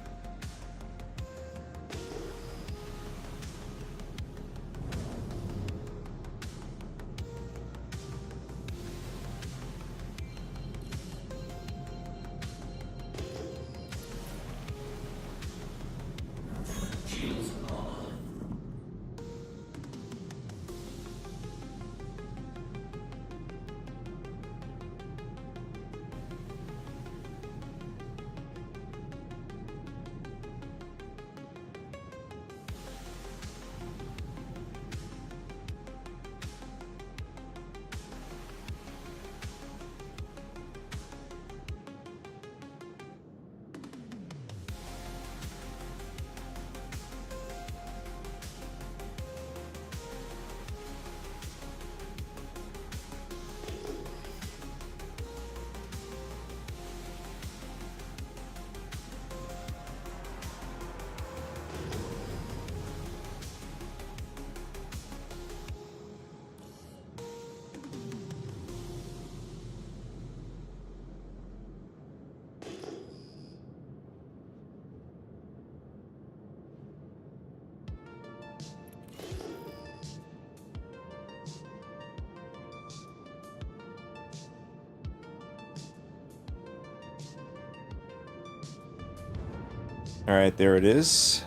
Alright, there it is.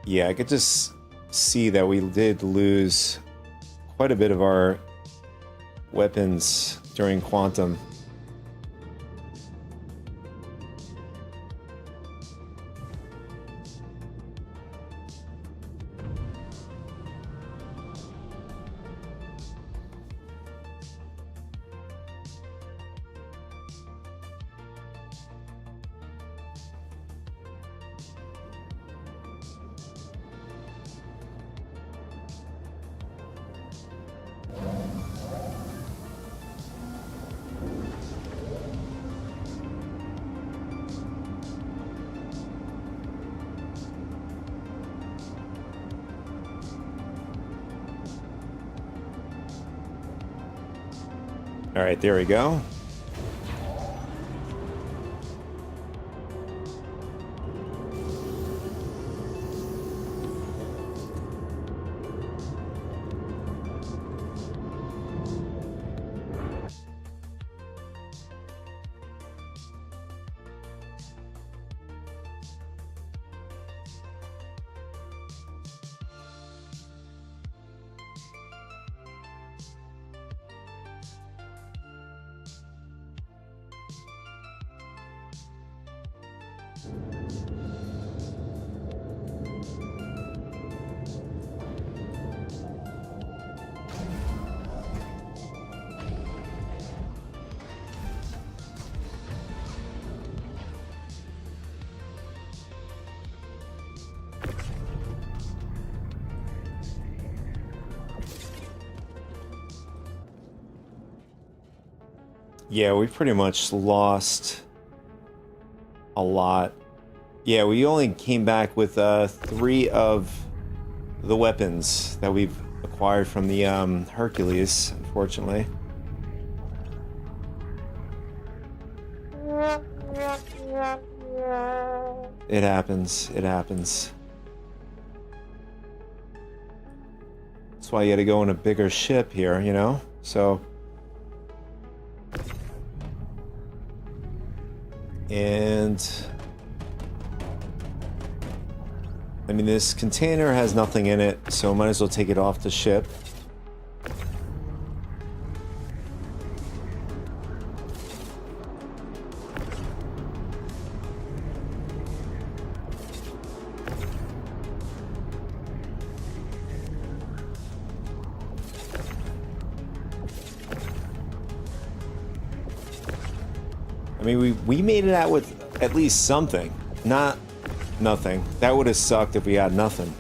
Yeah, I could just see that we did lose quite a bit of our weapons during Quantum. All right, there we go. Yeah, we pretty much lost a lot. Yeah, we only came back with 3 of the weapons that we've acquired from the Hercules, unfortunately. It happens. It happens. That's why you gotta go in a bigger ship here, you know? So... And... I mean, this container has nothing in it, so might as well take it off the ship. I mean, we made it out with at least something, not nothing. That would have sucked if we had nothing.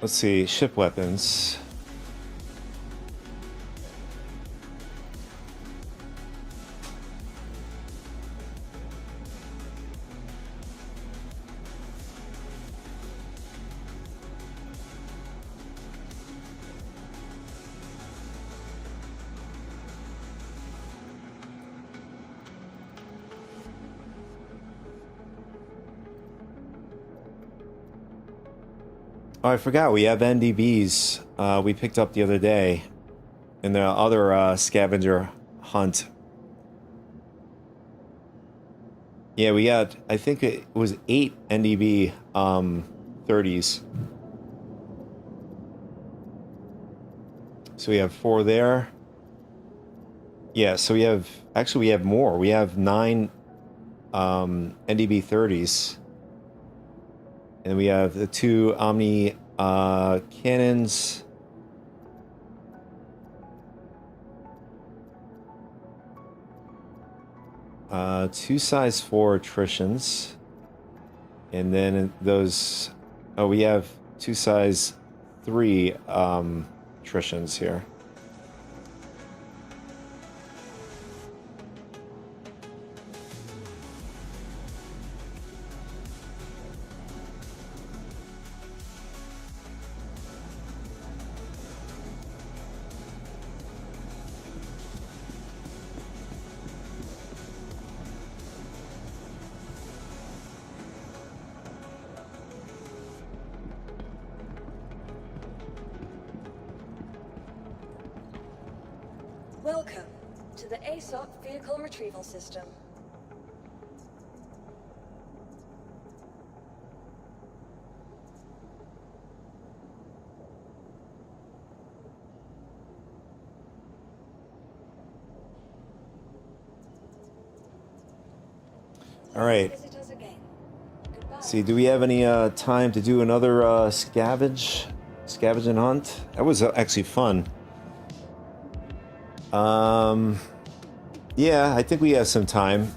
Let's see, ship weapons. Oh, I forgot, we have NDBs we picked up the other day in the other scavenger hunt. Yeah, we got, I think it was 8 NDB 30s. So we have 4 there. Yeah, so we have, actually we have more. We have 9 NDB 30s. And we have the 2 Omni cannons. Two size 4 attritions. And then those... Oh, we have 2 size 3 attritions here. Welcome to the ASOC Vehicle Retrieval System. All right. See, do we have any time to do another scavenge and hunt? That was actually fun. Yeah, I think we have some time.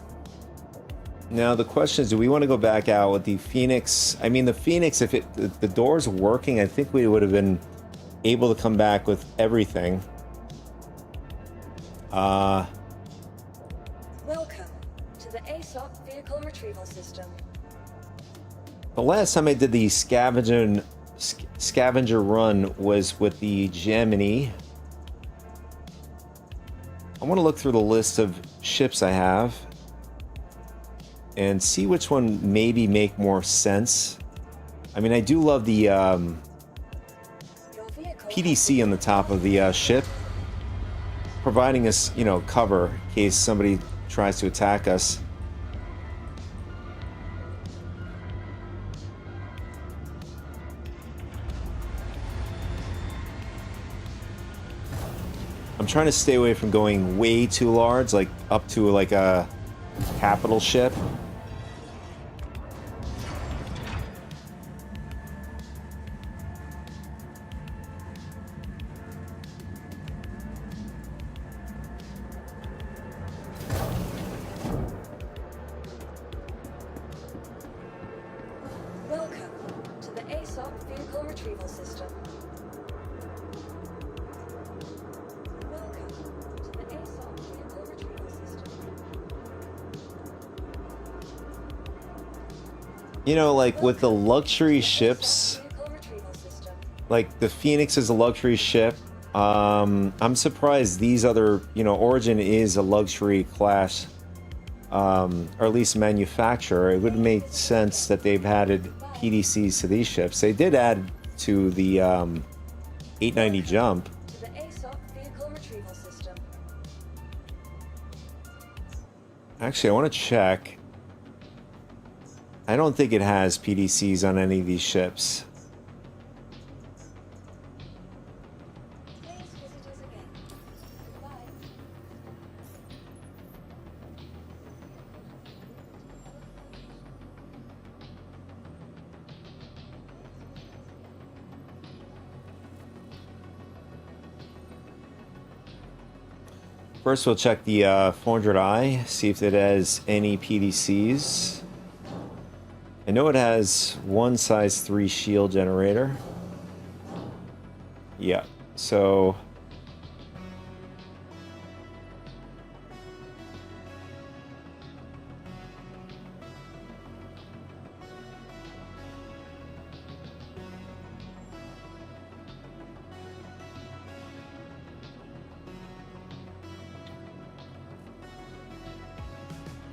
Now the question is, do we want to go back out with the Phoenix? I mean, the Phoenix, if the door's working, I think we would have been able to come back with everything. Welcome to the ASOC Vehicle Retrieval System. The last time I did the scavenger scavenger run was with the Gemini. I want to look through the list of ships I have and see which one maybe make more sense. I mean, I do love the PDC on the top of the ship, providing us, you know, cover in case somebody tries to attack us. I'm trying to stay away from going way too large, like up to like a capital ship. Welcome to the ASOP Vehicle Retrieval System. Welcome to the ASOP Vehicle Retrieval System. You know, like with the luxury ships, like the Phoenix is a luxury ship. I'm surprised these other, you know, Origin is a luxury class, or at least manufacturer. It would make sense that they've added PDCs to these ships. They did add to the 890 Jump. The ASOP Vehicle Retrieval System. Actually, I want to check. I don't think it has PDCs on any of these ships. Please visit us again. Goodbye. First, we'll check the 400i, see if it has any PDCs. I know it has one size 3 shield generator. Yeah, so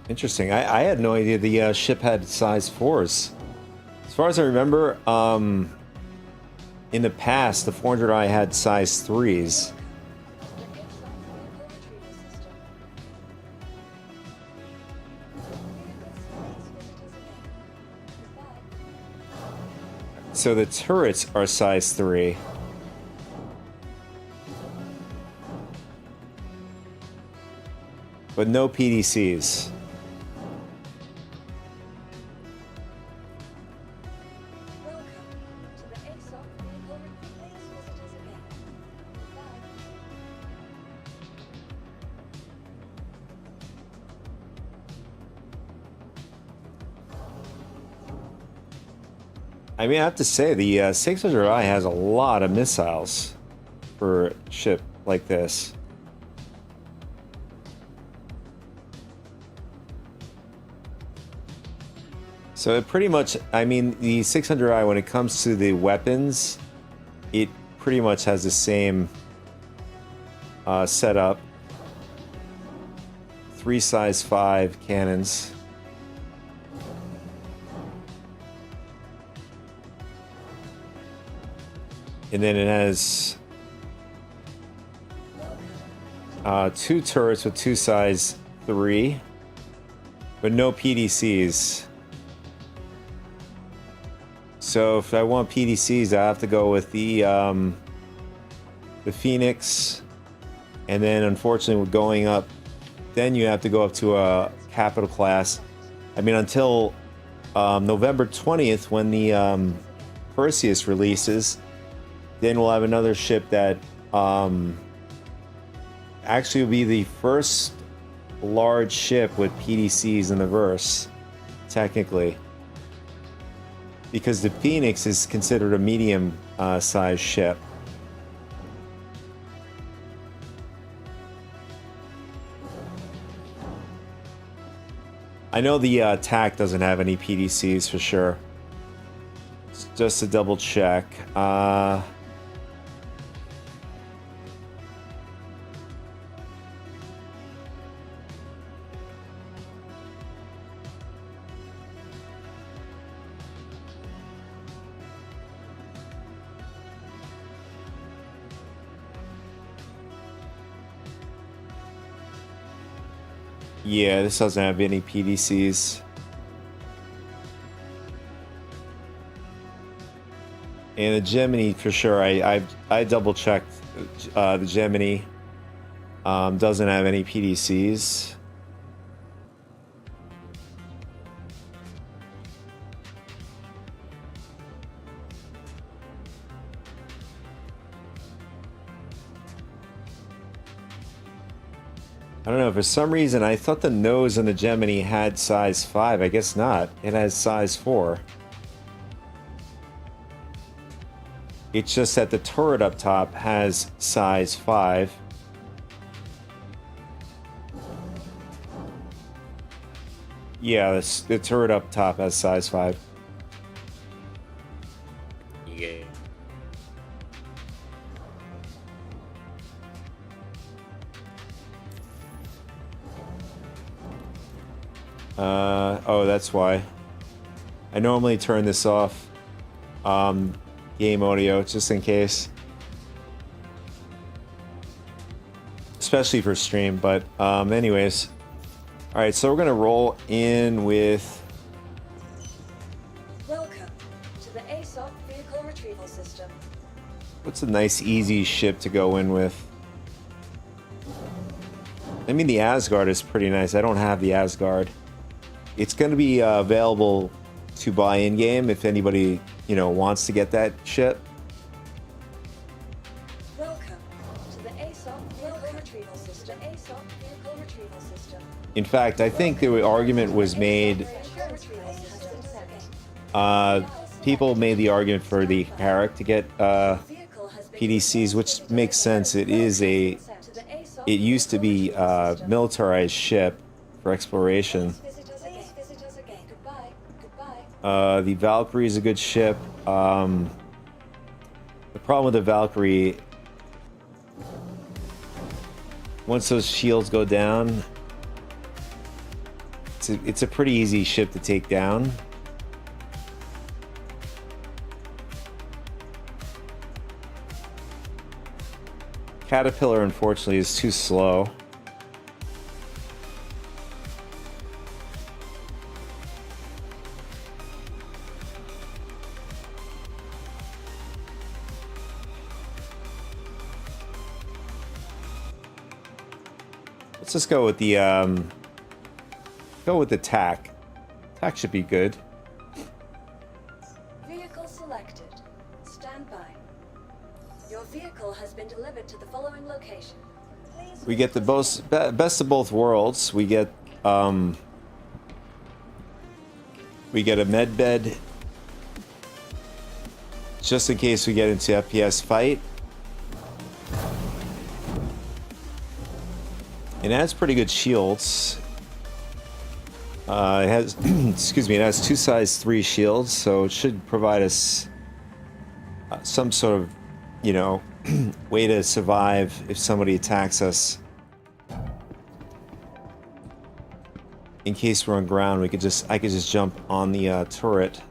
interesting. I had no idea the ship had size 4s. As far as I remember, in the past, the 400i had size 3s. So the turrets are size 3. But no PDCs. I mean, I have to say, the 600i has a lot of missiles for a ship like this. So it pretty much, I mean, the 600i, when it comes to the weapons, it pretty much has the same setup. 3 size 5 cannons. And then it has 2 turrets with 2 size 3, but no PDCs. So if I want PDCs, I have to go with the Phoenix, and then unfortunately, with going up, then you have to go up to a capital class. I mean, until November 20th, when the Perseus releases. Then we'll have another ship that actually will be the first large ship with PDCs in the verse, technically. Because the Phoenix is considered a medium sized ship. I know the TAC doesn't have any PDCs for sure. Just to double check. Yeah, this doesn't have any PDCs. And the Gemini, for sure, I double checked. The Gemini doesn't have any PDCs. I don't know, for some reason I thought the nose on the Gemini had size 5. I guess not. It has size 4. It's just that the turret up top has size 5. Yeah, the turret up top has size 5. Yeah. Oh, that's why. I normally turn this off. Game audio, just in case. Especially for stream, but anyways. Alright, so we're gonna roll in with... Welcome to the ASOP Vehicle Retrieval System. What's a nice, easy ship to go in with? I mean, the Asgard is pretty nice. I don't have the Asgard. It's going to be available to buy in-game if anybody, you know, wants to get that ship. Welcome to the ASOP Vehicle Retrieval System. ASOP Vehicle Retrieval System. In fact, I think the argument was made... people made the argument for the Carrack to get PDCs, which makes sense. It is a... It used to be a militarized ship for exploration. The Valkyrie is a good ship. The problem with the Valkyrie, once those shields go down, it's a pretty easy ship to take down. Caterpillar, unfortunately, is too slow. Let's just go with the TAC. TAC should be good. Vehicle selected. Stand by. Your vehicle has been delivered to the following location. Please We get the best of both worlds. We get a med bed just in case we get into FPS fight. It has pretty good shields. It has, excuse me, it has 2 size 3 shields, so it should provide us some sort of, you know, way to survive if somebody attacks us. In case we're on ground, I could just jump on the turret.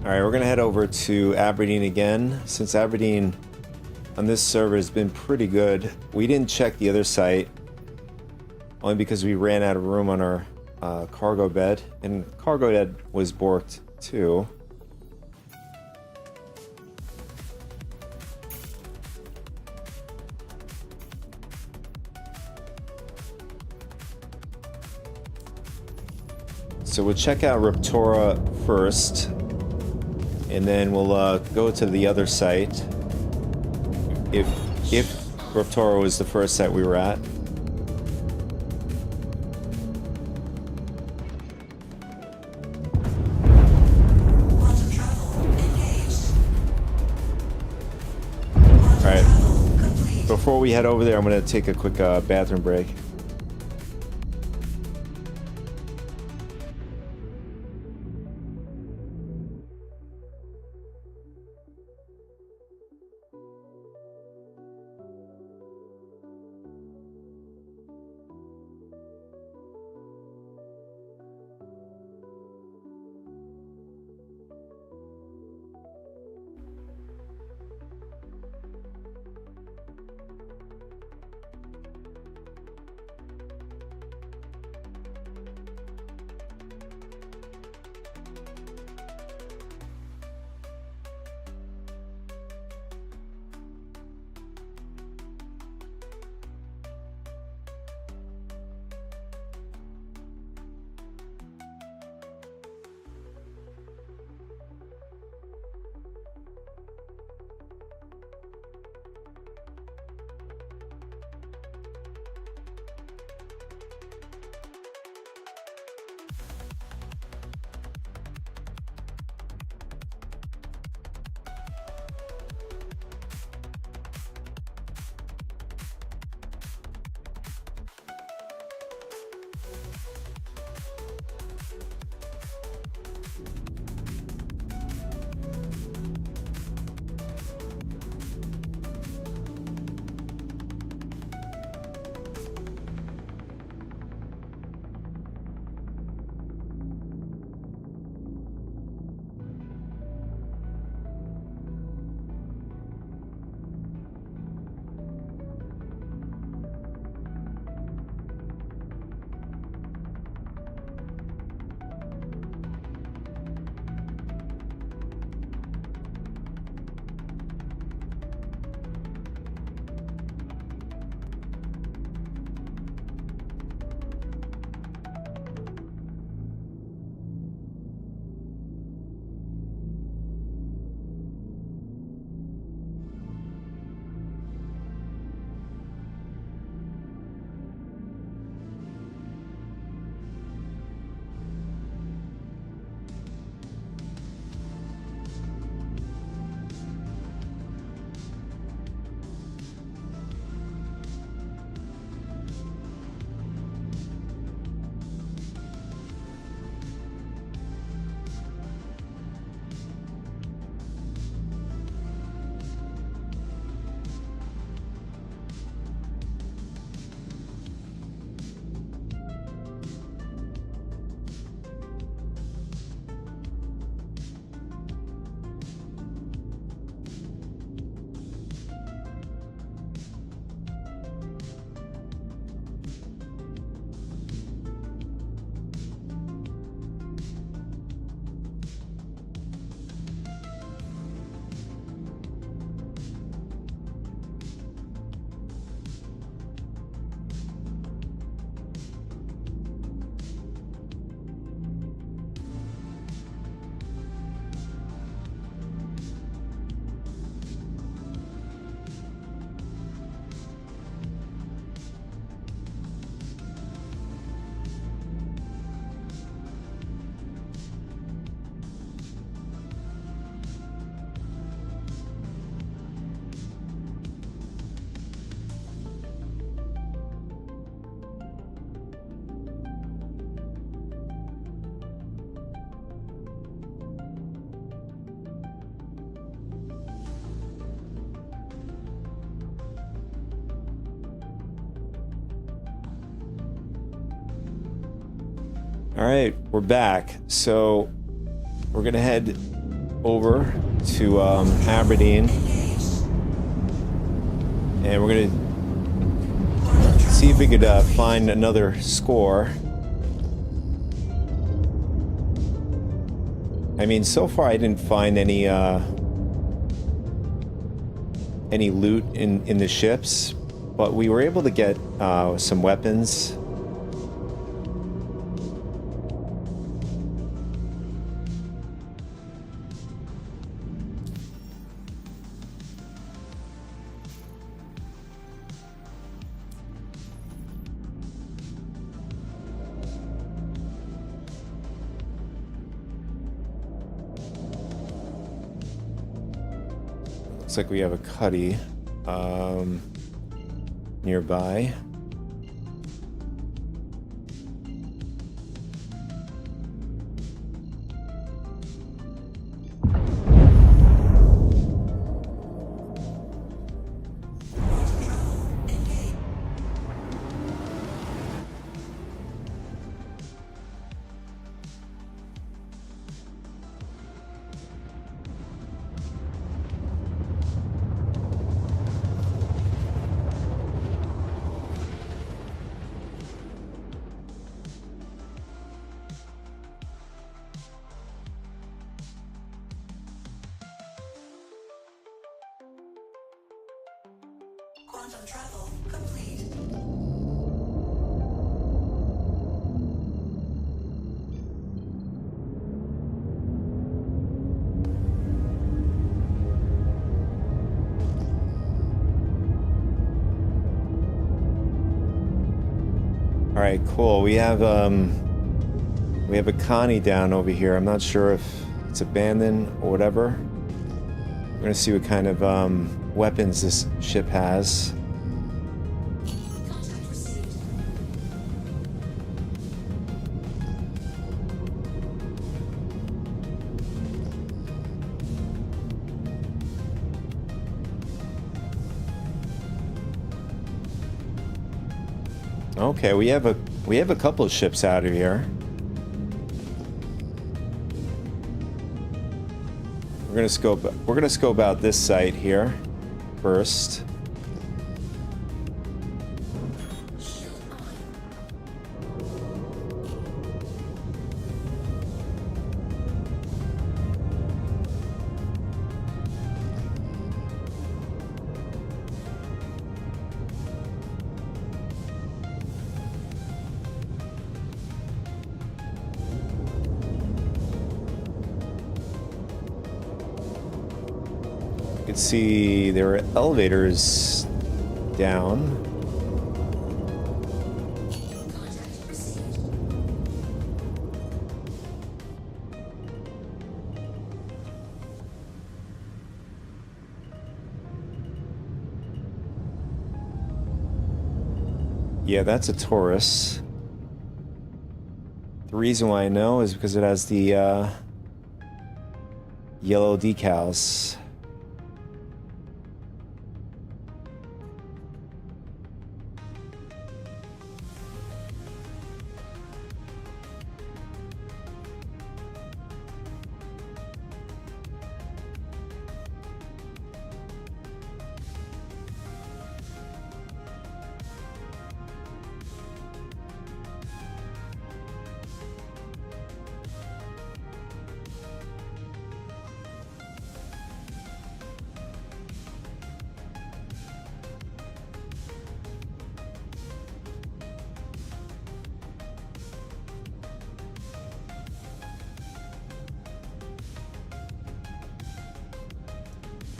Alright, we're gonna head over to Aberdeen again. Since Aberdeen on this server has been pretty good, we didn't check the other site only because we ran out of room on our cargo bed, and cargo bed was borked too. So we'll check out Raptora first, and then we'll go to the other site. If Raptora was the first site we were at. Alright. Before we head over there, I'm going to take a quick bathroom break. All right, we're back. So we're gonna head over to Aberdeen, and we're gonna see if we could find another score. I mean, so far I didn't find any loot in the ships, but we were able to get some weapons. Looks like we have a cuddy nearby. Quantum travel complete. All right, cool. We have a Connie down over here. I'm not sure if it's abandoned or whatever. We're gonna see what kind of weapons this ship has. Okay, we have a couple of ships out of here. We're gonna scope out this site here first. You can see there are elevators down. Yeah, that's a Taurus. The reason why I know is because it has the yellow decals.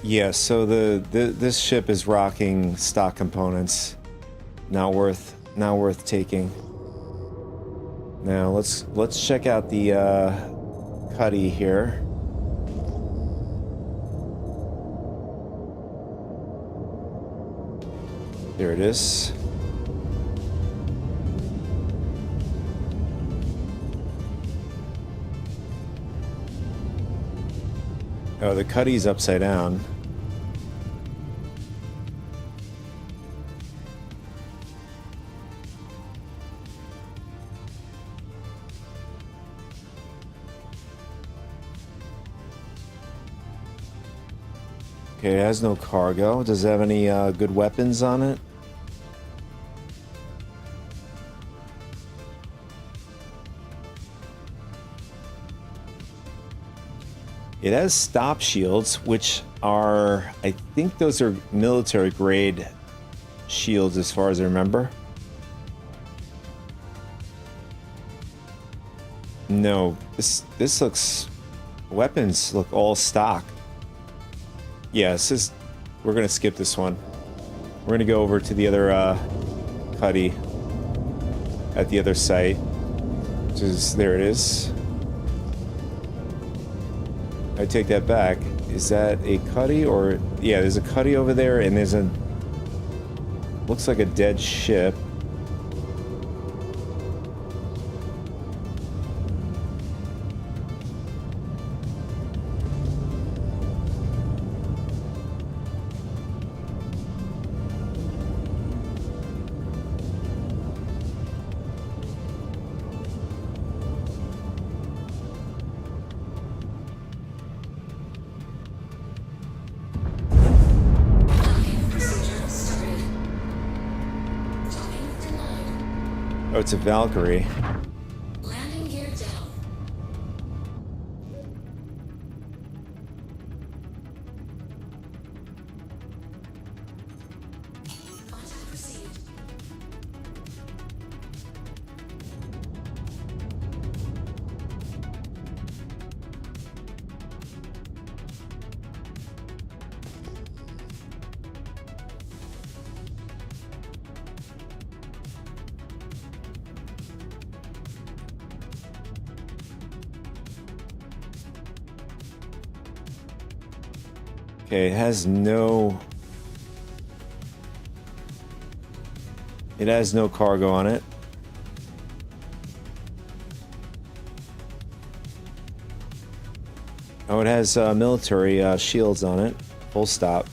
Yeah, so this ship is rocking stock components. Not worth taking. Now let's check out the cuddy here. There it is. Oh, the cuddy's upside down. Okay, it has no cargo. Does it have any good weapons on it? It has stop shields, which are, I think those are military grade shields as far as I remember. No, this looks, weapons look all stock. Yeah, we're gonna skip this one. We're gonna go over to the other cuddy at the other site. Which is, there it is. I take that back. Is that a cuddy or... Yeah, there's a cuddy over there and there's a... Looks like a dead ship. Oh, it's a Valkyrie. Landing gear down. Contact received. Okay, it has no cargo on it. Oh, it has military shields on it. Full stop.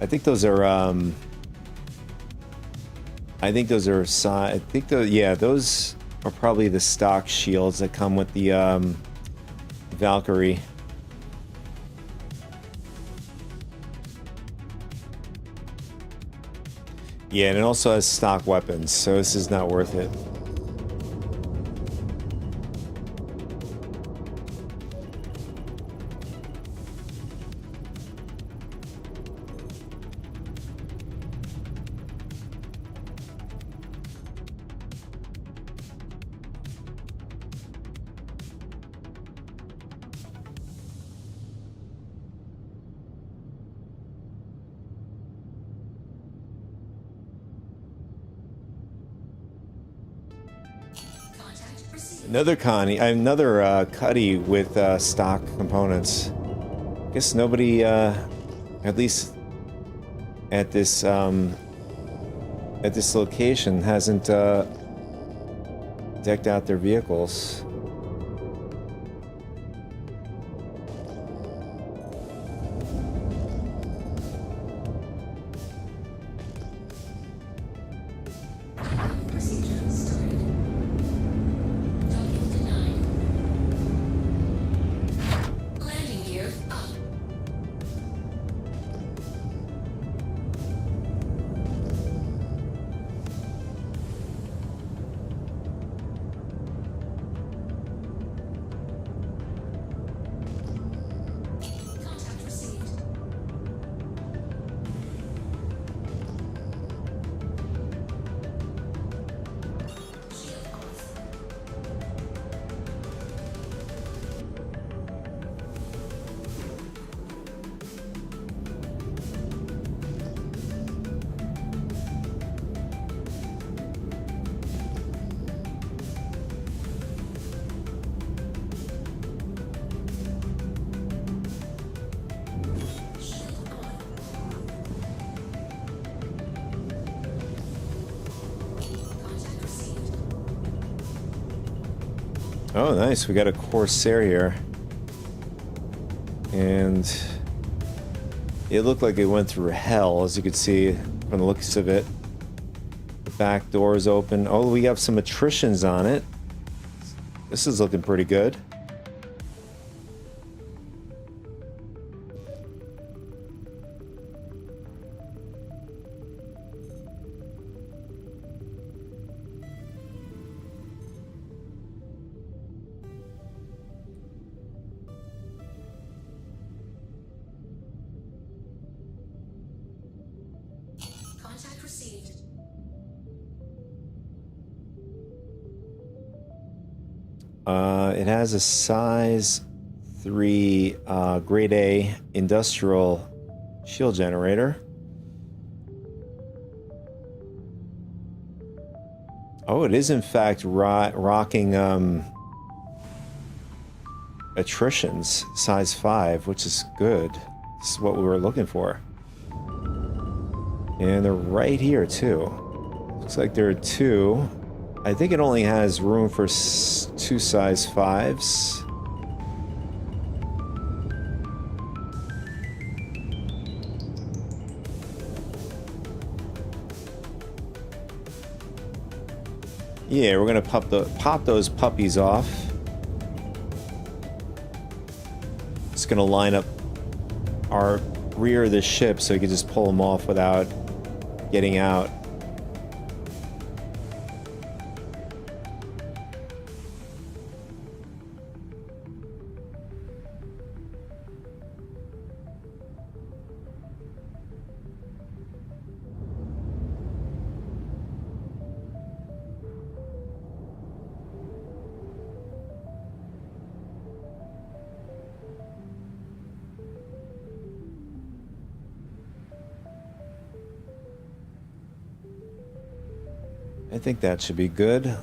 I think those are yeah, those are probably the stock shields that come with the Valkyrie. Yeah, and it also has stock weapons, so this is not worth it. Another cuddy with stock components. Guess nobody, at least at this location, hasn't decked out their vehicles. Oh, nice. We got a Corsair here. And it looked like it went through hell, as you could see from the looks of it. The back door is open. Oh, we have some attritions on it. This is looking pretty good. It has a size 3 grade A industrial shield generator. Oh, it is in fact rocking attritions, size 5, which is good. This is what we were looking for. And they're right here too. Looks like there are 2. I think it only has room for 2 size 5s. Yeah, we're gonna pop those puppies off. It's gonna line up our rear of the ship so we can just pull them off without getting out. I think that should be good.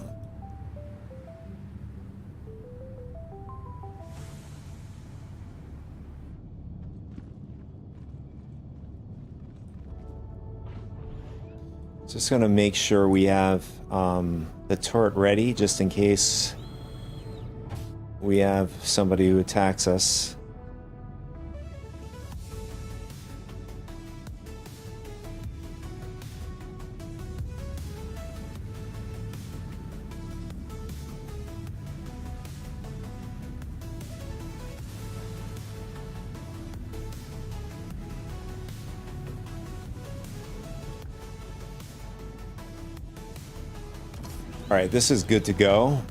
Just gonna make sure we have the turret ready just in case we have somebody who attacks us. All right, this is good to go.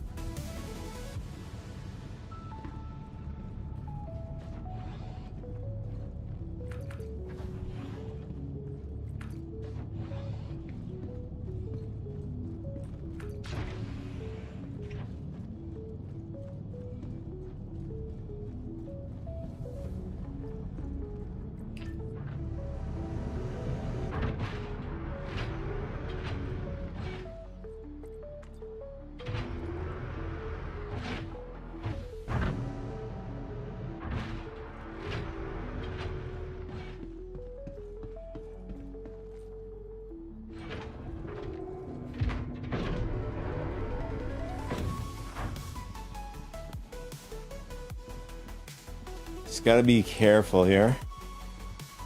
Just gotta be careful here.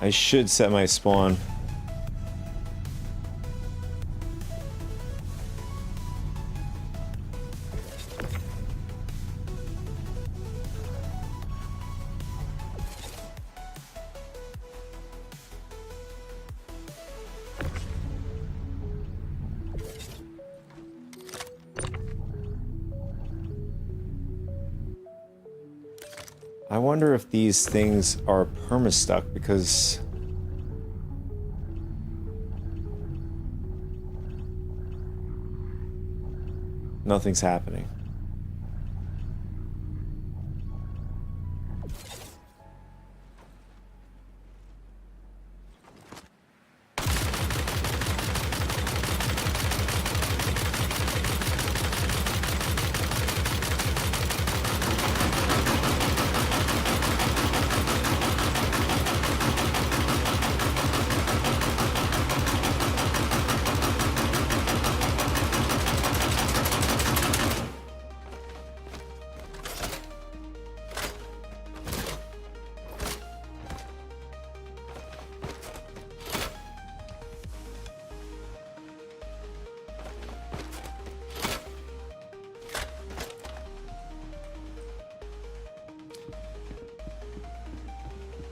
I should set my spawn. I wonder if these things are perma-stuck because nothing's happening.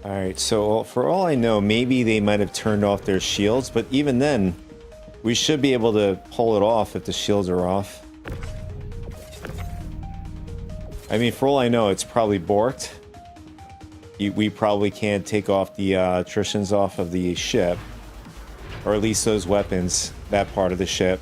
Alright, so for all I know, maybe they might have turned off their shields, but even then, we should be able to pull it off if the shields are off. I mean, for all I know, it's probably borked. We probably can't take off the attritions off of the ship, or at least those weapons, that part of the ship.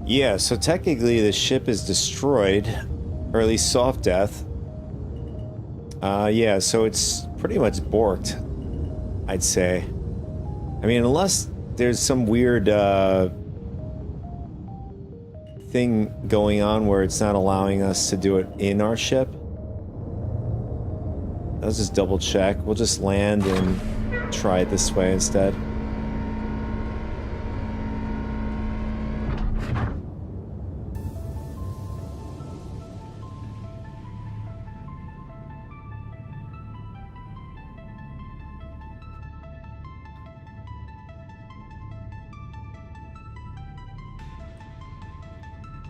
Yeah, so technically the ship is destroyed, or at least soft death. Yeah, so it's pretty much borked, I'd say. I mean, unless there's some weird thing going on where it's not allowing us to do it in our ship. Let's just double check. We'll just land and try it this way instead.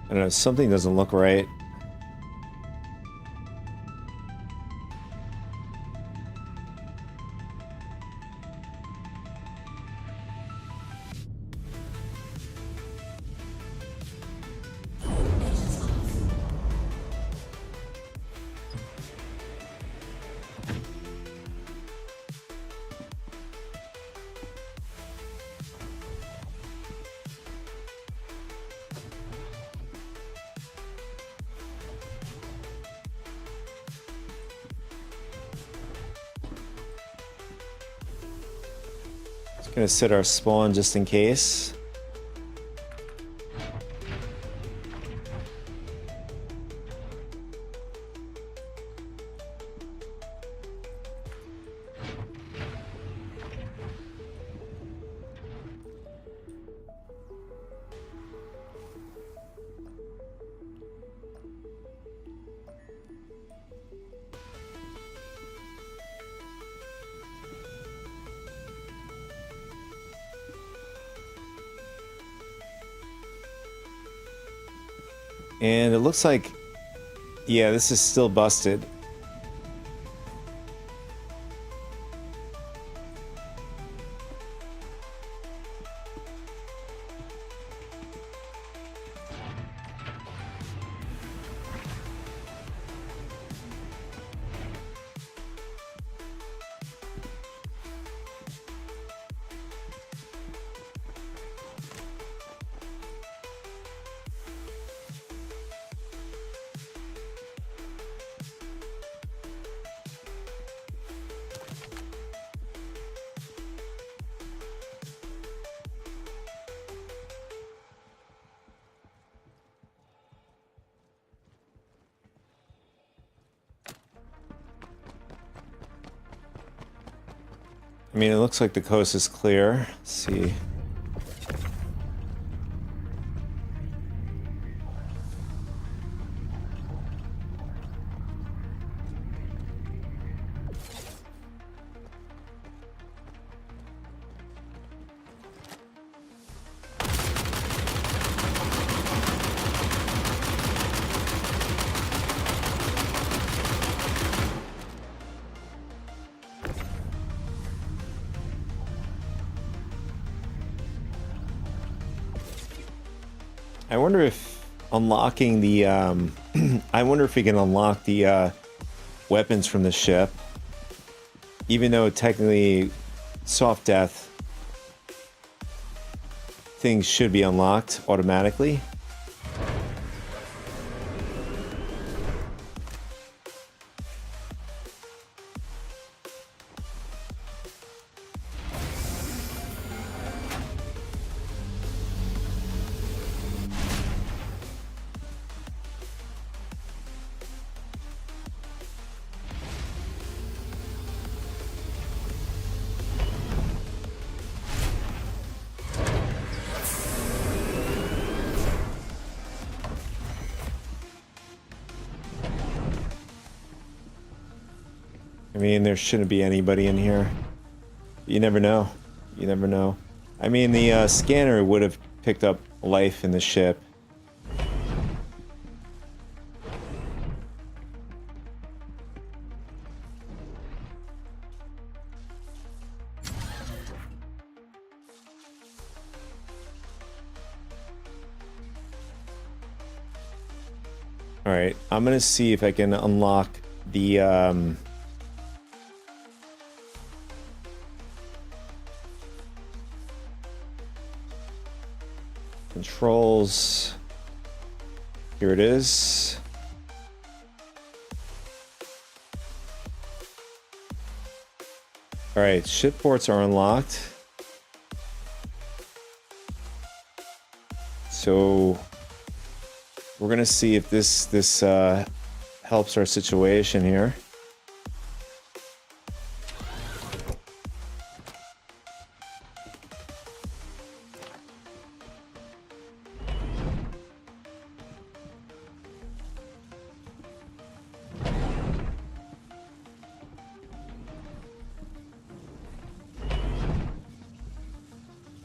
I don't know, something doesn't look right. Gonna set our spawn just in case. And it looks like, yeah, this is still busted. I mean, it looks like the coast is clear. Let's see. I wonder if unlocking the, I wonder if we can unlock the weapons from the ship, even though technically soft death things should be unlocked automatically. I mean, there shouldn't be anybody in here. You never know. You never know. I mean, the scanner would have picked up life in the ship. Alright, I'm gonna see if I can unlock the, controls. Here it is. All right, ship ports are unlocked. So we're gonna see if this helps our situation here.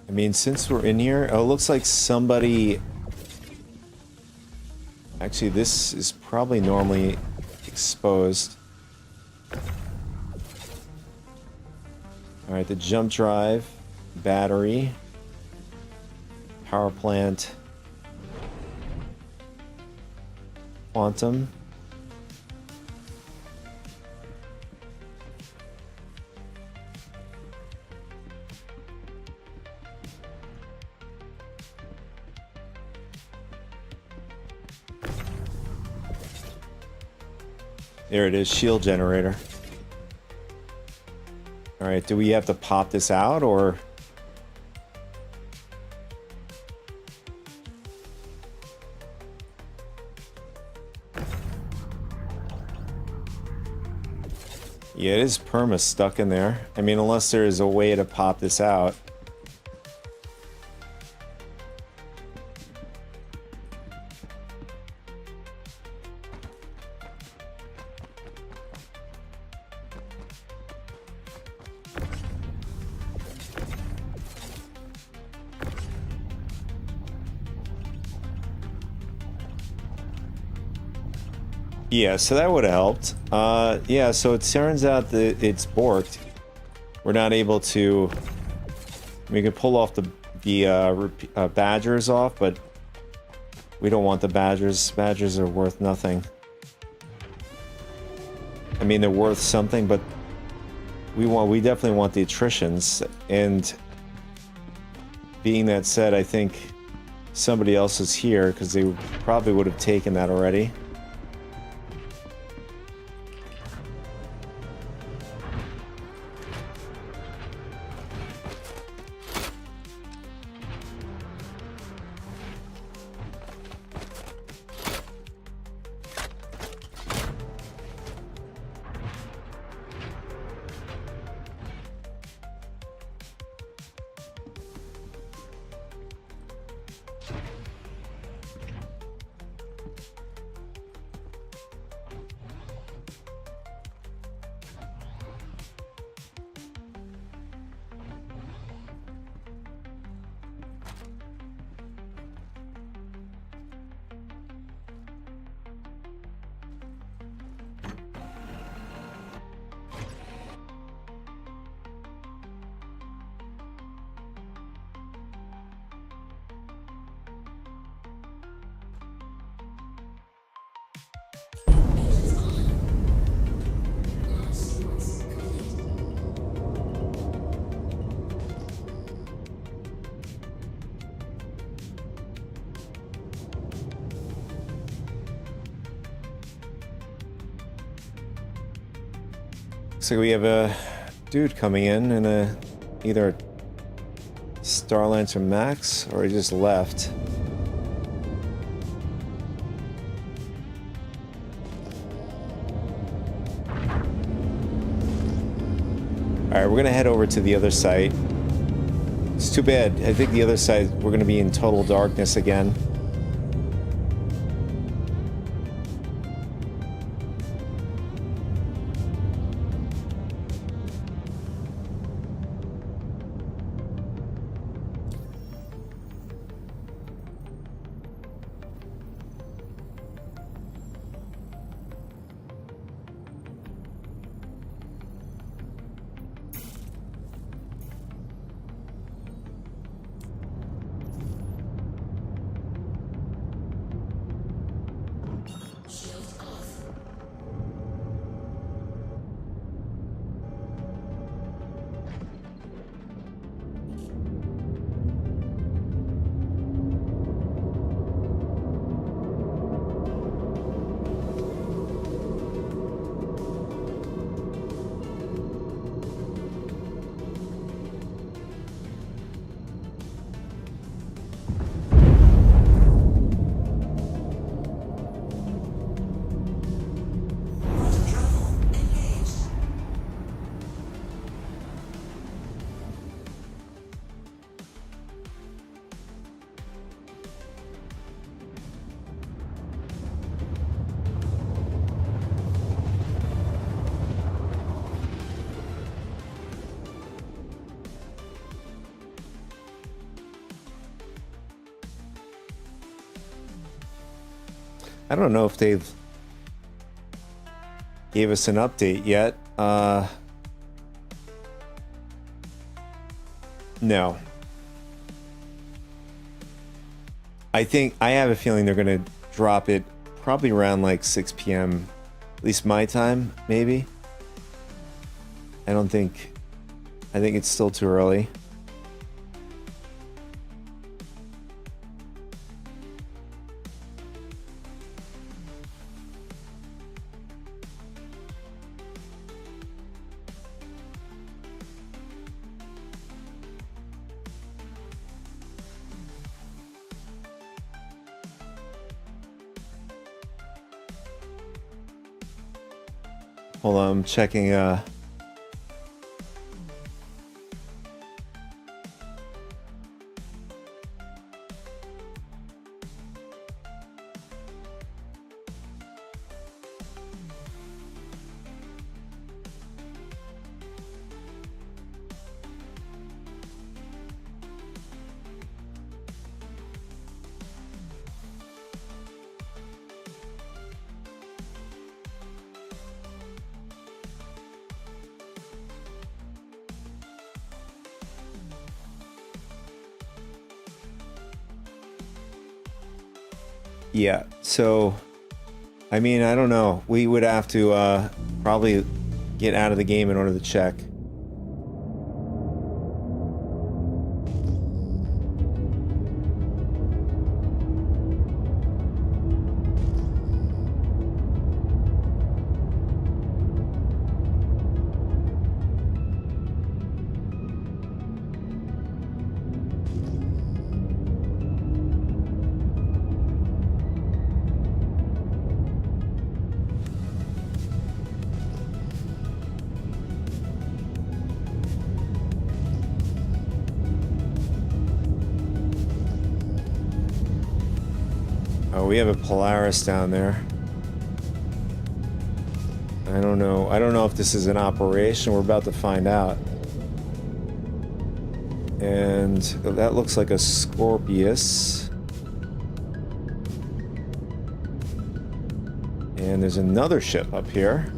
I mean, since we're in here, oh, it looks like somebody... Actually, this is probably normally exposed. Alright, the jump drive, battery, power plant, quantum. There it is, shield generator. Alright, do we have to pop this out, or... Yeah, it is perma stuck in there. I mean, unless there is a way to pop this out. Yeah, so that would have helped. Yeah, so it turns out that it's borked. We're not able to... We could pull off the badgers off, but we don't want the badgers. Badgers are worth nothing. I mean, they're worth something, but we definitely want the attritions. And being that said, I think somebody else is here because they probably would have taken that already. Looks like we have a dude coming in a either Star Lancer Max or he just left. Alright, we're gonna head over to the other site. It's too bad. I think the other side we're gonna be in total darkness again. I don't know if they've gave us an update yet. No. I have a feeling they're going to drop it probably around like 6 p.m. At least my time, maybe. I think it's still too early. Hold on, I'm checking yeah, so I mean, I don't know. We would have to probably get out of the game in order to check. Oh, we have a Polaris down there. I don't know. I don't know if this is an operation. We're about to find out. And that looks like a Scorpius. And there's another ship up here.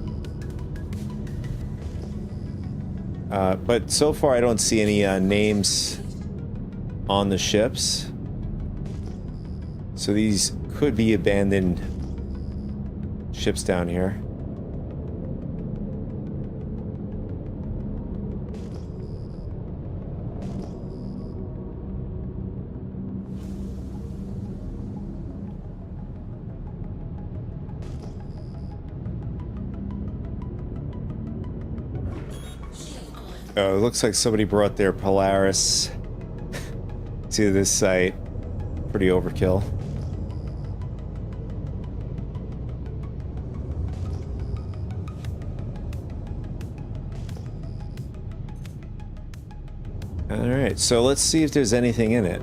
But so far I don't see any names on the ships. So these could be abandoned ships down here. Oh, it looks like somebody brought their Polaris to this site. Pretty overkill. Alright, so let's see if there's anything in it.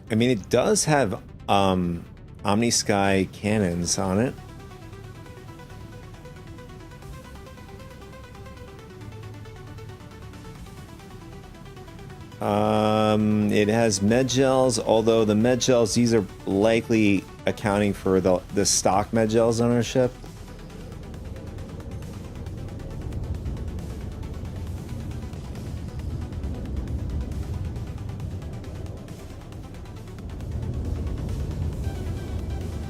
I mean, it does have Omni-Sky cannons on it. It has medgels, although the medgels, these are likely accounting for the stock medgels on our ship.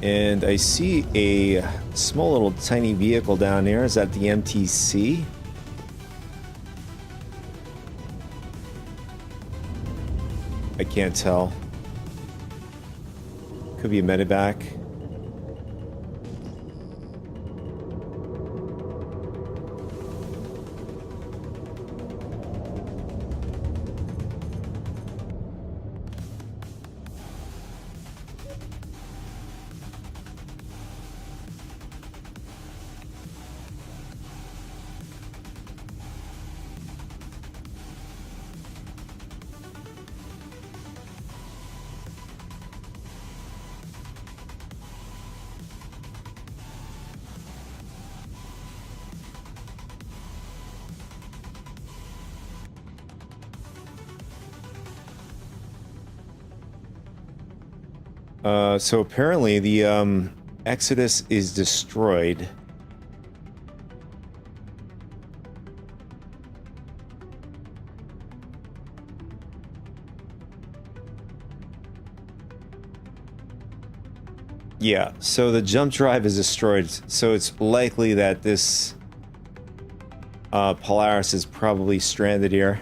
And I see a small little tiny vehicle down there. Is that the MTC? I can't tell. Could be a medevac. So apparently the Exodus is destroyed. Yeah, so the jump drive is destroyed, so it's likely that this Polaris is probably stranded here.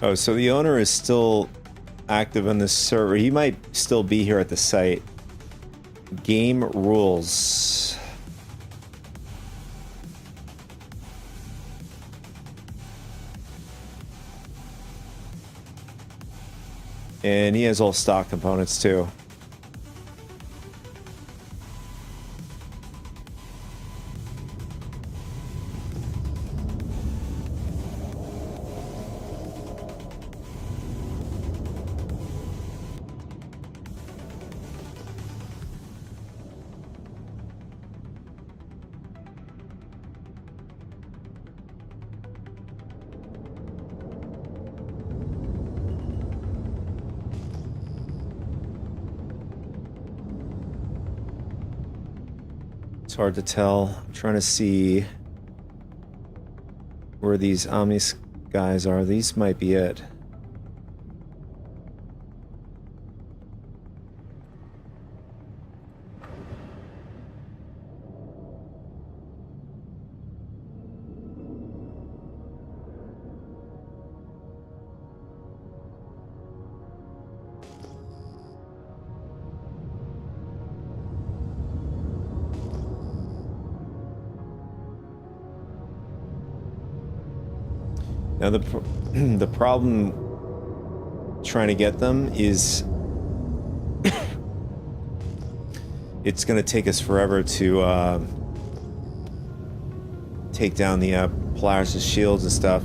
Oh, so the owner is still active on this server. He might still be here at the site. Game rules. And he has all stock components too. It's hard to tell. I'm trying to see where these Omnis guys are. These might be it. Now the problem trying to get them is it's going to take us forever to take down the Polaris' shields and stuff.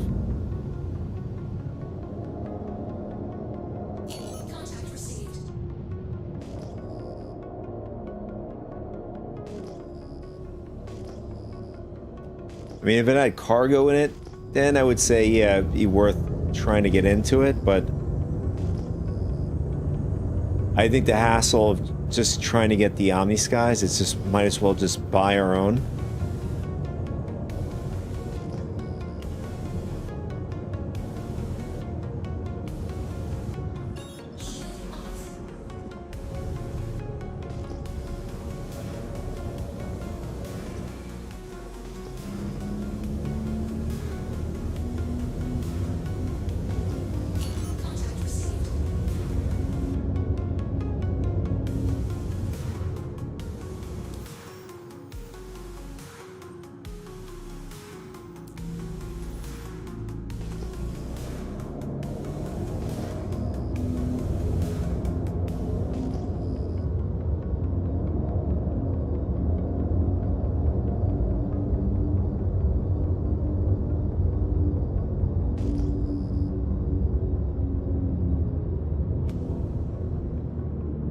Contact received. I mean, if it had cargo in it, then I would say, yeah, it'd be worth trying to get into it, but I think the hassle of just trying to get the Omni Skies, it's just, might as well just buy our own.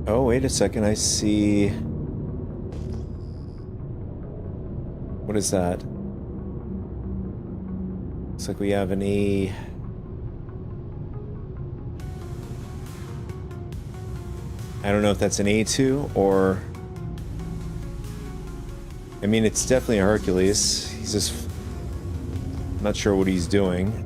Oh, wait a second, I see... What is that? Looks like we have an E. I don't know if that's an A2 or... I mean, it's definitely a Hercules. He's just... I'm not sure what he's doing.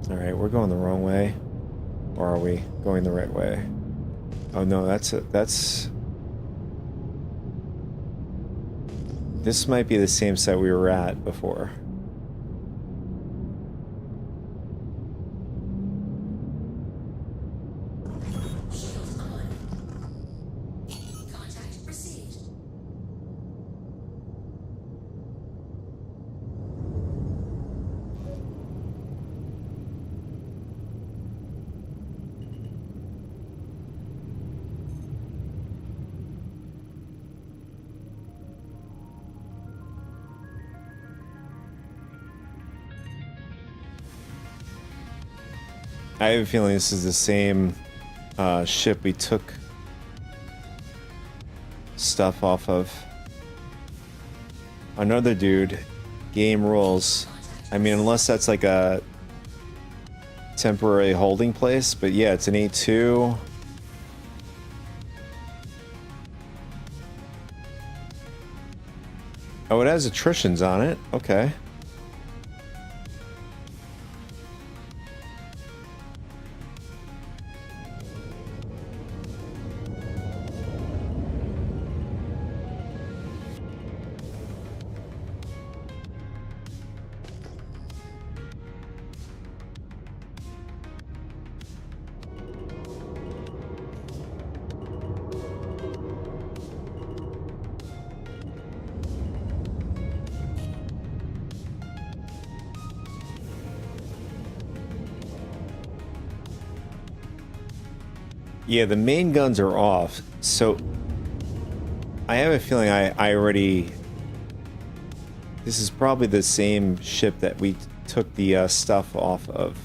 Alright, we're going the wrong way. Or are we going the right way? Oh no, that's... This might be the same site we were at before. Shields on. Contact received. I have a feeling this is the same ship we took stuff off of. Another dude. Game rules. I mean, unless that's like a temporary holding place, but yeah, it's an A2. Oh, it has attritions on it. Okay. Yeah, the main guns are off, so I have a feeling I already... This is probably the same ship that we took the stuff off of.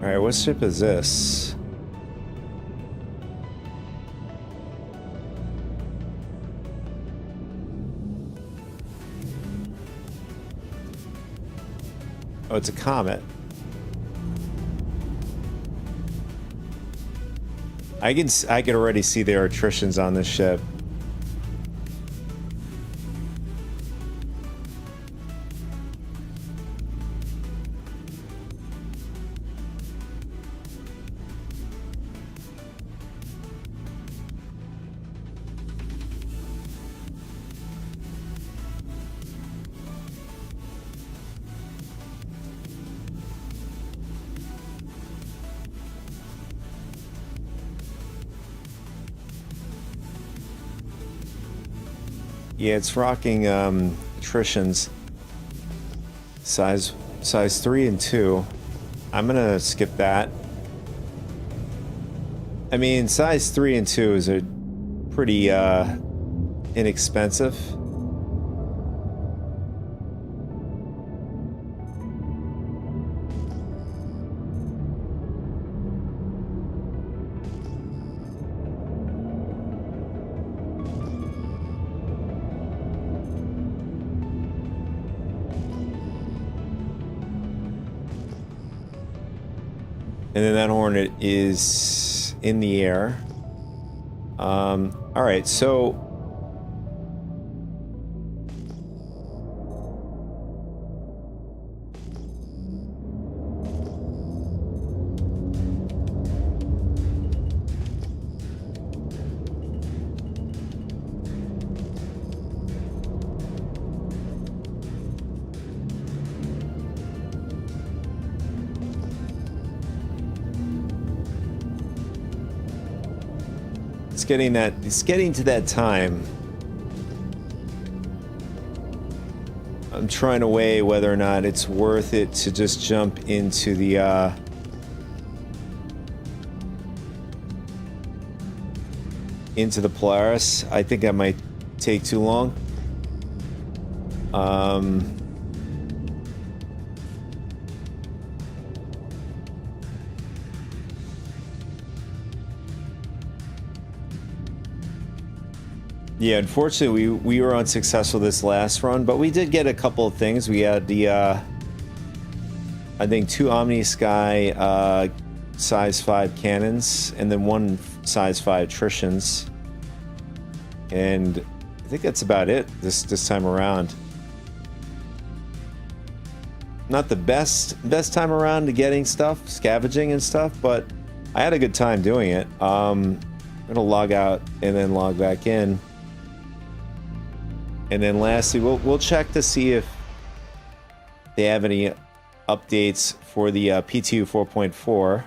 Alright, what ship is this? Oh, it's a comet. I can already see there are attritions on this ship. Yeah, it's rocking attritions. Size 3 and 2. I'm gonna skip that. I mean, size 3 and 2 is a pretty inexpensive. And then that Hornet is in the air. All right, so it's getting to that time. I'm trying to weigh whether or not it's worth it to just jump into the Polaris. I think that might take too long. Yeah, unfortunately, we were unsuccessful this last run, but we did get a couple of things. We had the, I think 2 Omni Sky size 5 cannons, and then 1 size 5 attritions. And I think that's about it this time around. Not the best time around to getting stuff, scavenging and stuff, but I had a good time doing it. I'm gonna log out and then log back in. And then lastly, we'll check to see if they have any updates for the PTU 4.4.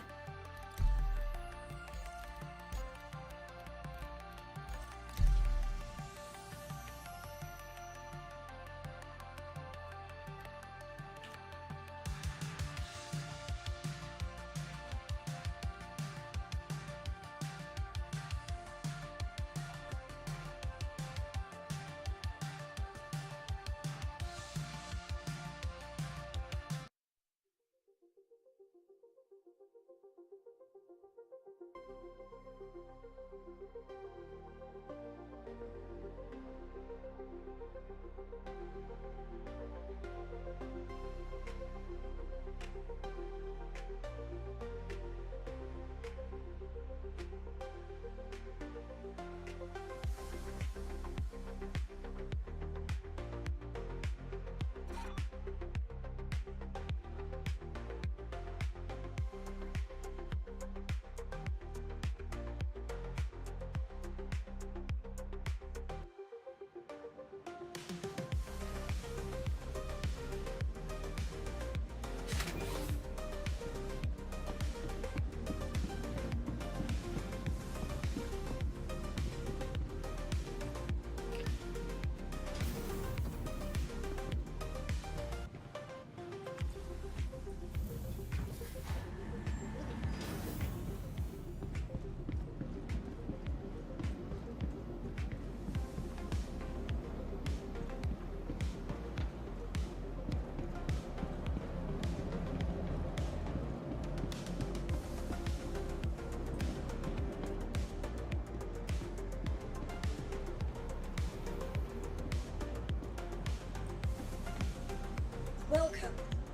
Welcome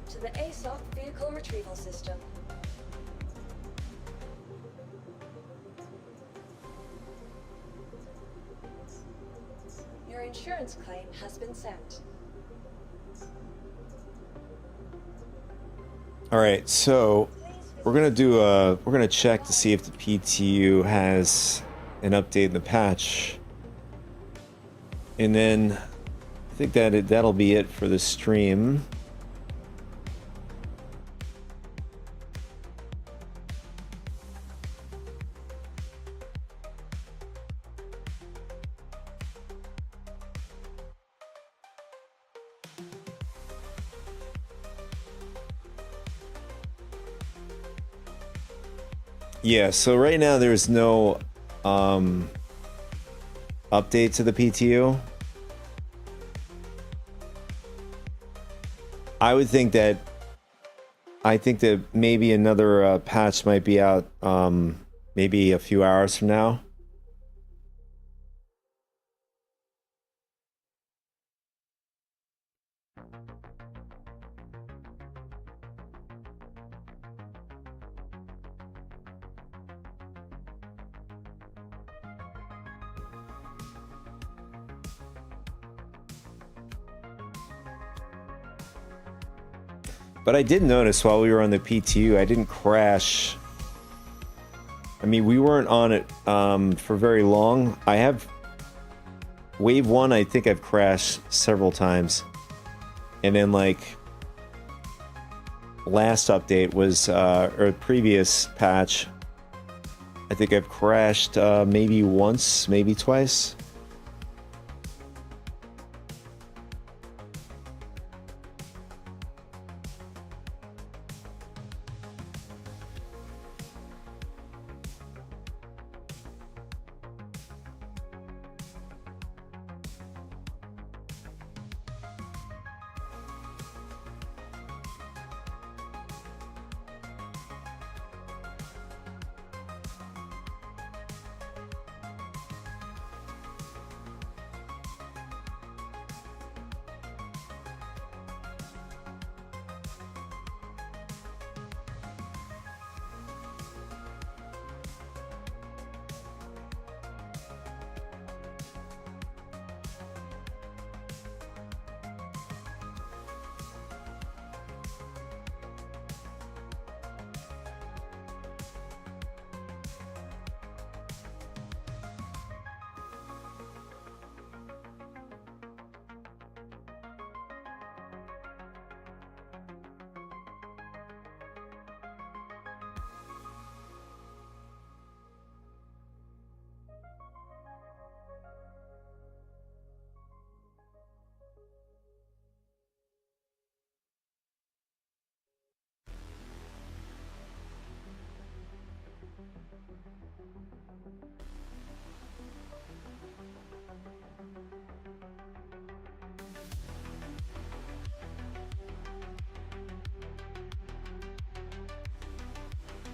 to the ASOC Vehicle Retrieval System. Your insurance claim has been sent. All right, so we're gonna check to see if the PTU has an update in the patch, and then I think that'll be it for the stream. Yeah, so right now there's no update to the PTU. I think that maybe another patch might be out maybe a few hours from now. But I did notice while we were on the PTU, I didn't crash. I mean, we weren't on it for very long. I have Wave 1, I think I've crashed several times. And then, like, last update was, or previous patch, I think I've crashed maybe once, maybe twice.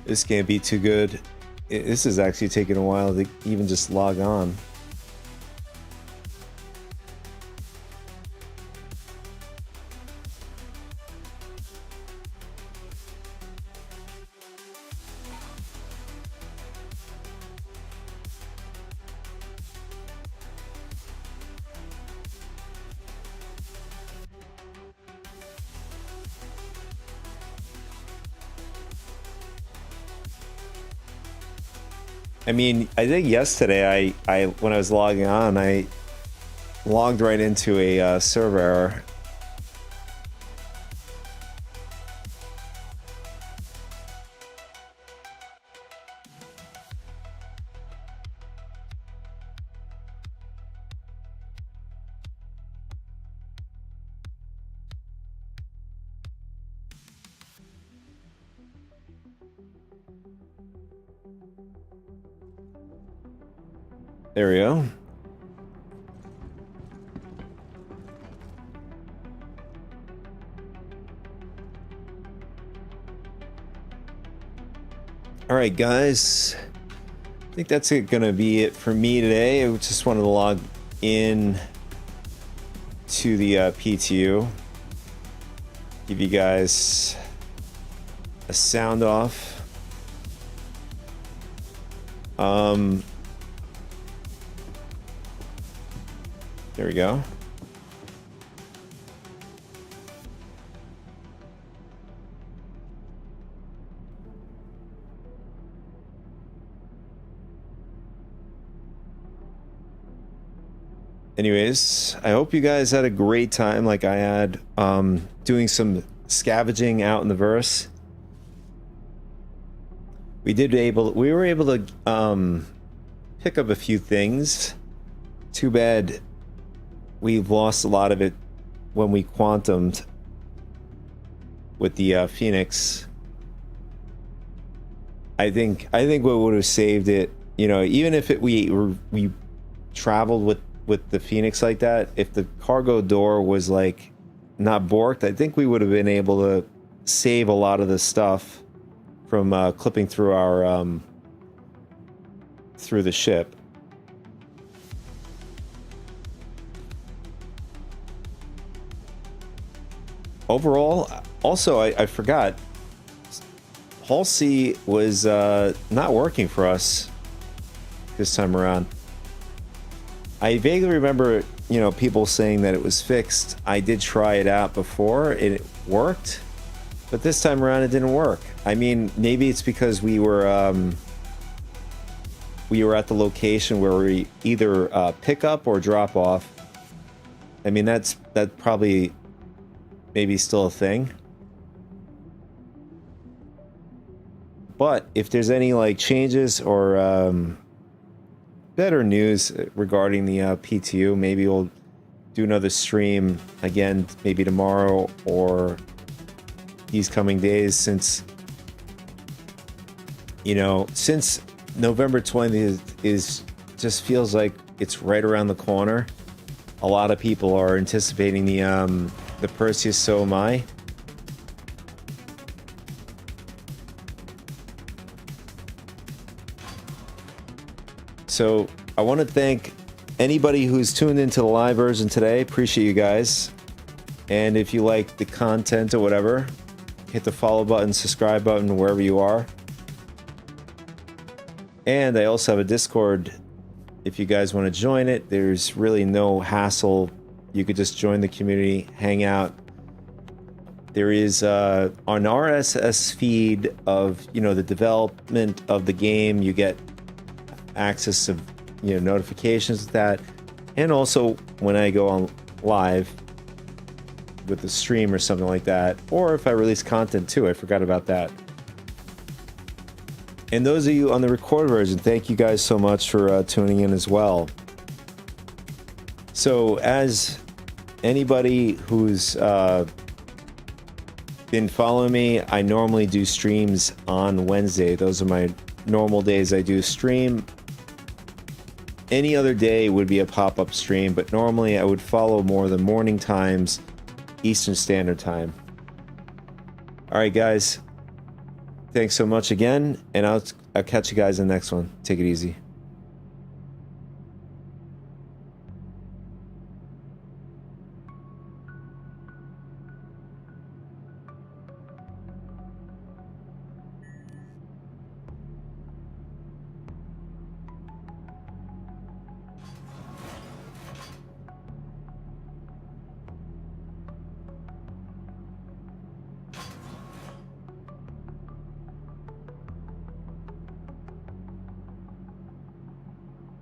This can't be too good. This is actually taking a while to even just log on. I mean, I think yesterday I when I was logging on, I logged right into a server error. There we go. All right, guys. I think that's gonna be it for me today. I just wanted to log in to the PTU. Give you guys a sound off. There we go. Anyways, I hope you guys had a great time like I had doing some scavenging out in the verse. We were able to pick up a few things. Too bad we've lost a lot of it when we quantumed with the Phoenix. I think what would have saved it, you know, even if we traveled with the Phoenix like that, if the cargo door was like not borked, I think we would have been able to save a lot of the stuff from clipping through our through the ship. Overall, also I forgot, Hull C was not working for us this time around. I vaguely remember, you know, people saying that it was fixed. I did try it out before, and it worked, but this time around it didn't work. I mean, maybe it's because we were at the location where we either pick up or drop off. I mean, that's probably maybe still a thing. But if there's any like changes or better news regarding the PTU, maybe we'll do another stream again, maybe tomorrow or these coming days, since, you know, since November 20th is just feels like it's right around the corner. A lot of people are anticipating the Perseus, so am I. So I want to thank anybody who's tuned into the live version today. Appreciate you guys. And if you like the content or whatever, hit the follow button, subscribe button, wherever you are. And I also have a Discord. If you guys want to join it, there's really no hassle. You could just join the community, hang out. There is an RSS feed of, you know, the development of the game. You get access to, you know, notifications of that, and also when I go on live with the stream or something like that, or if I release content too. I forgot about that. And those of you on the recorded version, thank you guys so much for tuning in as well. So as anybody who's been following me, I normally do streams on Wednesday. Those are my normal days I do stream. Any other day would be a pop-up stream, but normally I would follow more the morning times, Eastern Standard Time. All right, guys. Thanks so much again, and I'll catch you guys in the next one. Take it easy.